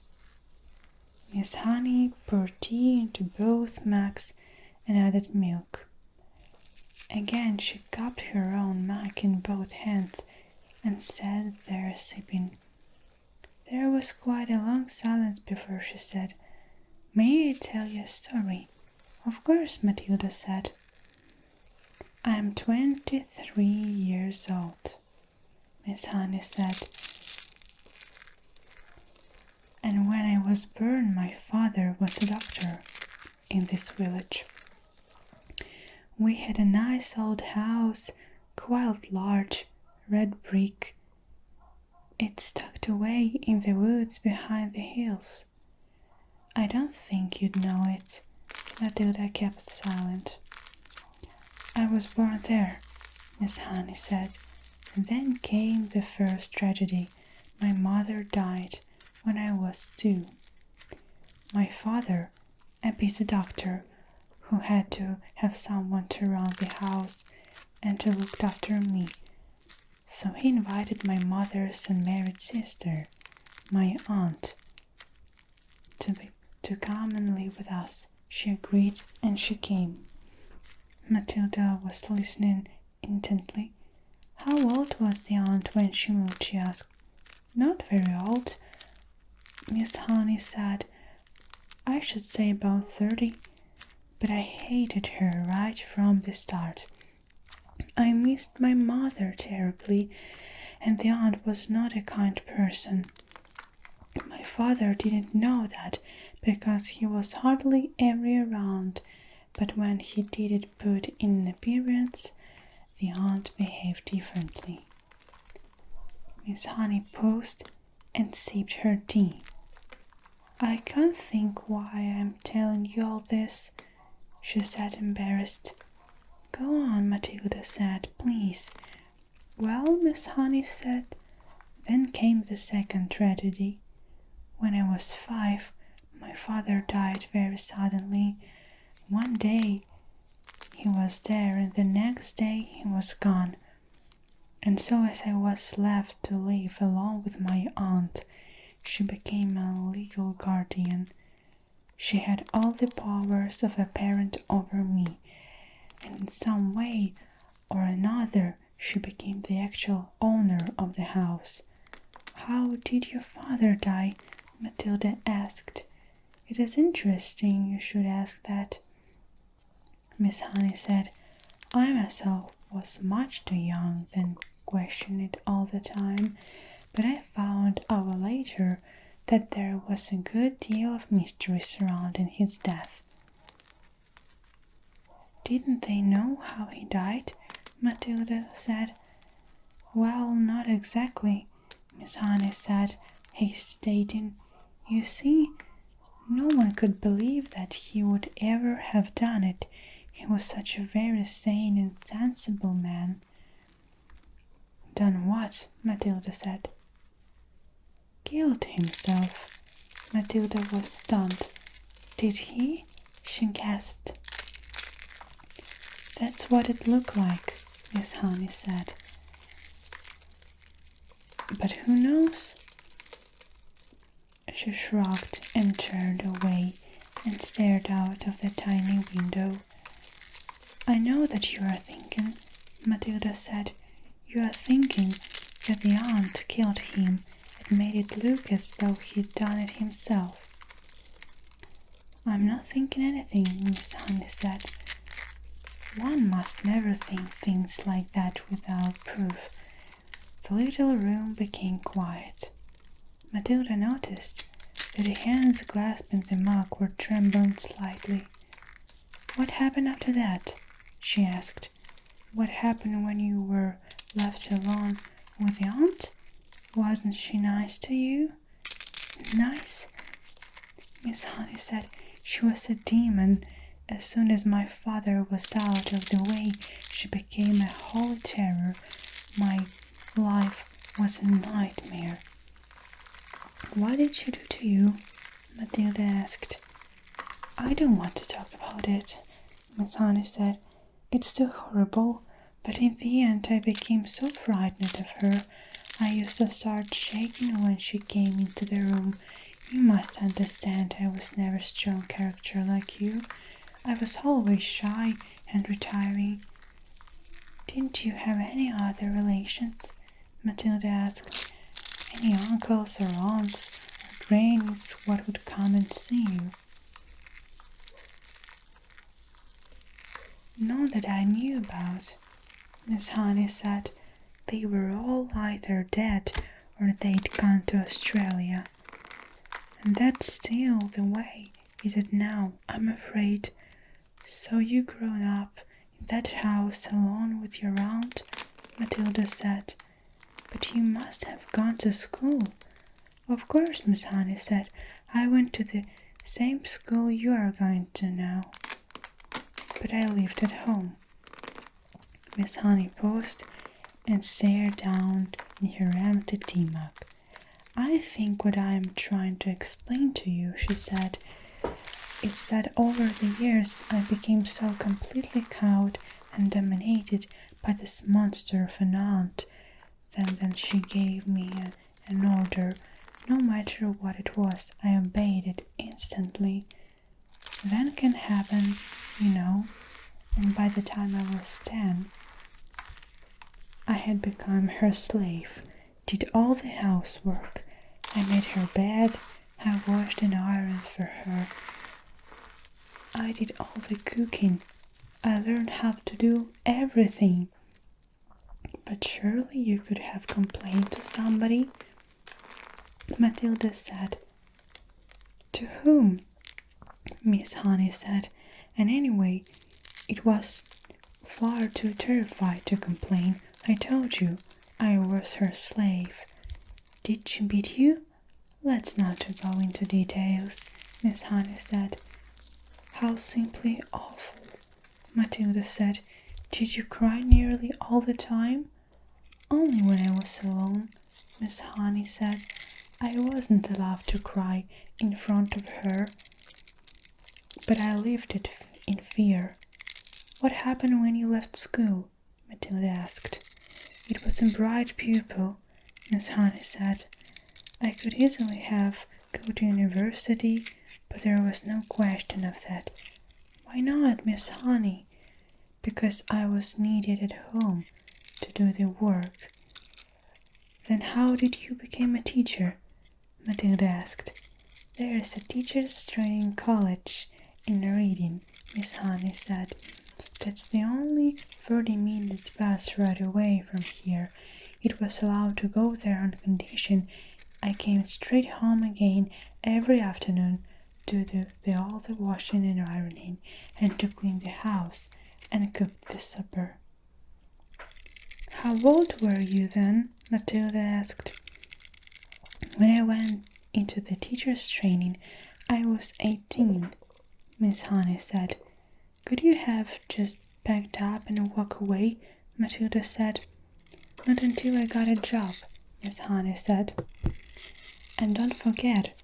Miss Honey poured tea into both mugs and added milk. Again she cupped her own mug in both hands and sat there sipping. There was quite a long silence before she said, "May I tell you a story?" "Of course," Matilda said. "I am 23 years old," Miss Honey said. "And when I was born, my father was a doctor in this village. We had a nice old house, quite large, red brick. It's tucked away in the woods behind the hills. I don't think you'd know it." Matilda kept silent. "I was born there," Miss Honey said. "And then came the first tragedy. My mother died when I was 2. My father, a busy doctor, who had to have someone to run the house and to look after me. So he invited my mother's unmarried sister, my aunt, to come and live with us. She agreed, and she came." Matilda was listening intently. "How old was the aunt when she moved?" she asked. "Not very old," Miss Honey said. "I should say about 30. but I hated her right from the start. I missed my mother terribly, and the aunt was not a kind person. My father didn't know that because he was hardly ever around, but when he did put in an appearance, the aunt behaved differently. Miss Honey paused and sipped her tea. I can't think why I'm telling you all this, she said, embarrassed. Go on, Matilda said, please. Well, Miss Honey said, then came the second tragedy. When I was 5, my father died very suddenly. One day he was there and the next day he was gone. And so as I was left to live alone with my aunt, she became a legal guardian. She had all the powers of a parent over me, and in some way or another she became the actual owner of the house. How did your father die? Matilda asked. It is interesting you should ask that. Miss Honey said, I myself was much too young then question it all the time, but I found out later that there was a good deal of mystery surrounding his death. Didn't they know how he died? Matilda said. Well, not exactly, Miss Honey said, hesitating. You see, no one could believe that he would ever have done it. He was such a very sane and sensible man. Done what? Matilda said. Killed himself. Matilda was stunned. Did he? She gasped. That's what it looked like, Miss Honey said. But who knows? She shrugged and turned away and stared out of the tiny window. I know that you are thinking, Matilda said. You are thinking that the aunt killed him and made it look as though he'd done it himself. I'm not thinking anything, Miss Honey said. One must never think things like that without proof. The little room became quiet. Matilda noticed that the hands clasping the mug were trembling slightly. What happened after that? She asked. What happened when you were left alone with the aunt? Wasn't she nice to you? Nice? Miss Honey said she was a demon. As soon as my father was out of the way, she became a holy terror. My life was a nightmare. What did she do to you? Matilda asked. I don't want to talk about it, Miss Honey said. It's too horrible, but in the end I became so frightened of her. I used to start shaking when she came into the room. You must understand I was never a strong character like you. I was always shy and retiring. Didn't you have any other relations? Matilda asked. Any uncles or aunts or grannies what would come and see you? None that I knew about, Miss Honey said. They were all either dead or they'd gone to Australia. And that's still the way, is it now, I'm afraid. So you grown up in that house alone with your aunt? Matilda said. But you must have gone to school. Of course, Miss Honey said. I went to the same school you are going to now. But I lived at home. Miss Honey paused and stared down in her empty tea mug. I think what I am trying to explain to you, she said, is that over the years I became so completely cowed and dominated by this monster of an aunt that when she gave me an order, no matter what it was, I obeyed it instantly. Then can happen, you know, and by the time I was 10, I had become her slave, did all the housework. I made her bed, I washed and ironed for her. I did all the cooking. I learned how to do everything. But surely you could have complained to somebody, Matilda said. To whom? Miss Honey said, and anyway, it was far too terrified to complain. I told you I was her slave. Did she beat you? Let's not go into details, Miss Honey said. How simply awful, Matilda said. Did you cry nearly all the time? Only when I was alone, Miss Honey said. I wasn't allowed to cry in front of her, but I lived it in fear. What happened when you left school? Matilda asked. It was a bright pupil, Miss Honey said. I could easily have go to university, but there was no question of that. Why not, Miss Honey? Because I was needed at home to do the work. Then how did you become a teacher? Matilda asked. There is a teacher's training college in reading, Miss Honey said. That's the only 30 minutes bus right away from here. It was allowed to go there on condition I came straight home again every afternoon to do all the washing and ironing, and to clean the house and cook the supper. How old were you then? Matilda asked. When I went into the teacher's training, I was 18, Miss Honey said. Could you have just packed up and walked away? Matilda said. Not until I got a job, Miss Honey said. And don't forget,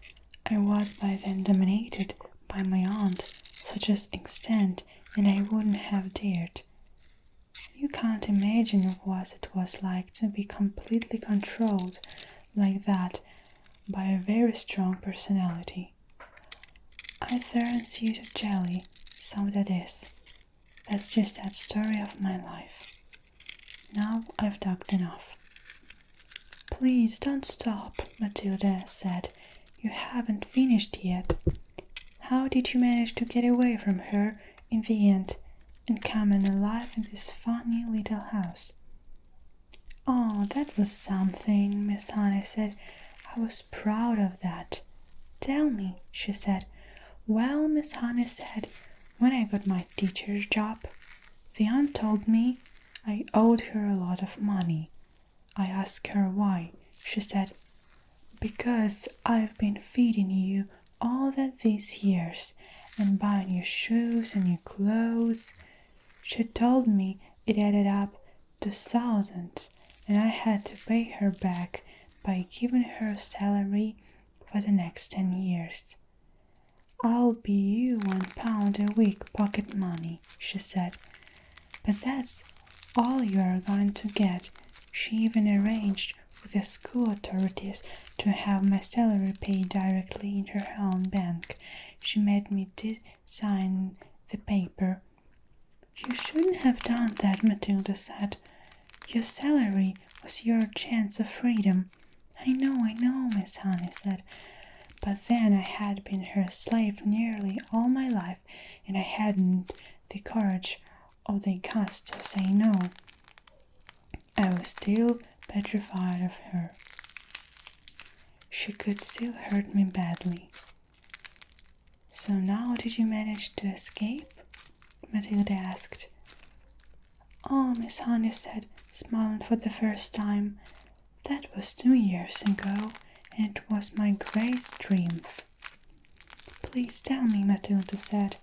I was by then dominated by my aunt, such an extent, and I wouldn't have dared. You can't imagine what it was like to be completely controlled like that by a very strong personality. I turns you to jelly, so that is. That's just that story of my life. Now I've talked enough. Please don't stop, Matilda said. You haven't finished yet. How did you manage to get away from her in the end and come in alive in this funny little house? Oh, that was something, Miss Honey said. I was proud of that. Tell me, she said. Well, Miss Honey said, when I got my teacher's job, the aunt told me I owed her a lot of money. I asked her why. She said, because I've been feeding you all these years and buying you shoes and new clothes. She told me it added up to thousands, and I had to pay her back by giving her a salary for the next 10 years. I'll be you £1 a week pocket money, she said, but that's all you are going to get. She even arranged with the school authorities to have my salary paid directly in her own bank. She made me sign the paper. You shouldn't have done that, Matilda said. Your salary was your chance of freedom. I know, Miss Honey said. But then I had been her slave nearly all my life, and I hadn't the courage or the guts to say no. I was still petrified of her. She could still hurt me badly. So now did you manage to escape? Matilda asked. Oh, Miss Honey said, smiling for the first time. That was 2 years ago, and it was my great triumph. Please tell me, Matilda said.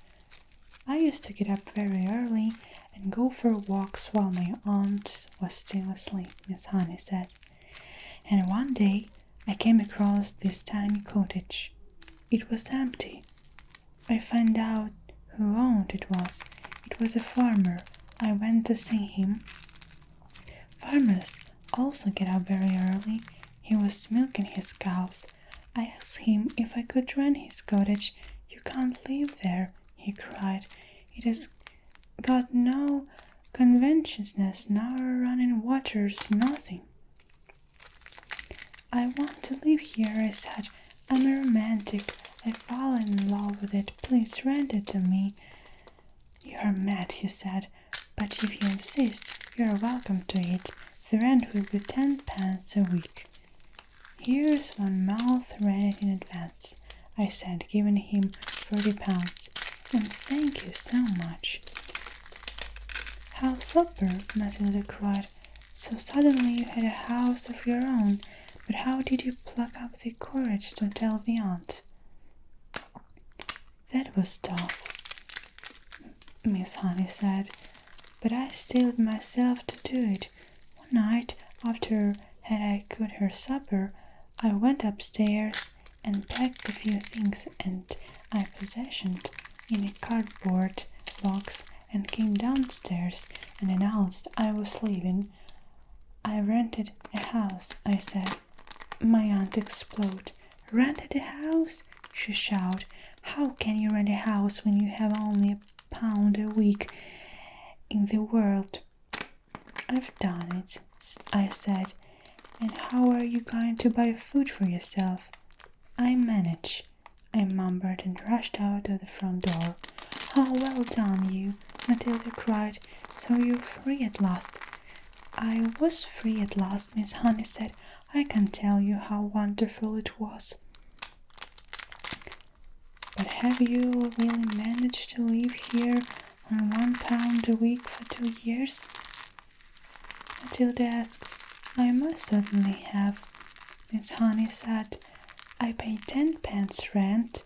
I used to get up very early and go for walks while my aunt was still asleep, Miss Honey said. And one day I came across this tiny cottage. It was empty. I found out who owned it was. It was a farmer. I went to see him. Farmers also get up very early. He was milking his cows. I asked him if I could rent his cottage. You can't live there, he cried. It has got no conventions, no running waters, nothing. I want to live here, I said. I'm a romantic. I've fallen in love with it. Please rent it to me. You're mad, he said, but if you insist, you're welcome to it. The rent will be 10 pence a week. Here's 1 month rent in advance, I said, giving him £30. And thank you so much. How super, Matilda cried. So suddenly you had a house of your own, but how did you pluck up the courage to tell the aunt? That was tough, Miss Honey said, but I steeled myself to do it. One night, after I cooked her supper, I went upstairs and packed a few things and I possessioned in a cardboard box and came downstairs and announced I was leaving. I rented a house, I said. My aunt exploded. Rented a house? She shouted. How can you rent a house when you have only £1 a week in the world? I've done it, I said. And how are you going to buy food for yourself? I manage, I mumbled and rushed out of the front door. Oh, well done, you, Matilda cried. So you're free at last. I was free at last, Miss Honey said. I can tell you how wonderful it was. But have you really managed to live here on £1 a week for 2 years? Matilda asked. I most certainly have, Miss Honey said. I pay 10 pence rent,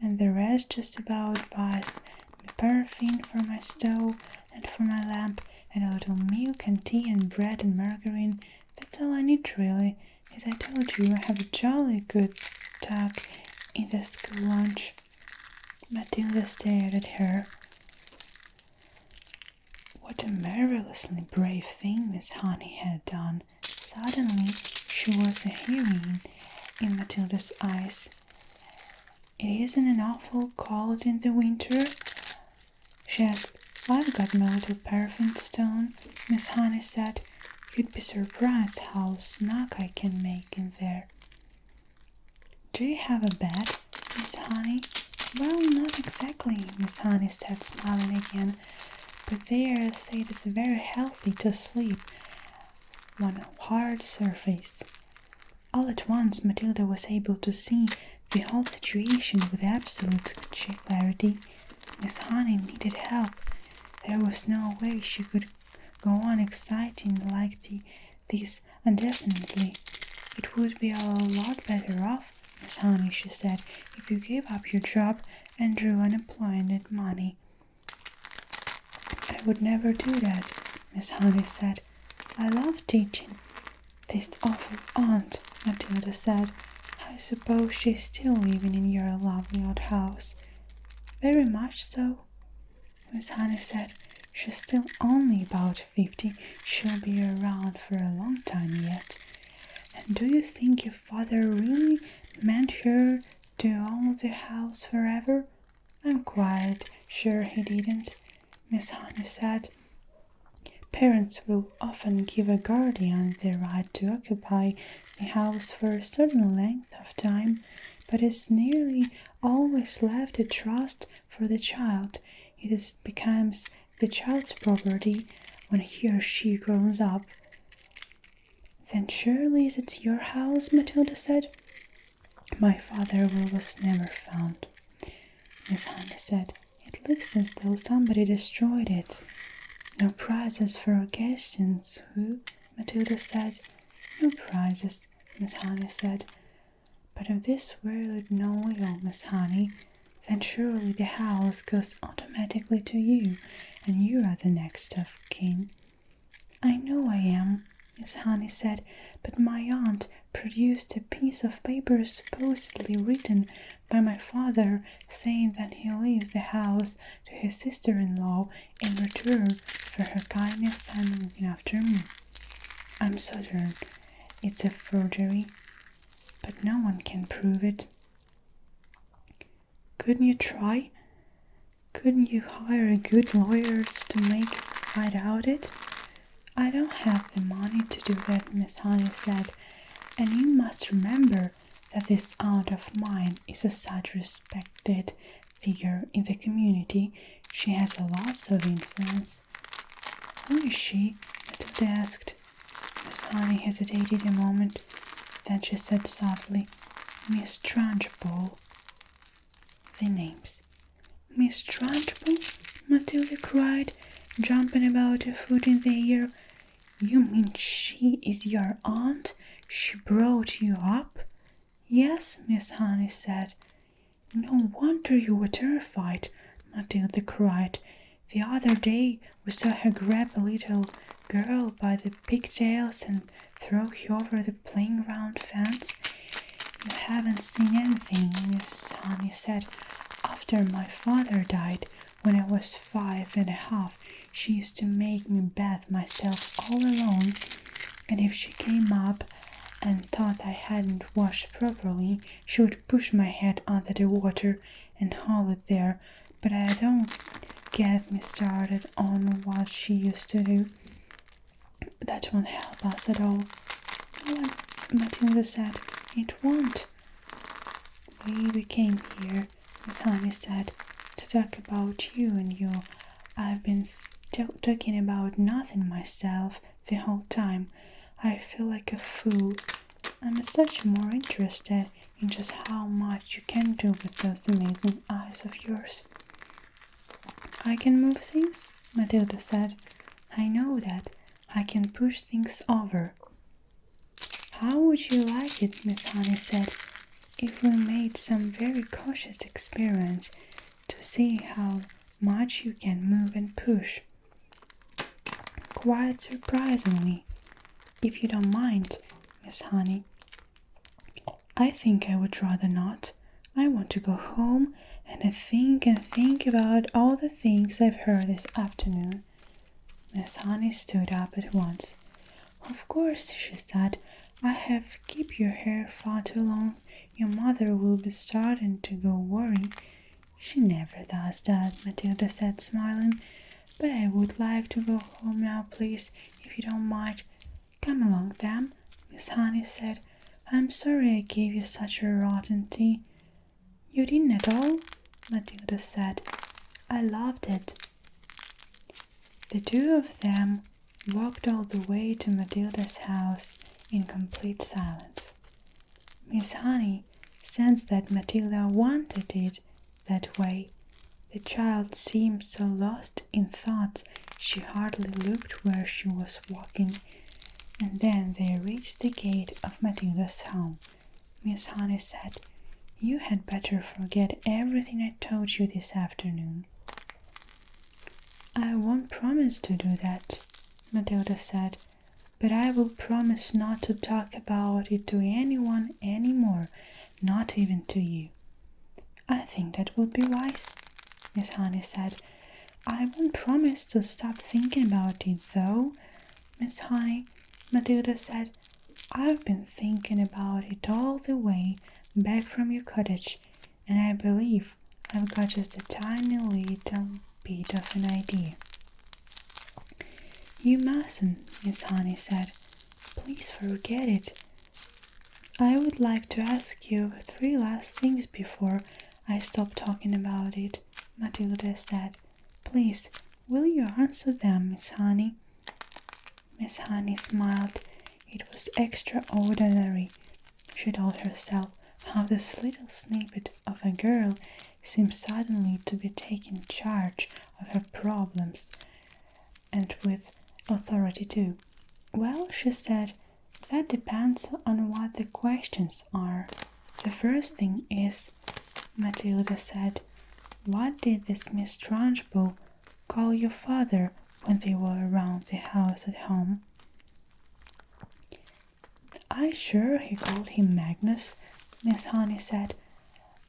and the rest just about buys me paraffin for my stove and for my lamp, and a little milk and tea and bread and margarine. That's all I need really. As I told you, I have a jolly good tuck in the school lunch. Matilda stared at her. What a marvelously brave thing Miss Honey had done. Suddenly she was a heroine in Matilda's eyes. It isn't an awful cold in the winter? She asked. I've got my little paraffin stone, Miss Honey said. You'd be surprised how snug I can make in there. Do you have a bed, Miss Honey? Well, not exactly, Miss Honey said, smiling again, but they say it is very healthy to sleep on a hard surface. All at once Matilda was able to see the whole situation with absolute clarity. Miss Honey needed help. There was no way she could go on exciting like this indefinitely. It would be a lot better off, Miss Honey, she said, if you gave up your job and drew unemployment money. I would never do that, Miss Honey said. I love teaching. This awful aunt, Matilda said. I suppose she's still living in your lovely old house. Very much so, Miss Honey said. She's still only about 50. She'll be around for a long time yet. And do you think your father really meant her to own the house forever? I'm quite sure he didn't, Miss Honey said. Parents will often give a guardian the right to occupy the house for a certain length of time, but it's nearly always left a trust for the child. It becomes the child's property when he or she grows up. Then surely it's your house, Matilda said. My father was never found, Miss Honey said. It looks as though somebody destroyed it. No prizes for guessing who, Matilda said. No prizes, Miss Honey said. But if this were no will, Miss Honey, then surely the house goes automatically to you, and you are the next of kin. I know I am, Miss Honey said, but my aunt produced a piece of paper supposedly written by my father saying that he leaves the house to his sister-in-law in return for her kindness and looking after me. I'm certain it's a forgery, but no one can prove it. Couldn't you try? Couldn't you hire good lawyers to find out it? I don't have the money to do that, Miss Honey said, and you must remember that this aunt of mine is a such respected figure in the community. She has a lots of influence." "Who is she?" Matilda asked. Miss Honey hesitated a moment. Then she said softly, "Miss Trunchbull." The names. "Miss Trunchbull?" Matilda cried, jumping about a foot in the air. "You mean she is your aunt? She brought you up?" "Yes," Miss Honey said. "No wonder you were terrified," Matilda cried. "The other day we saw her grab a little girl by the pigtails and throw her over the playground fence." "You haven't seen anything," Miss Honey said. "After my father died, when I was 5 and a half, she used to make me bath myself all alone, and if she came up and thought I hadn't washed properly, she would push my head under the water and hold it there. But I don't get me started on what she used to do. That won't help us at all." "No," Matilda said, "it won't." "We came here," Miss Honey said, "to talk about you and you. I've been talking about nothing myself the whole time. I feel like a fool. I'm such more interested in just how much you can do with those amazing eyes of yours." "I can move things," Matilda said. "I know that. I can push things over." "How would you like it," Miss Honey said, "if we made some very cautious experiments to see how much you can move and push?" "Quite surprisingly, if you don't mind, Miss Honey." "I think I would rather not. I want to go home and think about all the things I've heard this afternoon." Miss Honey stood up at once. "Of course," she said, "I have kept your hair far too long. Your mother will be starting to go worrying." "She never does that," Matilda said, smiling. "But I would like to go home now, please, if you don't mind." "Come along, then," Miss Honey said. "I'm sorry I gave you such a rotten tea." "You didn't at all," Matilda said. "I loved it." The two of them walked all the way to Matilda's house in complete silence. Miss Honey sensed that Matilda wanted it that way. The child seemed so lost in thoughts she hardly looked where she was walking. And then they reached the gate of Matilda's home. Miss Honey said, "You had better forget everything I told you this afternoon." "I won't promise to do that," Matilda said, "but I will promise not to talk about it to anyone any more, not even to you." "I think that would be wise," Miss Honey said. "I won't promise to stop thinking about it, though, Miss Honey," Matilda said. "I've been thinking about it all the way back from your cottage, and I believe I've got just a tiny little bit of an idea." "You mustn't," Miss Honey said. "Please forget it." "I would like to ask you 3 last things before I stop talking about it," Matilda said. "Please, will you answer them, Miss Honey?" Miss Honey smiled. It was extraordinary, she told herself, how this little snippet of a girl seemed suddenly to be taking charge of her problems, and with authority too. "Well," she said, "that depends on what the questions are." "The first thing is," Matilda said, "what did this Miss Trunchbull call your father when they were around the house at home?" "I sure he called him Magnus," Miss Honey said.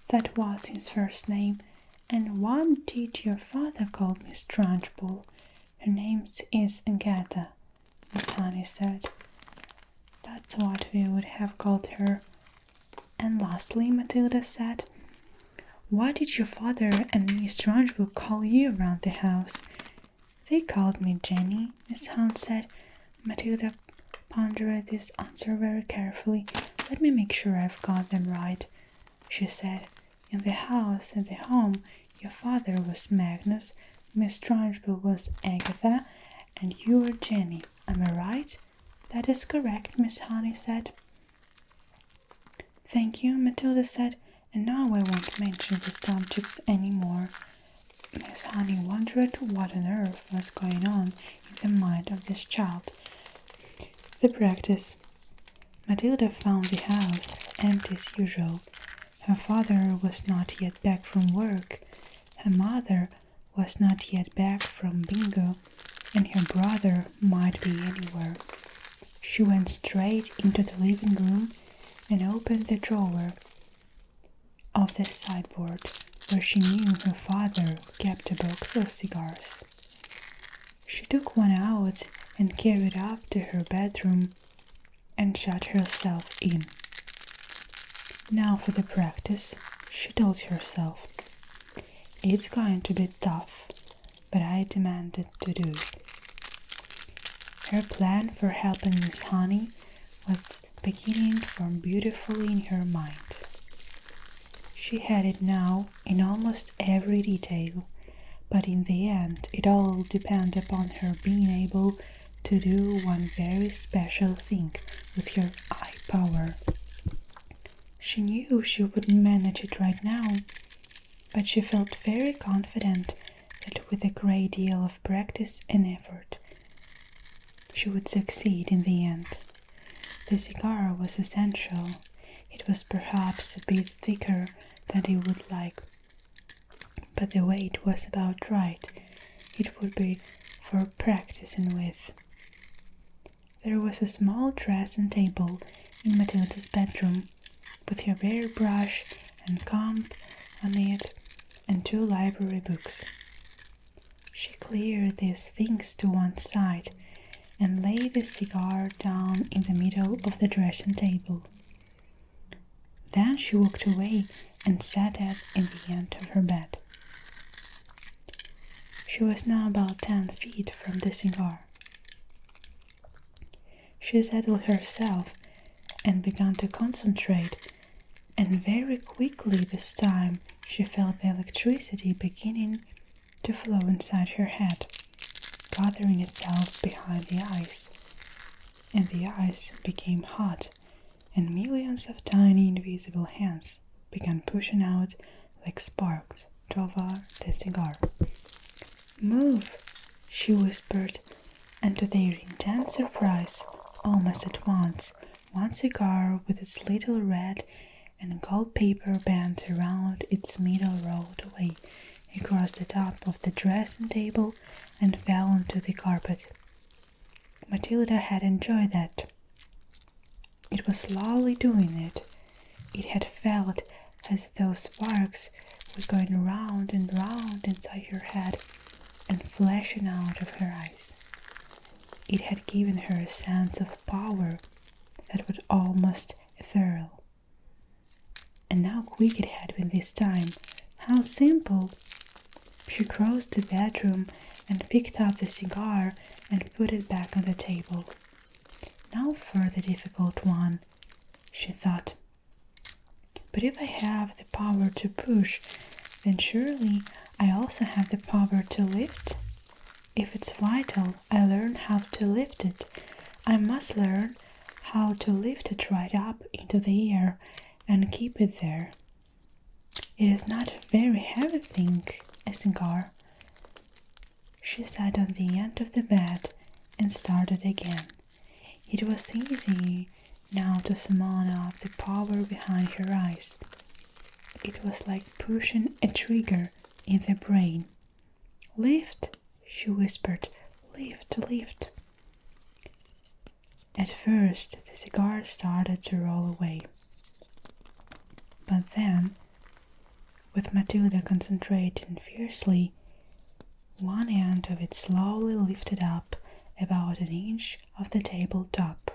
"That was his first name." "And what did your father call Miss Trunchbull?" "Her name is Agatha," Miss Honey said. "That's what we would have called her." "And lastly," Matilda said, "what did your father and Miss Trunchbull call you around the house?" "They called me Jenny," Miss Hunt said. Matilda pondered this answer very carefully. Let me make sure I've got them right, she said. In the house, at the home, your father was Magnus, Miss Trunchbull was Agatha, and you were Jenny. Am I right? That is correct, Miss Honey said. Thank you, Matilda said, and now I won't mention the subjects any more. Miss Honey wondered what on earth was going on in the mind of this child. The practice. Matilda found the house empty as usual. Her father was not yet back from work. Her mother was not yet back from bingo, and her brother might be anywhere. She went straight into the living room and opened the drawer of the sideboard where she knew her father kept a box of cigars. She took one out and carried it up to her bedroom and shut herself in. Now for the practice, she told herself. It's going to be tough, but I demanded to do it. Her plan for helping Miss Honey was beginning to form beautifully in her mind. She had it now in almost every detail, but in the end it all depended upon her being able to do one very special thing with her eye power. She knew she wouldn't manage it right now, but she felt very confident that with a great deal of practice and effort, she would succeed in the end. The cigar was essential. It was perhaps a bit thicker than he would like, but the weight was about right. It would be for practicing with. There was a small dressing table in Matilda's bedroom, with her bare brush and comb on it and 2 library books. She cleared these things to one side and laid the cigar down in the middle of the dressing table. Then she walked away and sat it in the end of her bed. She was now about 10 feet from the cigar. She settled herself and began to concentrate, and very quickly this time she felt the electricity beginning to flow inside her head, gathering itself behind the eyes, and the eyes became hot, and millions of tiny invisible hands began pushing out like sparks toward the cigar. "Move," she whispered, and to their intense surprise, almost at once, one cigar with its little red and gold paper band around its middle rolled away across the top of the dressing table and fell onto the carpet. Matilda had enjoyed that. It was slowly doing it. It had felt as though sparks were going round and round inside her head and flashing out of her eyes. It had given her a sense of power that was almost ethereal. And how quick it had been this time! How simple! She crossed the bedroom and picked up the cigar and put it back on the table. Now for the difficult one, she thought. But if I have the power to push, then surely I also have the power to lift. If it's vital, I learn how to lift it. I must learn how to lift it right up into the air and keep it there. It is not a very heavy thing, a cigar. She sat on the end of the bed and started again. It was easy now to summon up the power behind her eyes. It was like pushing a trigger in the brain. "Lift," she whispered. "Lift, lift." At first the cigar started to roll away. But then, with Matilda concentrating fiercely, one end of it slowly lifted up about an inch off the table top.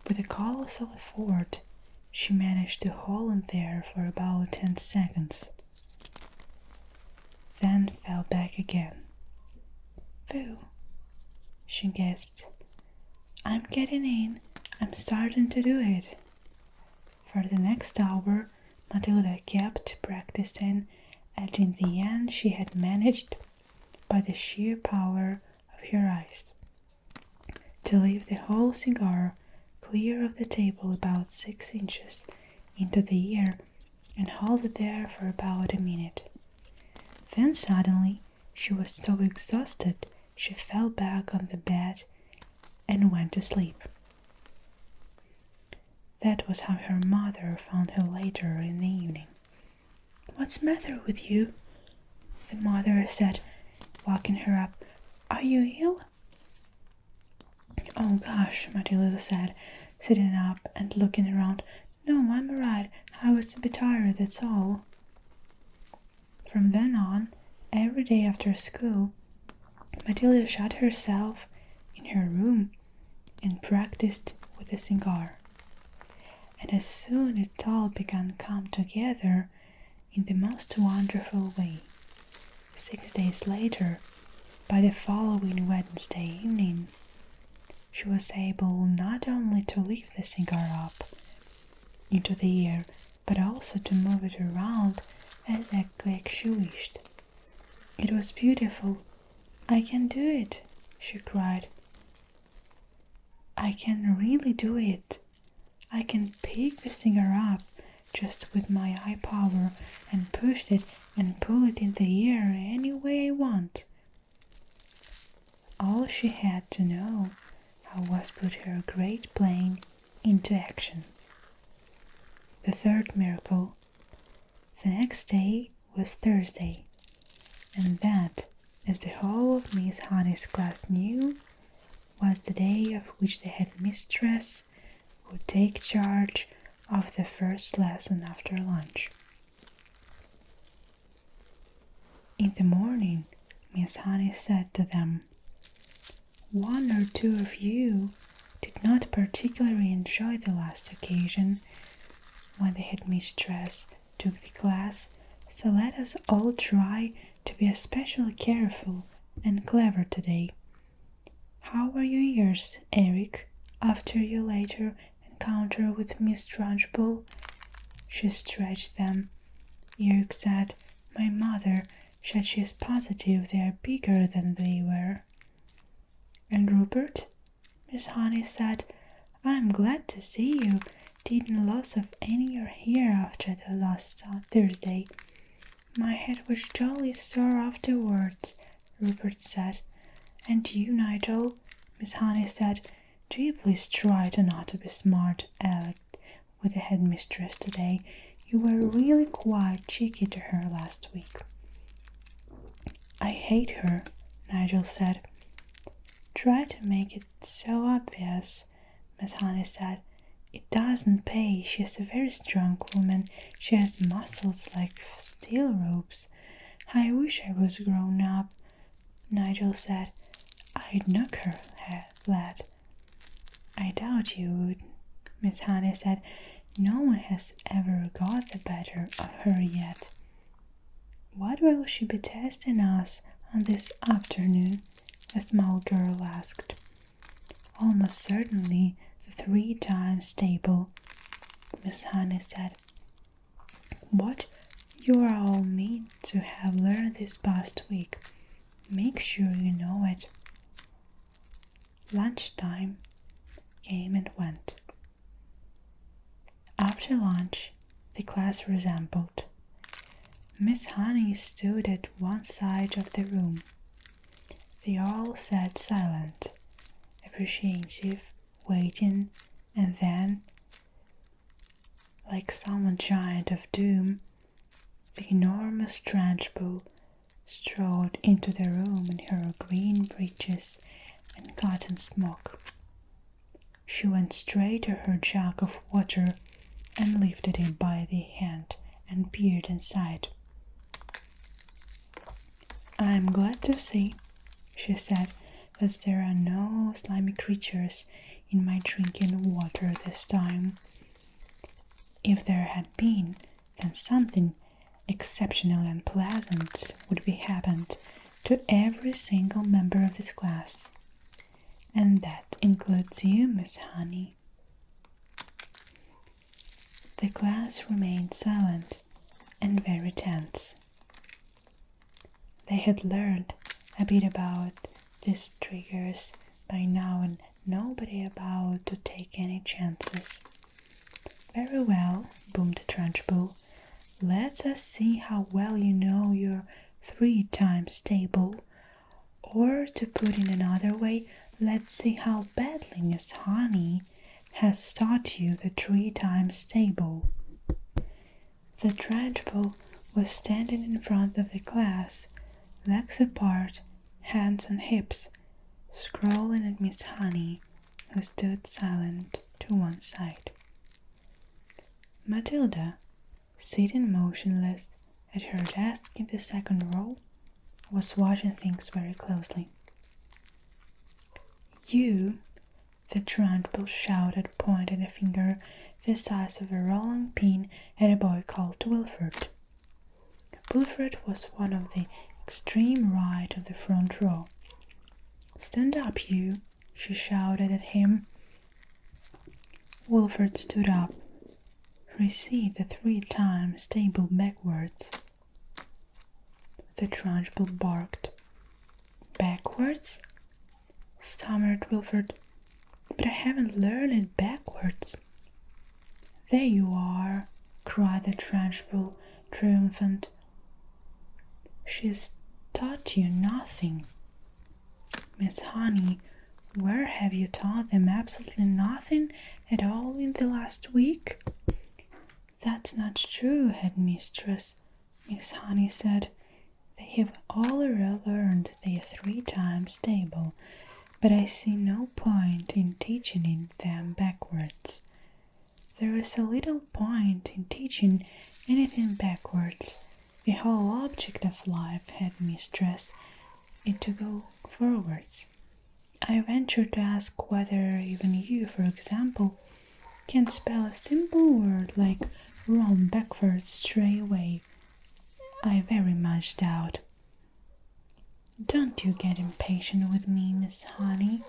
With a colossal effort, she managed to hold it there for about 10 seconds, then fell back again. "Phew," she gasped. "I'm getting in. I'm starting to do it." For the next hour, Matilda kept practicing, and in the end she had managed, by the sheer power of her eyes, to leave the whole cigar clear of the table about 6 inches into the air and hold it there for about a minute. Then suddenly she was so exhausted she fell back on the bed and went to sleep. That was how her mother found her later in the evening. "What's the matter with you?" the mother said, waking her up. "Are you ill?" "Oh gosh," Matilda said, sitting up and looking around. "No, I'm alright. I was a bit tired, that's all." From then on, every day after school, Matilda shut herself in her room and practiced with a cigar. And as soon it all began to come together in the most wonderful way. 6 days later, by the following Wednesday evening, she was able not only to lift the cigar up into the air, but also to move it around exactly like she wished. It was beautiful. "I can do it," she cried. "I can really do it. I can pick the cigar up just with my eye power and push it and pull it in the air any way I want." All she had to know was put her great plan into action. The third miracle. The next day was Thursday, and that, as the whole of Miss Honey's class knew, was the day of which the headmistress would take charge of the first lesson after lunch. In the morning, Miss Honey said to them, "One or two of you did not particularly enjoy the last occasion when the headmistress took the class, so let us all try to be especially careful and clever today. How are your ears, Eric, after your later encounter with Miss Trunchbull?" She stretched them. Eric said, "My mother said she is positive they are bigger than they were." "And Rupert?" Miss Honey said, "I'm glad to see you didn't lose of any your hair after the last Thursday." "My head was jolly sore afterwards," Rupert said. "And you, Nigel?" Miss Honey said. "Do you please try to not to be smart alecked with the headmistress today. You were really quite cheeky to her last week." "I hate her," Nigel said. "Try to make it so obvious," Miss Honey said. "It doesn't pay. She's a very strong woman. She has muscles like steel ropes." "I wish I was grown up," Nigel said. "I'd knock her, lad." "I doubt you would," Miss Honey said. "No one has ever got the better of her yet." "What will she be testing us on this afternoon?" a small girl asked. "Almost certainly the 3 times table," Miss Honey said. "What you are all meant to have learned this past week. Make sure you know it." Lunchtime came and went. After lunch, the class reassembled. Miss Honey stood at one side of the room. They all sat silent, appreciative, waiting, and then, like some giant of doom, the enormous Trunchbull strode into the room in her green breeches and cotton smock. She went straight to her jug of water and lifted it by the hand and peered inside. "I'm glad to see," she said, "that there are no slimy creatures in my drinking water this time. If there had been, then something exceptionally unpleasant would be happened to every single member of this class. And that includes you, Miss Honey." The class remained silent and very tense. They had learned a bit about these triggers by now and nobody about to take any chances. Very well, boomed Trunchbull. Let us see how well you know your 3 times table. Or, to put in another way, let's see how badly Miss Honey has taught you the 3 times table. The Trunchbull was standing in front of the class, legs apart, hands on hips, scowling at Miss Honey, who stood silent to one side. Matilda, sitting motionless at her desk in the second row, was watching things very closely. "You," the Trunchbull shouted, pointing a finger the size of a rolling pin at a boy called Wilfred. Wilfred was one of the extreme right of the front row. "Stand up, you," she shouted at him. Wilfred stood up. "Recite the 3 times table backwards." The Trunchbull barked. "Backwards?" stammered Wilfred. "But I haven't learned it backwards." "There you are," cried the Trunchbull, triumphant. "She's taught you nothing." "Miss Honey, where have you taught them absolutely nothing at all in the last week?" "That's not true, headmistress," Miss Honey said. "They have all learned their 3 times table, but I see no point in teaching them backwards." "There is a little point in teaching anything backwards. The whole object of life, headmistress, is to go forwards. I venture to ask whether even you, for example, can spell a simple word like Rome backwards straight away. I very much doubt." "Don't you get impatient with me, Miss Honey,"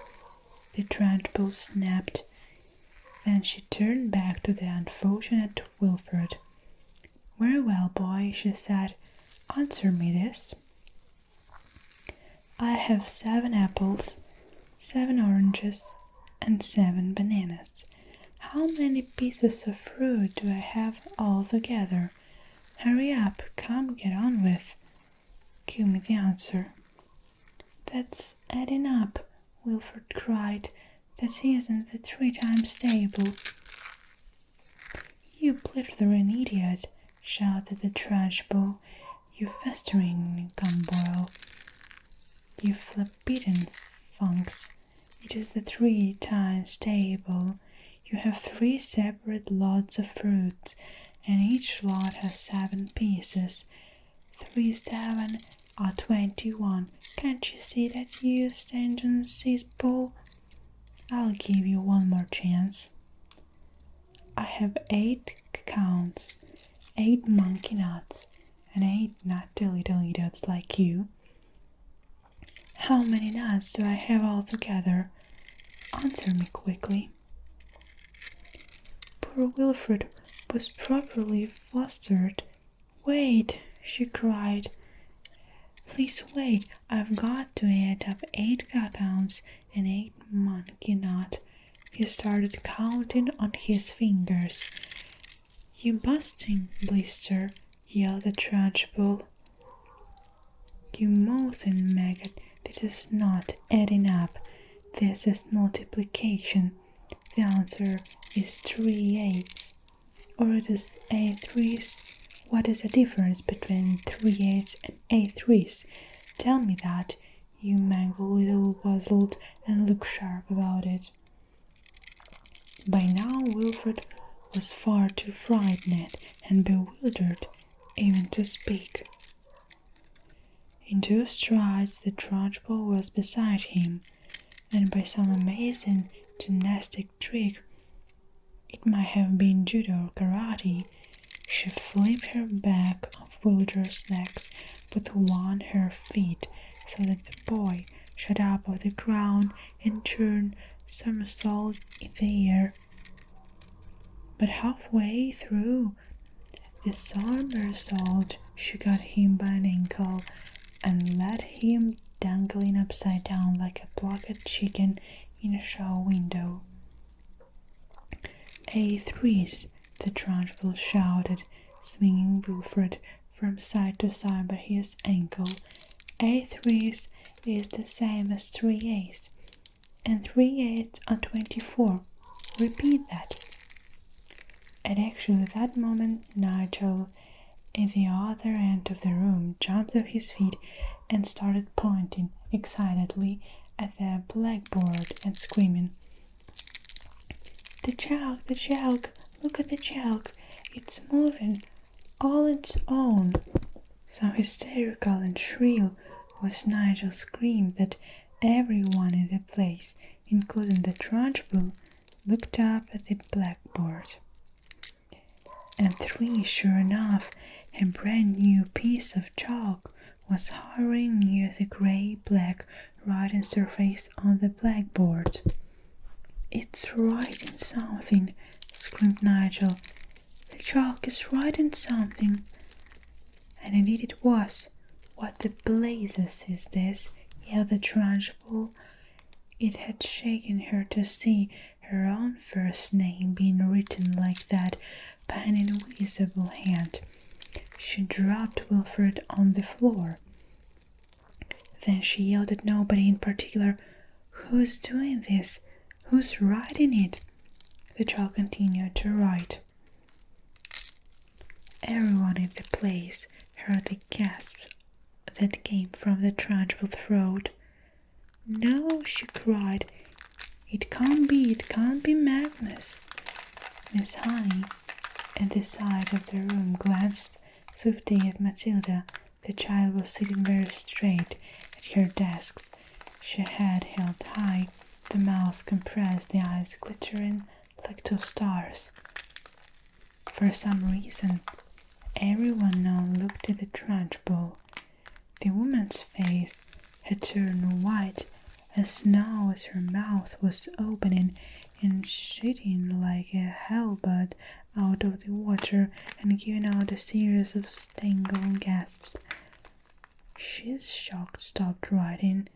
the Trunchbull snapped. Then she turned back to the unfortunate Wilfred. "Very well, boy," she said. "Answer me this. I have 7 apples, 7 oranges, and 7 bananas. How many pieces of fruit do I have altogether? Hurry up, come get on with. Give me the answer." "That's adding up," Wilfred cried. "That isn't the 3 times table." "You blithering idiot," shouted the Trunchbull. "You festering gumboil. You flabberting funks. It is the 3 times table. You have 3 separate lots of fruits, and each lot has 7 pieces. 3 7 are 21. Can't you see that, you stingy sisbull? I'll give you one more chance. I have 8 counts, 8 monkey nuts, and 8 nutty little idiots like you. How many nuts do I have altogether? Answer me quickly." Poor Wilfred was properly flustered. "Wait," she cried. "Please wait, I've got to add up 8 counts and 8 monkey nuts." He started counting on his fingers. "You busting blister," yelled the Trunchbull. "You mouthing maggot, this is not adding up. This is multiplication. The answer is 3 eighths. Or it is 8 threes. What is the difference between 3 eighths and 8 threes? Tell me that, you mangled little wuzzled, and look sharp about it." By now Wilfred was far too frightened and bewildered even to speak. In 2 strides the Trunchbull was beside him, and by some amazing gymnastic trick, it might have been judo or karate, she flipped her back off Wilder's legs with one her feet, so that the boy shot up off the ground and turned somersault in the air. But halfway through the somersault, she got him by an ankle and let him dangling upside down like a plucked chicken in a show window. "A threes," the trunchbull shouted, swinging Wilfred from side to side by his ankle. "A threes is the same as 3/8, and 3/8 are 24. Repeat that." And actually at that moment Nigel, at the other end of the room, jumped off his feet and started pointing excitedly at the blackboard and screaming, "The chalk, look at the chalk, it's moving, all its own." So hysterical and shrill was Nigel's scream that everyone in the place, including the trunchbull, looked up at the blackboard. And 3, sure enough, a brand new piece of chalk was hovering near the grey-black writing surface on the blackboard. "It's writing something," screamed Nigel. "The chalk is writing something." And indeed it was. "What the blazes is this?" yelled the trunchbull. It had shaken her to see her own first name being written like that by an invisible hand. She dropped Wilfred on the floor. Then she yelled at nobody in particular, "Who's doing this? Who's writing it?" The child continued to write. Everyone in the place heard the gasps that came from the trunchbull throat. "No," she cried, it can't be Magnus." Miss Honey, at the side of the room, glanced swiftly at Matilda. The child was sitting very straight at her desk, she had held high, the mouth compressed, the eyes glittering like 2 stars. For some reason, everyone now looked at the trunchbull. The woman's face had turned white as snow as her mouth was opening and shooting like a halberd out of the water and giving out a series of strangled gasps. She's shocked stopped writing.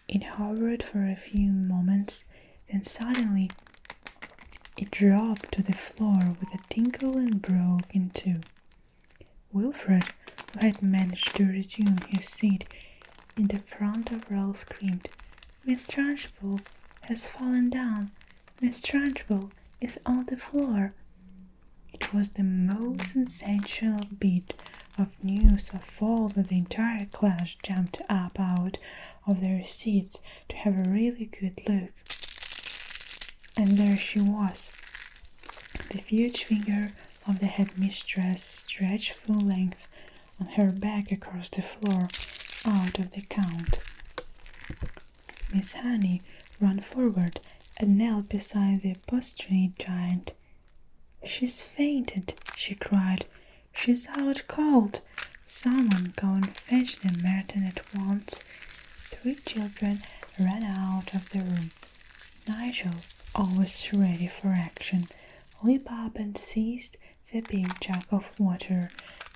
It hovered for a few moments, then suddenly it dropped to the floor with a tinkle and broke in 2. Wilfred, who had managed to resume his seat in the front of row, screamed, "Miss Trunchbull has fallen down! Miss Trunchbull is on the floor!" It was the most sensational bit of news of all that the entire class jumped up out of their seats to have a really good look. And there she was, the huge finger of the headmistress stretched full length on her back across the floor out of the count. Miss Honey ran forward and knelt beside the prostrate giant. "She's fainted," she cried. "She's out cold. Someone go and fetch the Merton at once." 3 children ran out of the room. Nigel, always ready for action, leaped up and seized the big jug of water.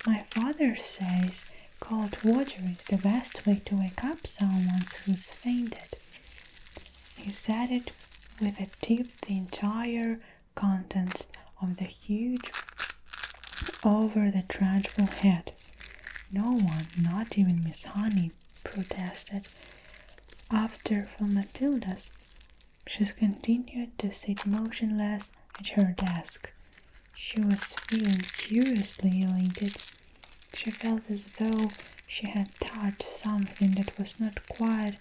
"My father says cold water is the best way to wake up someone who's fainted." He said it with a tip the entire contents of the huge over the trunchbull head. No one, not even Miss Honey, protested. After from Matilda's, she continued to sit motionless at her desk. She was feeling curiously elated. She felt as though she had touched something that was not quite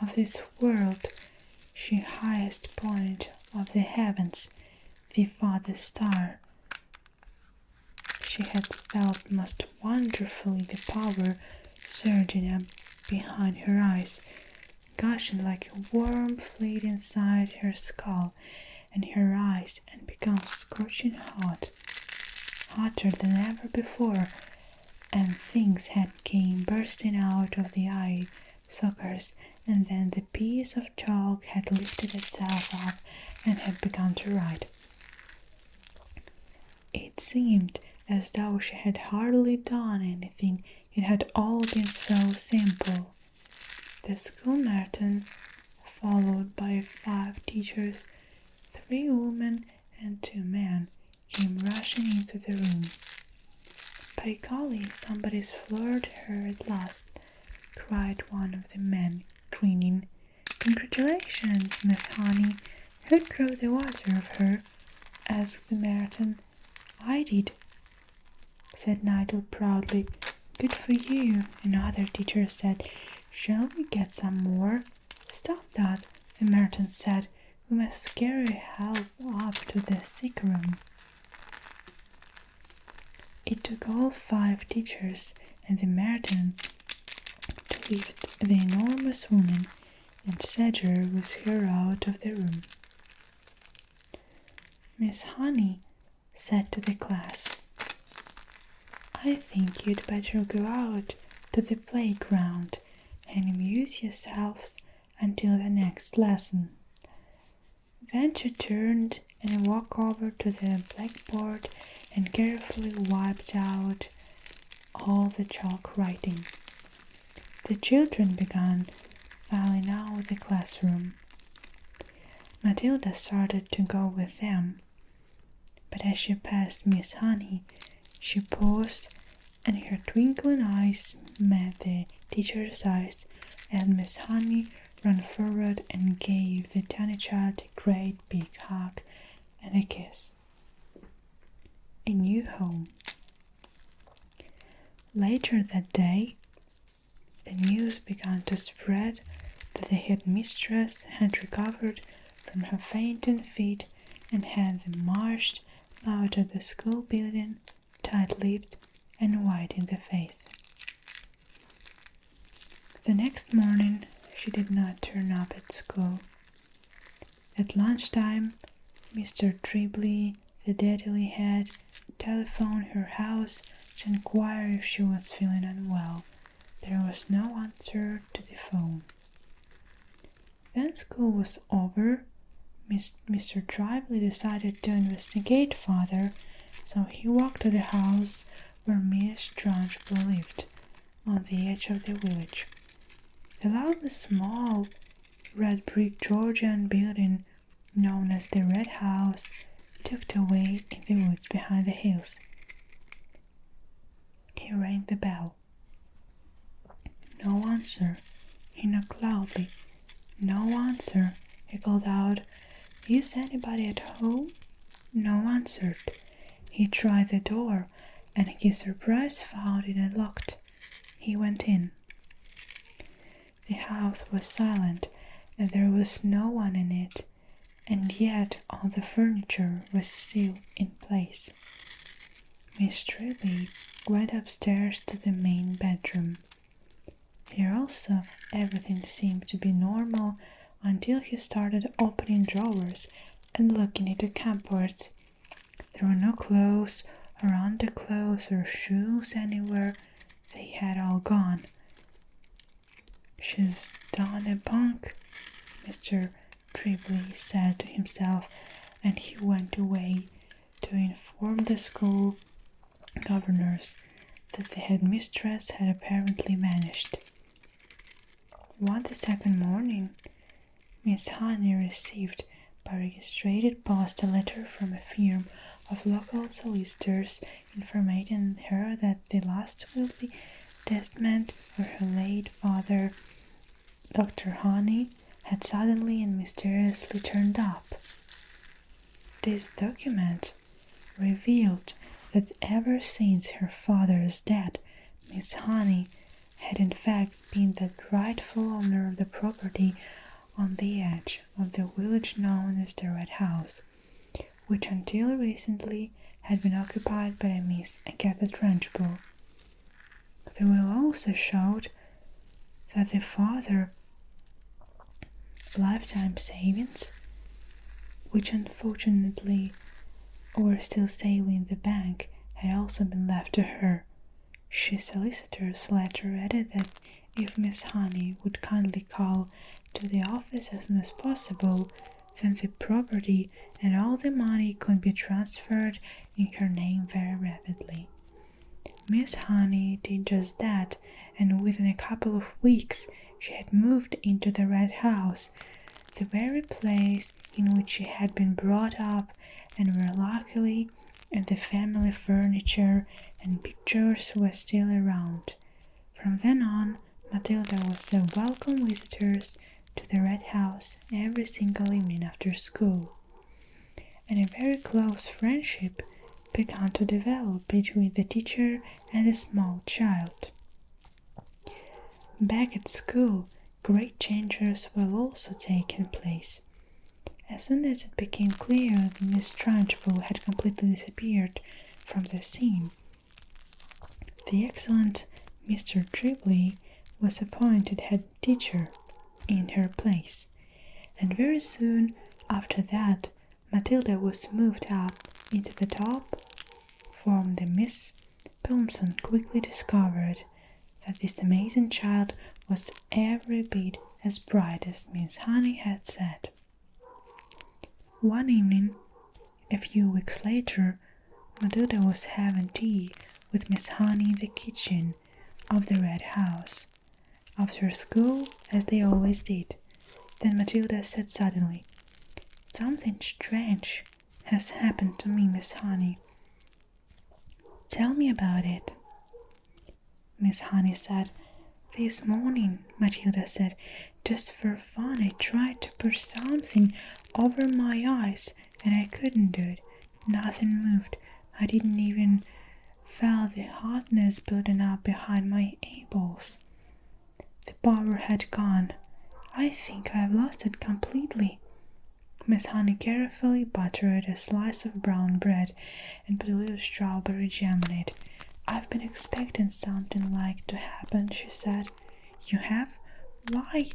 of this world, the highest point of the heavens, the farthest star. She had felt most wonderfully the power surging up behind her eyes, gushing like a warm fluid inside her skull and her eyes, and become scorching hot, hotter than ever before, and things had came bursting out of the eye sockets, and then the piece of chalk had lifted itself up and had begun to write. It seemed as though she had hardly done anything. It had all been so simple. The schoolmarathon, followed by 5 teachers, 3 women and 2 men, came rushing into the room. "By golly, somebody's floored her at last," cried one of the men, grinning. "Congratulations, Miss Honey. Who drove the water of her?" asked the marathon. "I did," said Nigel proudly. "Good for you," another teacher said. "Shall we get some more?" "Stop that," the marathon said. "We must carry help up to the sick room." It took all 5 teachers and the marathon to lift the enormous woman, and Sedger was her out of the room. Miss Honey said to the class, "I think you'd better go out to the playground and amuse yourselves until the next lesson." Then she turned and walked over to the blackboard and carefully wiped out all the chalk writing. The children began filing out of the classroom. Matilda started to go with them, but as she passed Miss Honey, she paused and her twinkling eyes met the teacher's eyes, and Miss Honey ran forward and gave the tiny child a great big hug and a kiss. A new home. Later that day, the news began to spread that the headmistress had recovered from her fainting fit and had them marched out of the school building, tight-lipped and white in the face. The next morning, she did not turn up at school. At lunchtime, Mr. Tribbley, the daddy head, telephoned her house to inquire if she was feeling unwell. There was no answer to the phone. When school was over, Mr. Tribbley decided to investigate further, so he walked to the house where Miss Trunchbull lived, on the edge of the village. The lovely small red brick Georgian building known as the Red House tucked away in the woods behind the hills. He rang the bell. No answer. He knocked loudly. No answer. He called out, "Is anybody at home?" No answered. He tried the door, and his surprise found it unlocked. He went in. The house was silent, and there was no one in it, and yet all the furniture was still in place. Miss Tribbley went upstairs to the main bedroom. Here also everything seemed to be normal until he started opening drawers and looking into cupboards. There were no clothes or underclothes or shoes anywhere. They had all gone. "She's done a bunk," Mr. Tribbley said to himself, and he went away to inform the school governors that the headmistress had apparently vanished. On the second morning, Miss Honey received by registered post a letter from a firm of local solicitors informing her that the last will be testament of her late father, Dr. Honey, had suddenly and mysteriously turned up. This document revealed that ever since her father's death, Miss Honey had in fact been the rightful owner of the property on the edge of the village known as the Red House, which until recently had been occupied by a Miss Agatha Trunchbull. The will also showed that the father's lifetime savings, which unfortunately were still saving in the bank, had also been left to her. His solicitor's letter added that if Miss Honey would kindly call to the office as soon as possible, then the property and all the money could be transferred in her name very rapidly. Miss Honey did just that, and within a couple of weeks she had moved into the Red House, the very place in which she had been brought up, and where luckily and the family furniture and pictures were still around. From then on, Matilda was the welcome visitors to the Red House every single evening after school, and a very close friendship began to develop between the teacher and the small child. Back at school, great changes were also taking place. As soon as it became clear that Miss Trunchbull had completely disappeared from the scene, the excellent Mr. Tribbley was appointed head teacher in her place, and very soon after that Matilda was moved up into the top form. The Miss Pilmson quickly discovered that this amazing child was every bit as bright as Miss Honey had said. One evening, a few weeks later, Matilda was having tea with Miss Honey in the kitchen of the Red House, after school, as they always did. Then Matilda said suddenly, "Something strange has happened to me, Miss Honey. Tell me about it." Miss Honey said, "This morning," Matilda said, "just for fun, I tried to put something over my eyes and I couldn't do it. Nothing moved. I didn't even feel the hotness building up behind my eyeballs. The power had gone. I think I've lost it completely." Miss Honey carefully buttered a slice of brown bread and put a little strawberry jam on it. "I've been expecting something like to happen," she said. "You have? Why?"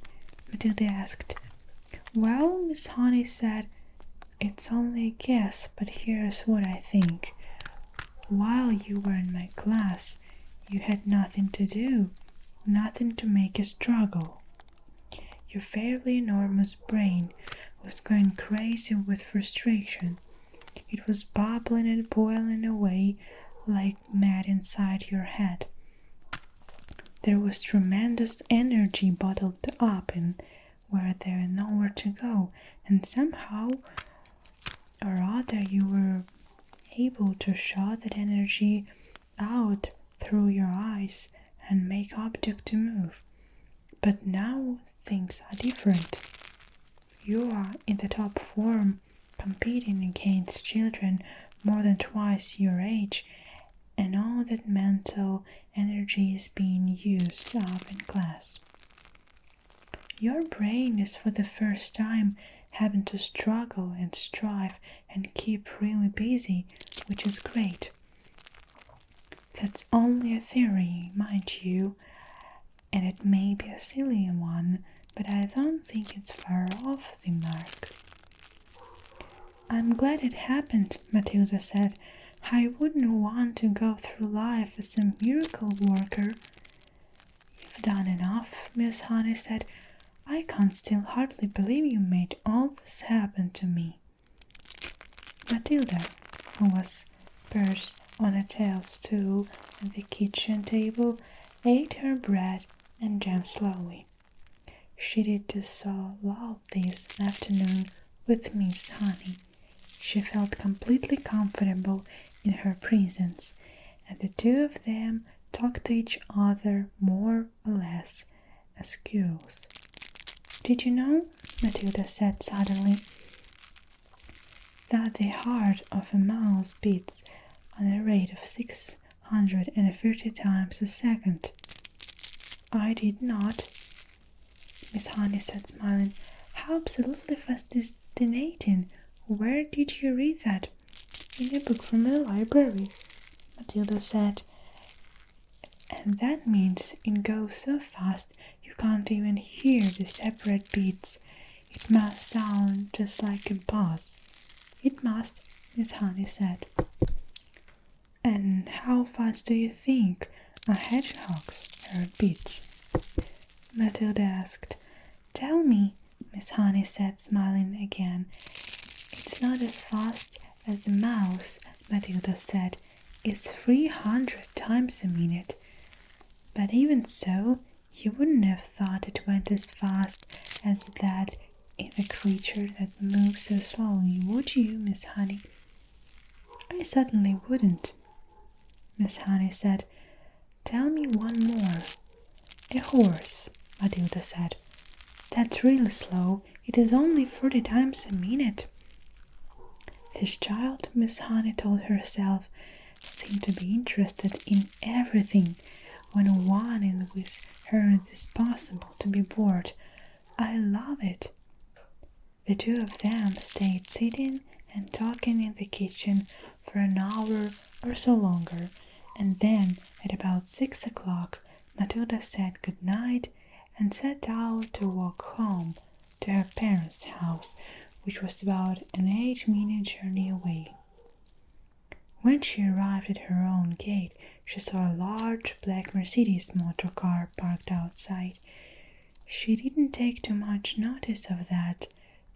Matilda asked. "Well," Miss Honey said, "it's only a guess, but here's what I think. While you were in my class, you had nothing to do, nothing to make you struggle. Your fairly enormous brain was going crazy with frustration. It was bubbling and boiling away like mad inside your head. There was tremendous energy bottled up in where there was nowhere to go, and somehow or other you were able to shot that energy out through your eyes and make objects to move. But now things are different. You are in the top form, competing against children more than twice your age, and all that mental energy is being used up in class. Your brain is for the first time having to struggle and strive and keep really busy, which is great. That's only a theory, mind you, and it may be a silly one, but I don't think it's far off the mark." "I'm glad it happened," Matilda said. "I wouldn't want to go through life as a miracle worker." "You've done enough," Miss Honey said. "I can't still hardly believe you made all this happen to me." Matilda, who was perched on a tail stool at the kitchen table, ate her bread and jam slowly. She did so well this afternoon with Miss Honey. She felt completely comfortable in her presence, and the two of them talked to each other more or less as girls. "Did you know," Matilda said suddenly, "that the heart of a mouse beats on a rate of 630 times a second?" "I did not," Miss Honey said, smiling. "How absolutely fascinating! Where did you read that?" "In a book from the library," Matilda said. "And that means it goes so fast you can't even hear the separate beats. It must sound just like a buzz." "It must," Miss Honey said. "And how fast do you think a hedgehog's heart beats?" Matilda asked. "Tell me," Miss Honey said, smiling again. It's not as fast as a mouse, Matilda said. It's 300 times a minute. But even so, you wouldn't have thought it went as fast as that in a creature that moves so slowly, would you, Miss Honey? I certainly wouldn't, Miss Honey said. Tell me one more. A horse, Matilda said. That's really slow. It is only 40 times a minute. This child, Miss Honey told herself, seemed to be interested in everything. When one is with her, it is possible to be bored. I love it. The two of them stayed sitting and talking in the kitchen for an hour or so longer, and then at about 6 o'clock Matilda said good night and set out to walk home to her parents' house, which was about an 8-minute journey away. When she arrived at her own gate, she saw a large black Mercedes motor car parked outside. She didn't take too much notice of that.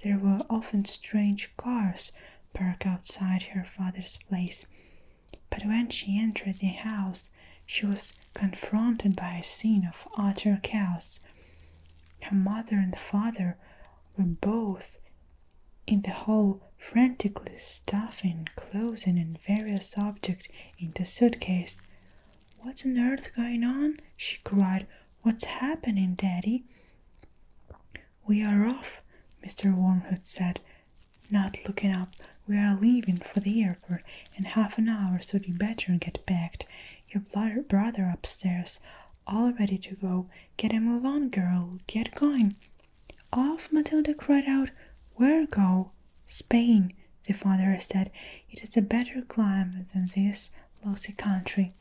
There were often strange cars parked outside her father's place. But when she entered the house, she was confronted by a scene of utter chaos. Her mother and father were both in the hall, frantically stuffing clothing and various objects into suitcases. What's on earth going on? She cried. What's happening, Daddy? We are off, Mr. Wormhood said, not looking up. We are leaving for the airport in half an hour, so you better get packed. Your brother upstairs, all ready to go. Get a move on, girl. Get going. Off, Matilda cried out. Where go? Spain, the father said. It is a better climate than this lousy country.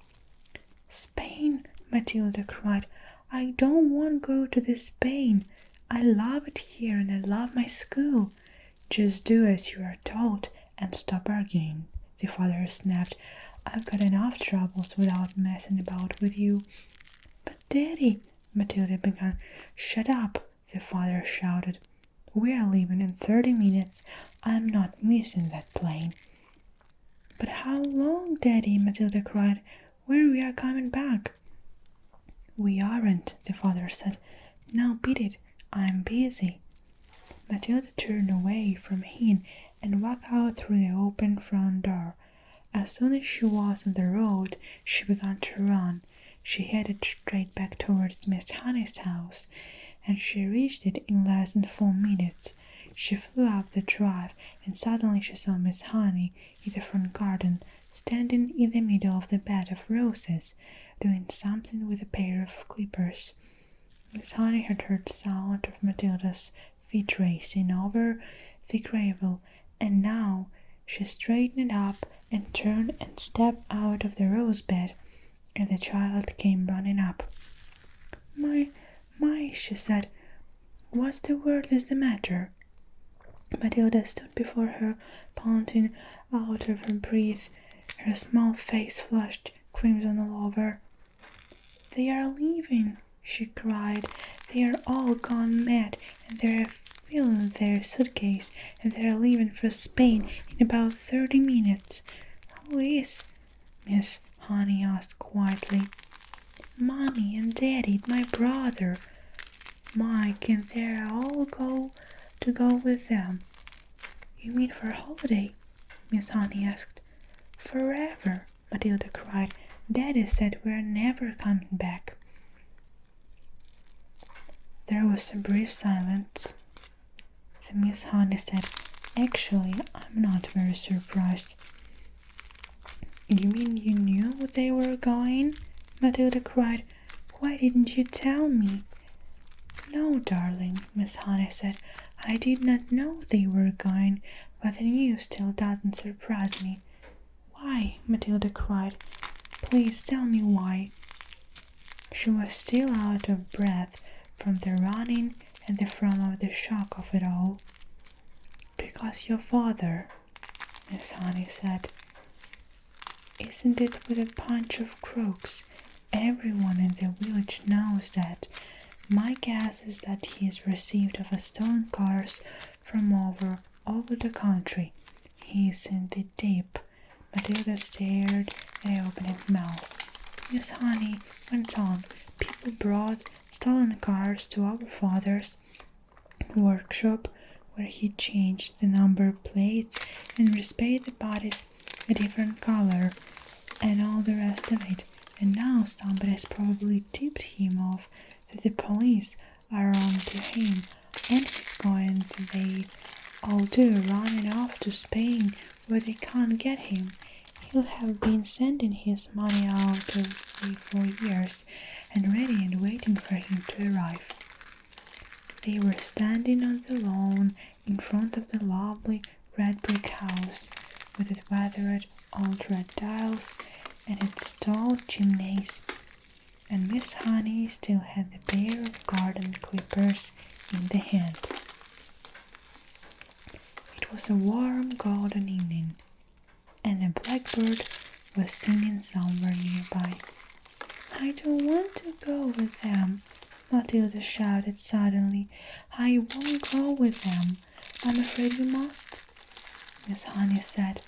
Spain, Matilda cried. I don't want to go to this Spain. I love it here and I love my school. Just do as you are told and stop arguing, the father snapped. I've got enough troubles without messing about with you. But Daddy, Matilda began. Shut up, the father shouted. We are leaving in 30 minutes. I'm not missing that plane. But how long, Daddy? Matilda cried. When we are coming back? We aren't, the father said. Now beat it. I'm busy. Matilda turned away from him and walked out through the open front door. As soon as she was on the road, she began to run. She headed straight back towards Miss Honey's house, and she reached it in less than 4 minutes. She flew up the drive, and suddenly she saw Miss Honey in the front garden, standing in the middle of the bed of roses, doing something with a pair of clippers. Miss Honey had heard the sound of Matilda's feet racing over the gravel, and now she straightened up and turned and stepped out of the rose bed, and the child came running up. My, she said, what the world is the matter? Matilda stood before her, panting out of her breath, her small face flushed crimson all over. They are leaving, she cried. They are all gone mad, and they are filling their suitcase, and they are leaving for Spain in about 30 minutes. Who is? Miss Honey asked quietly. Mommy and Daddy, my brother, Mike, and they all go with them. You mean for a holiday? Miss Honey asked. Forever, Matilda cried. Daddy said we're never coming back. There was a brief silence. Then Miss Honey said, Actually, I'm not very surprised. You mean you knew they were going? Matilda cried. Why didn't you tell me? No, darling, Miss Honey said. I did not know they were going, but the news still doesn't surprise me. Why? Matilda cried. Please tell me why. She was still out of breath from the running and from the shock of it all. Because your father, Miss Honey said. Isn't it with a bunch of crooks? Everyone in the village knows that. Mike guesses that he is received of stolen cars from all over the country. He is in the deep. Matilda stared at open mouth. Miss Honey went on. People brought stolen cars to our father's workshop, where he changed the number plates and resprayed the bodies a different color and all the rest of it. And now somebody's probably tipped him off that the police are on to him, and he's going to they all do running off to Spain where they can't get him. He'll have been sending his money out of 3-4 years and ready and waiting for him to arrive. They were standing on the lawn in front of the lovely red brick house with its weathered old red tiles and its tall chimneys, and Miss Honey still had the pair of garden clippers in the hand. It was a warm golden evening, and a blackbird was singing somewhere nearby. "I don't want to go with them," Matilda shouted suddenly. "I won't go with them. I'm afraid we must," Miss Honey said.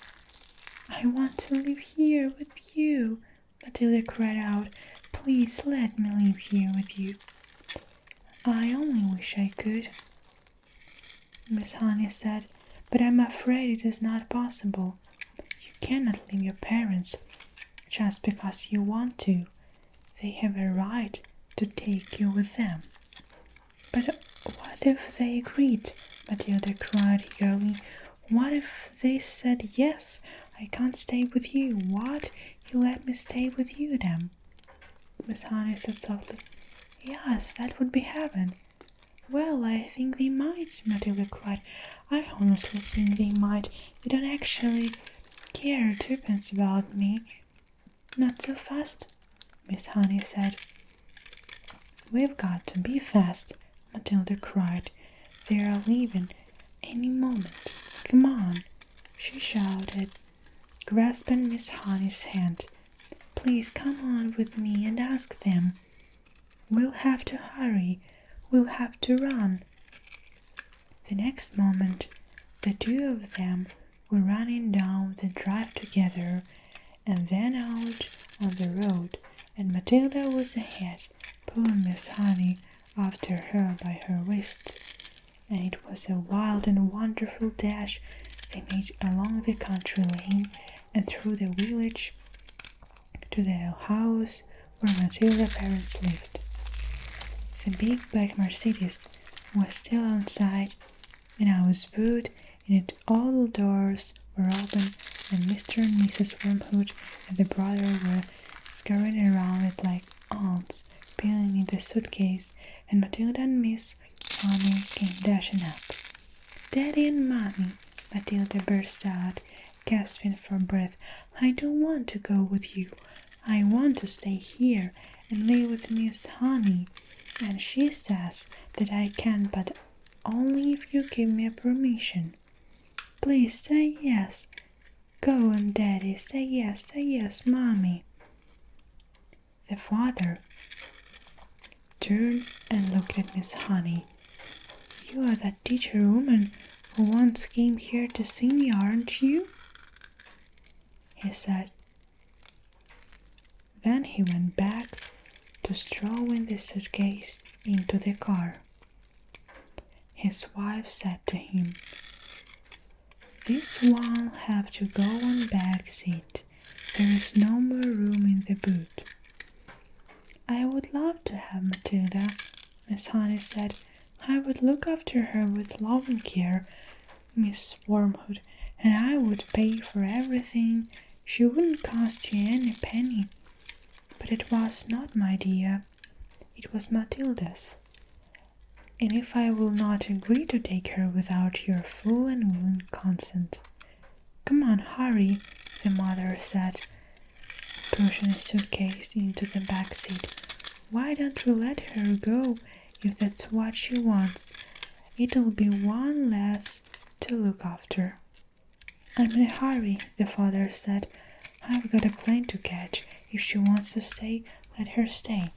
"I want to live here with you," Matilda cried out. "Please let me live here with you." "I only wish I could," Miss Honey said, "but I'm afraid it is not possible. You cannot leave your parents just because you want to. They have a right to take you with them." "But what if they agreed?" Matilda cried eagerly. "What if they said, 'Yes, I can't stay with you. What? You let me stay with you then?'" Miss Honey said softly. "Yes, that would be heaven." "Well, I think they might," Matilda cried. "I honestly think they might. You don't actually care twopence about me." "Not so fast," Miss Honey said. "We've got to be fast," Matilda cried. "They are leaving any moment. Come on," she shouted, grasping Miss Honey's hand. "Please come on with me and ask them. We'll have to hurry. We'll have to run." The next moment, the two of them were running down the drive together and then out on the road, and Matilda was ahead, pulling Miss Honey after her by her wrists, and it was a wild and wonderful dash they made along the country lane and through the village to the house where Matilda's parents lived. The big black Mercedes was still outside, and I was put in it. All the doors were open, and Mr. and Mrs. Wormhood and the brother were scurrying around it like ants, peeling in the suitcase, and Matilda and Miss Honey came dashing up. "Daddy and Mommy," Matilda burst out, gasping for breath, "I don't want to go with you. I want to stay here and live with Miss Honey, and she says that I can, but only if you give me a permission. Please say yes. Go on, Daddy, say yes, Mommy." The father turned and looked at Miss Honey. "You are that teacher woman who once came here to see me, aren't you?" he said. Then he went back to throwing the suitcase into the car. His wife said to him, "This one'll have to go on back seat. There is no more room in the boot." "I would love to have Matilda," Miss Honey said. "I would look after her with love and care, Miss Wormhood, and I would pay for everything. She wouldn't cost you any penny." "But it was not my idea. It was Matilda's. And if I will not agree to take her without your full and willing consent." "Come on, hurry," the mother said, pushing a suitcase into the back seat. "Why don't we let her go if that's what she wants? It'll be one less to look after." "I'm in a hurry," the father said. "I've got a plane to catch. If she wants to stay, let her stay.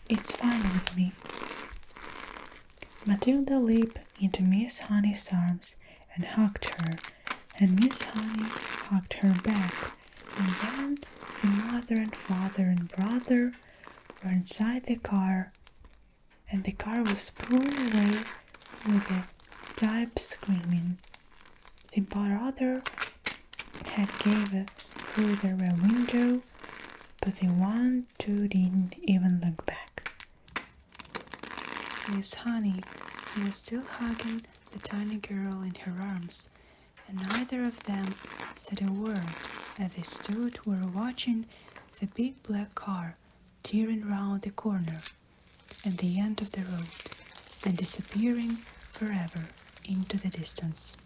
It's fine with me." Matilda leaped into Miss Honey's arms and hugged her, and Miss Honey hugged her back, and then the mother and father and brother were inside the car, and the car was pulling away with a type screaming. The brother had gave through the rear window, but the one two didn't even look back. Miss Honey was still hugging the tiny girl in her arms, and neither of them said a word as they stood were watching the big black car tearing round the corner at the end of the road and disappearing forever into the distance.